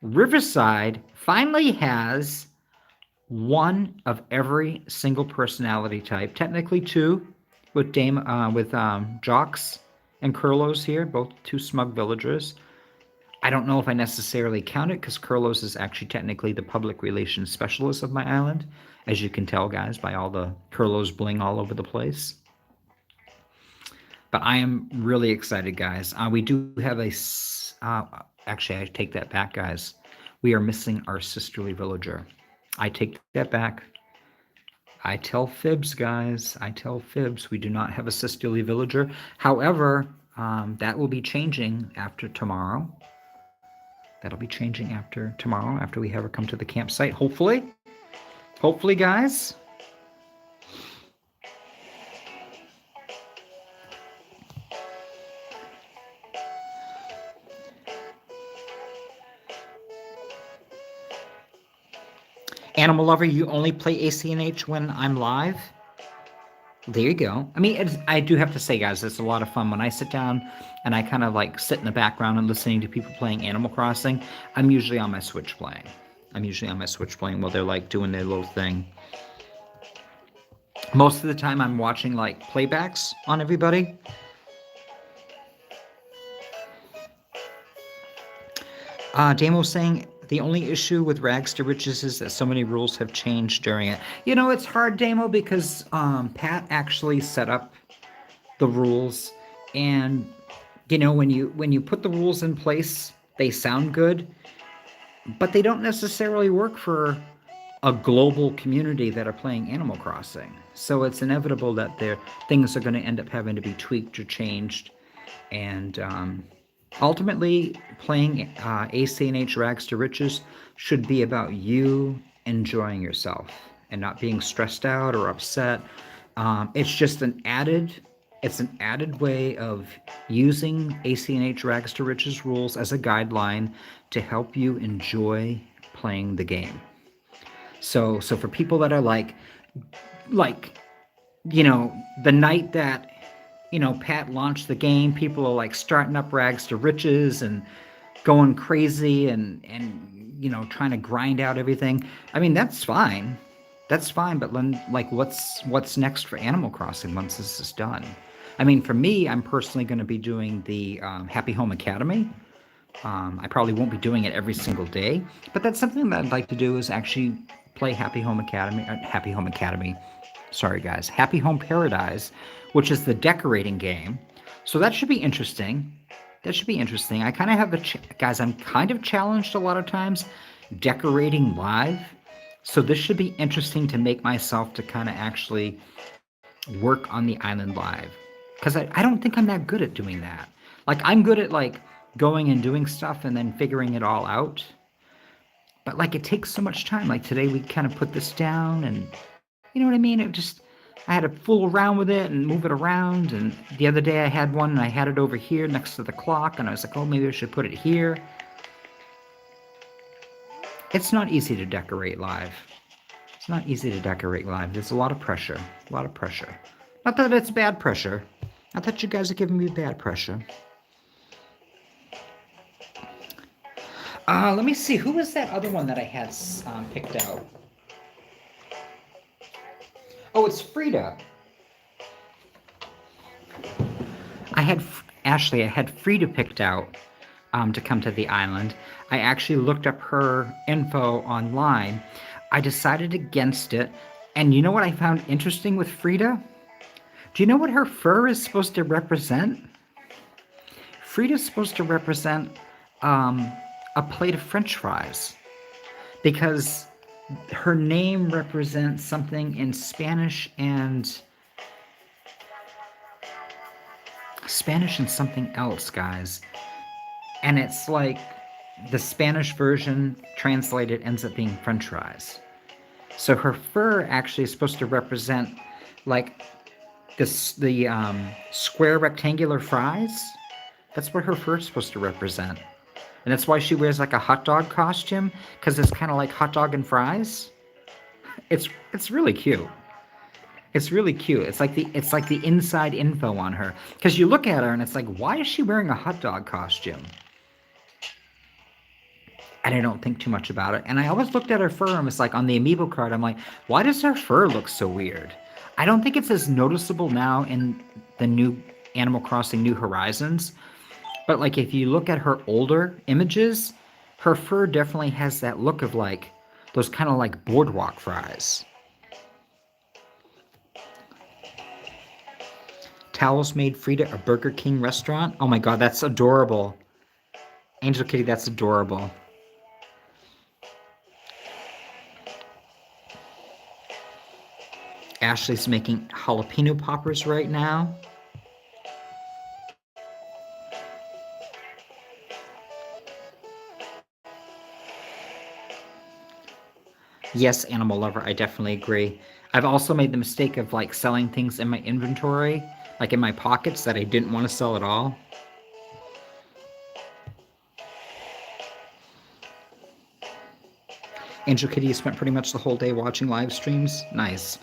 Riverside finally has one of every single personality type. Technically, two with Jocks and Kurlos here, both two smug villagers. I don't know if I necessarily count it because Kurlos is actually technically the public relations specialist of my island, as you can tell, guys, by all the Kurlos bling all over the place. But I am really excited, guys. We do have actually, I take that back, guys. We are missing our sisterly villager. I take that back. I tell fibs, guys. I tell fibs. We do not have a sisterly villager. However, that will be changing after tomorrow. That'll be changing after tomorrow, after we have her come to the campsite, hopefully. Hopefully, guys. Animal Lover, you only play ACNH when I'm live? There you go. I mean, I do have to say, guys, it's a lot of fun. When I sit down and I kind of like sit in the background and listening to people playing Animal Crossing, I'm usually on my Switch playing. While they're like doing their little thing. Most of the time I'm watching like playbacks on everybody. Damo's saying the only issue with Rags to Riches is that so many rules have changed during it. You know, it's hard, Damo, because Pat actually set up the rules, and you know, when you put the rules in place, they sound good, but they don't necessarily work for a global community that are playing Animal Crossing. So it's inevitable that things are going to end up having to be tweaked or changed, and ultimately, playing ACNH Rags to Riches should be about you enjoying yourself and not being stressed out or upset. It's just an added way of using ACNH Rags to Riches rules as a guideline to help you enjoy playing the game. So for people that are like, you know, the night that, you know, Pat launched the game, people are like starting up Rags to Riches and going crazy and you know, trying to grind out everything. I mean, that's fine. But then, like, what's next for Animal Crossing once this is done? I mean, for me, I'm personally going to be doing the Happy Home Academy. I probably won't be doing it every single day, but that's something that I'd like to do, is actually play Happy Home Academy. Sorry, guys. Happy Home Paradise, which is the decorating game. So that should be interesting. I kind of have guys, I'm kind of challenged a lot of times decorating live. So this should be interesting to make myself to kind of actually work on the island live. Because I don't think I'm that good at doing that. Like, I'm good at, like, going and doing stuff and then figuring it all out. But, like, it takes so much time. Like, today we kind of put this down and, you know what I mean? I had to fool around with it and move it around. And the other day I had one and I had it over here next to the clock. And I was like, oh, maybe I should put it here. It's not easy to decorate live. There's a lot of pressure. Not that it's bad pressure. Not that you guys are giving me bad pressure. Let me see. Who was that other one that I had picked out? Oh, it's Frida. I had Frida picked out to come to the island. I actually looked up her info online. I decided against it. And you know what I found interesting with Frida? Do you know what her fur is supposed to represent? Frida's supposed to represent a plate of French fries, because her name represents something in Spanish and something else, guys. And it's like the Spanish version translated ends up being French fries. So her fur actually is supposed to represent like the square rectangular fries. That's what her fur is supposed to represent. And that's why she wears like a hot dog costume, because it's kind of like hot dog and fries. It's really cute. It's really cute. It's like the inside info on her. Because you look at her and it's like, why is she wearing a hot dog costume? And I don't think too much about it. And I always looked at her fur and was like, on the amiibo card, I'm like, why does her fur look so weird? I don't think it's as noticeable now in the new Animal Crossing New Horizons. But like if you look at her older images, her fur definitely has that look of like those kind of like boardwalk fries. Towels made Frida a Burger King restaurant. Oh my god, that's adorable. Angel Kitty, that's adorable. Ashley's making jalapeno poppers right now. Yes, Animal Lover, I definitely agree. I've also made the mistake of like selling things in my inventory, like in my pockets that I didn't want to sell at all. Angel Kitty, you spent pretty much the whole day watching live streams? Nice.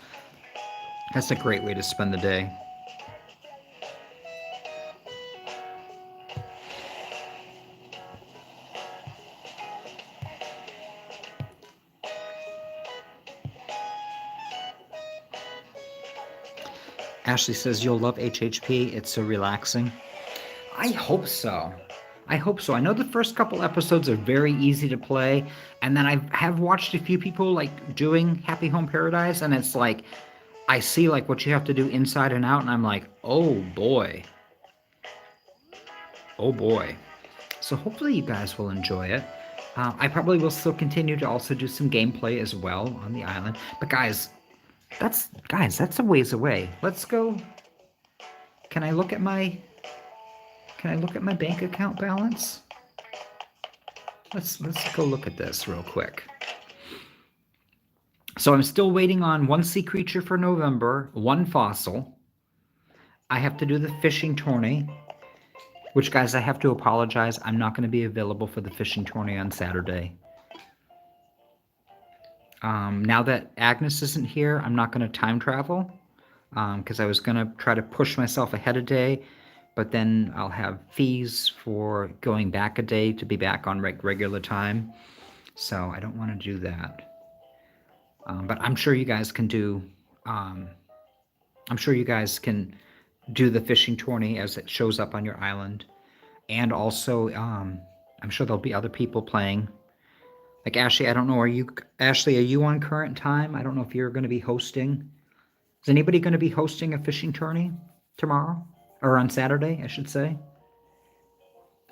That's a great way to spend the day. Ashley says you'll love HHP. It's so relaxing. I hope so. I hope so. I know the first couple episodes are very easy to play, and then I have watched a few people like doing Happy Home Paradise, and it's like I see like what you have to do inside and out, and I'm like, oh boy. Oh boy. So hopefully you guys will enjoy it. I probably will still continue to also do some gameplay as well on the island. But that's a ways away. Let's go. Can I look at my bank account balance? Let's go look at this real quick. So I'm still waiting on one sea creature for November, one fossil. I have to do the fishing tourney, which, guys, I have to apologize. I'm not going to be available for the fishing tourney on Saturday. Now that Agnes isn't here, I'm not going to time travel because I was going to try to push myself ahead a day, but then I'll have fees for going back a day to be back on regular time. So I don't want to do that. But I'm sure you guys can do. I'm sure you guys can do the fishing tourney as it shows up on your island, and also I'm sure there'll be other people playing. Like Ashley, I don't know. Ashley? Are you on current time? I don't know if you're going to be hosting. Is anybody going to be hosting a fishing tourney tomorrow or on Saturday? I should say.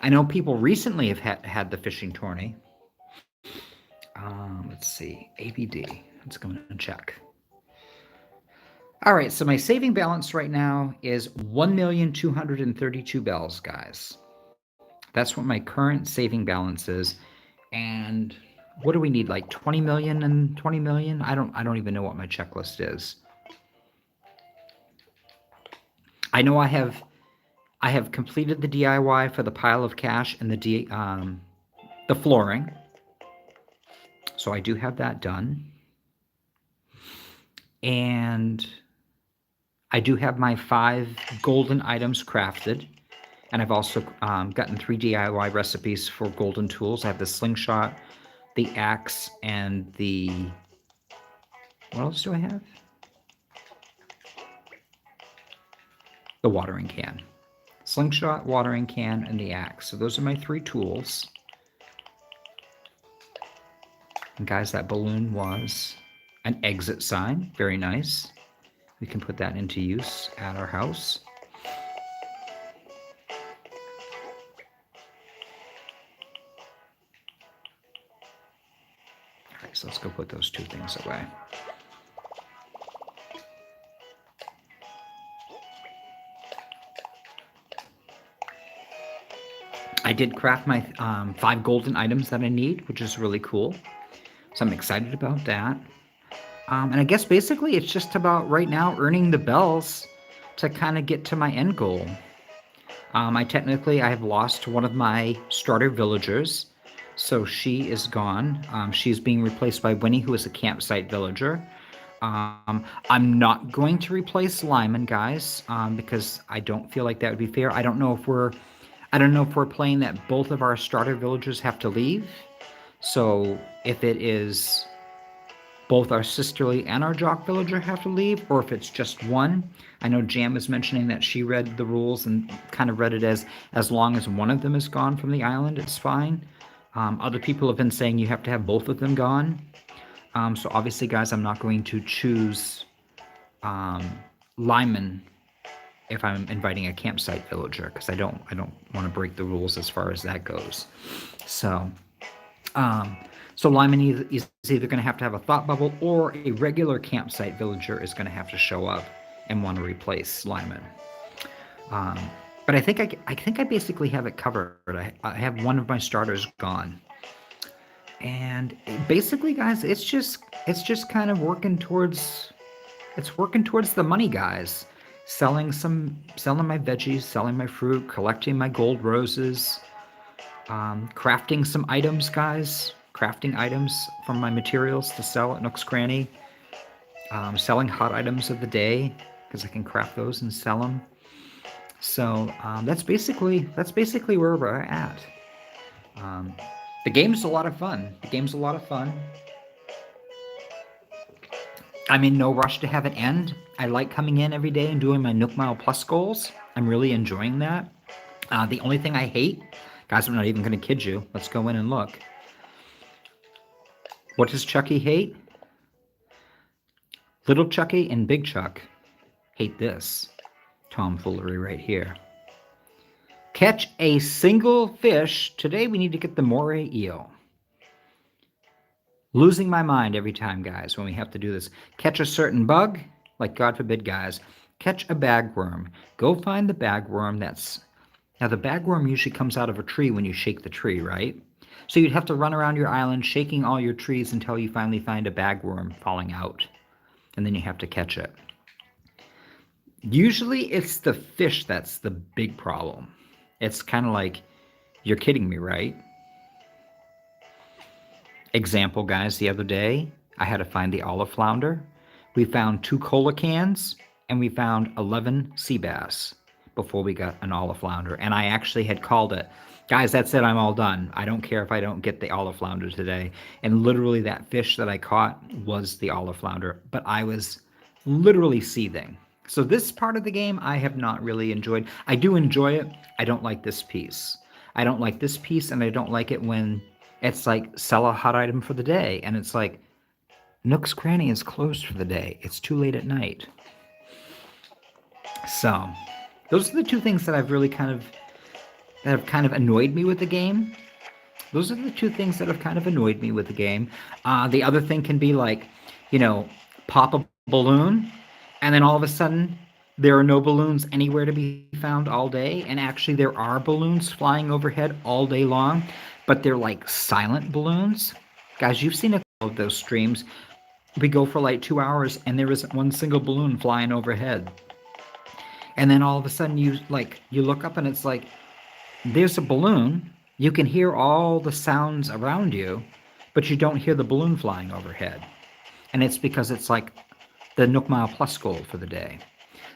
I know people recently have had the fishing tourney. Let's see, ABD. Let's go and check. All right, so my saving balance right now is 1,232 bells, guys. That's what my current saving balance is. And what do we need? Like 20 million and 20 million? I don't even know what my checklist is. I know I have completed the DIY for the pile of cash and the flooring. So I do have that done. And I do have my 5 golden items crafted. And I've also gotten 3 DIY recipes for golden tools. I have the slingshot, the axe, and the... What else do I have? The watering can. Slingshot, watering can, and the axe. So those are my 3 tools. And guys, that balloon was an exit sign. Very nice. We can put that into use at our house. All right, so let's go put those 2 things away. I did craft my 5 golden items that I need, which is really cool. So I'm excited about that. And I guess basically it's just about right now earning the bells to kind of get to my end goal. I have lost one of my starter villagers, so she is gone. She's being replaced by Winnie, who is a campsite villager. I'm not going to replace Lyman, guys, because I don't feel like that would be fair. I don't know if we're playing that both of our starter villagers have to leave. So if it is both our sisterly and our jock villager have to leave, or if it's just one. I know Jam is mentioning that she read the rules and kind of read it as long as one of them is gone from the island, it's fine. Other people have been saying you have to have both of them gone. So obviously, guys, I'm not going to choose Lyman if I'm inviting a campsite villager because I don't want to break the rules as far as that goes. So so Lyman is either going to have a thought bubble, or a regular campsite villager is going to have to show up and want to replace Lyman. But I think I basically have it covered. I have one of my starters gone, and basically, guys, it's just kind of working towards the money, guys. Selling my veggies, selling my fruit, collecting my gold roses, crafting some items, guys. Crafting items from my materials to sell at Nook's Cranny. Selling hot items of the day because I can craft those and sell them. So that's basically where we're at. The game's a lot of fun. I'm in no rush to have it end. I like coming in every day and doing my nookmile plus goals. I'm really enjoying that. The only thing I hate, guys, I'm not even going to kid you. Let's go in and look. What does Chucky hate? Little Chuckie and Big Chuck hate this tomfoolery right here. Catch a single fish. Today we need to get the moray eel. Losing my mind every time, guys, when we have to do this. Catch a certain bug, like God forbid, guys. Catch a bagworm. Go find the bagworm that's... Now, the bagworm usually comes out of a tree when you shake the tree, right? So you'd have to run around your island shaking all your trees until you finally find a bagworm falling out. And then you have to catch it. Usually it's the fish that's the big problem. It's kind of like, you're kidding me, right? Example, guys, the other day, I had to find the olive flounder. We found 2 cola cans, and we found 11 sea bass before we got an olive flounder. And I actually had called it. Guys, that's it, I'm all done. I don't care if I don't get the olive flounder today. And literally that fish that I caught was the olive flounder. But I was literally seething. So this part of the game I have not really enjoyed. I do enjoy it. I don't like this piece. I don't like this piece, and I don't like it when it's like, sell a hot item for the day. And it's like, Nook's Cranny is closed for the day. It's too late at night. So, those are the 2 things that I've really kind of annoyed me with the game. Those are the 2 things that have kind of annoyed me with the game. The other thing can be like, pop a balloon, and then all of a sudden, there are no balloons anywhere to be found all day. And actually, there are balloons flying overhead all day long, but they're like silent balloons. Guys, you've seen a couple of those streams. We go for like 2 hours, and there isn't one single balloon flying overhead. And then all of a sudden, you look up, and it's like, there's a balloon. You can hear all the sounds around you, but you don't hear the balloon flying overhead. And it's because it's like the nookmile plus goal for the day.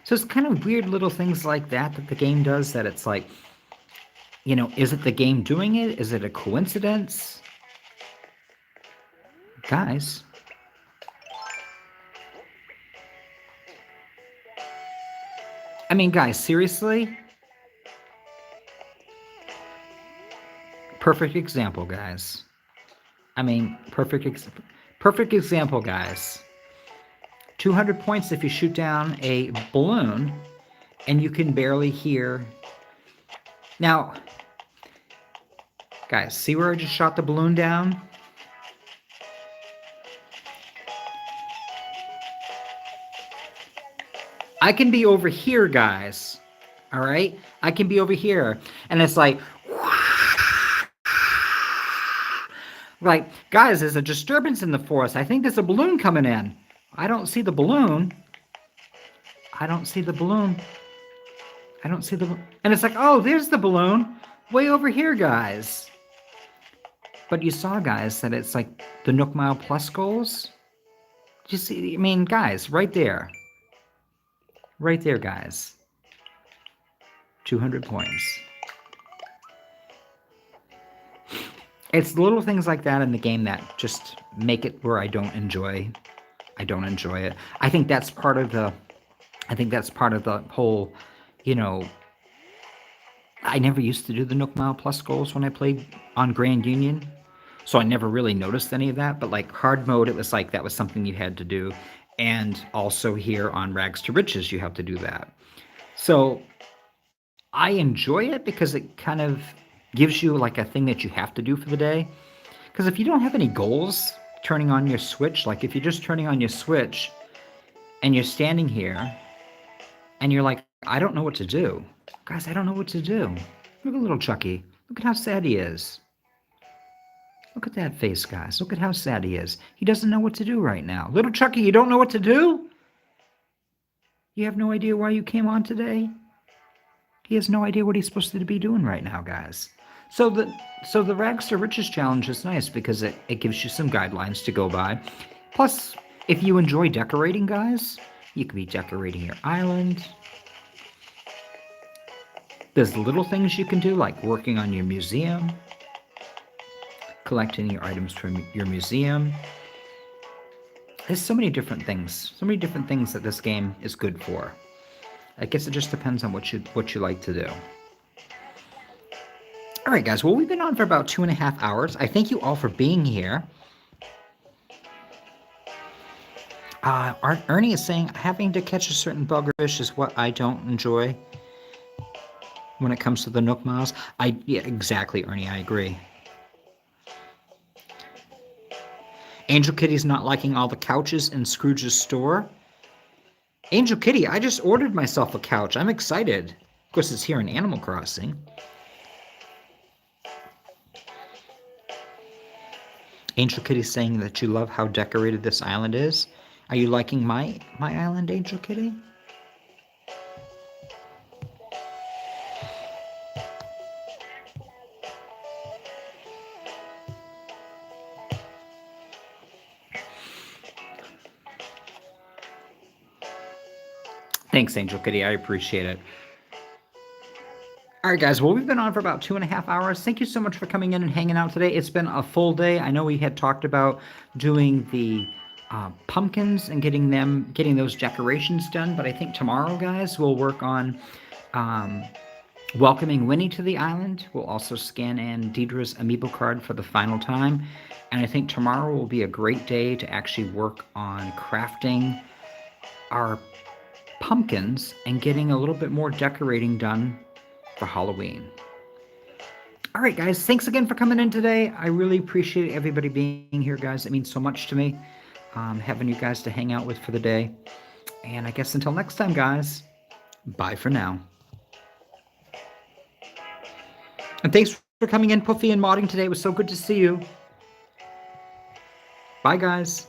So it's kind of weird little things like that the game does, that it's like, is it the game doing it? Is it a coincidence? Guys. I mean, guys, seriously? Perfect example, guys. I mean, perfect example, guys. 200 points if you shoot down a balloon, and you can barely hear. Now, guys, see where I just shot the balloon down? I can be over here, guys. All right? I can be over here. And it's like, guys, there's a disturbance in the forest. I think there's a balloon coming in. I don't see the balloon. I don't see the... And it's like, oh, there's the balloon. Way over here, guys. But you saw, guys, that it's like the Nook Mile Plus goals. You see, I mean, guys, right there. Right there, guys. 200 points. It's little things like that in the game that just make it where I don't enjoy it. I think that's part of the whole, you know, I never used to do the Nook Mile Plus goals when I played on Grand Union. So I never really noticed any of that, but like hard mode, it was like that was something you had to do. And also here on Rags to Riches, you have to do that. So I enjoy it because it kind of gives you like a thing that you have to do for the day. Because if you don't have any goals turning on your Switch, like if you're just turning on your Switch and you're standing here and you're like, I don't know what to do. Guys, I don't know what to do. Look at Little Chuckie. Look at how sad he is. Look at that face, guys. Look at how sad he is. He doesn't know what to do right now. Little Chuckie, you don't know what to do? You have no idea why you came on today? He has no idea what he's supposed to be doing right now, guys. So the Rags to Riches challenge is nice because it gives you some guidelines to go by. Plus, if you enjoy decorating, guys, you could be decorating your island. There's little things you can do, like working on your museum, collecting your items from your museum. There's so many different things that this game is good for. I guess it just depends on what you like to do. All right, guys. Well, we've been on for about 2.5 hours. I thank you all for being here. Ernie is saying having to catch a certain bug or fish is what I don't enjoy when it comes to the Nook Miles. Yeah, exactly, Ernie. I agree. Angel Kitty's not liking all the couches in Scrooge's store. Angel Kitty, I just ordered myself a couch. I'm excited. Of course, it's here in Animal Crossing. Angel Kitty's saying that you love how decorated this island is. Are you liking my island, Angel Kitty? Thanks, Angel Kitty. I appreciate it. All right, guys. Well, we've been on for about 2.5 hours. Thank you so much for coming in and hanging out today. It's been a full day. I know we had talked about doing the pumpkins and getting those decorations done, but I think tomorrow, guys, we'll work on welcoming Winnie to the island. We'll also scan in Deidre's amiibo card for the final time, and I think tomorrow will be a great day to actually work on crafting our pumpkins and getting a little bit more decorating done for Halloween. All right, guys, thanks again for coming in today. I really appreciate everybody being here, guys. It means so much to me, having you guys to hang out with for the day. And I guess until next time, guys, bye for now. And thanks for coming in, Puffy and modding today. It was so good to see you. Bye, guys.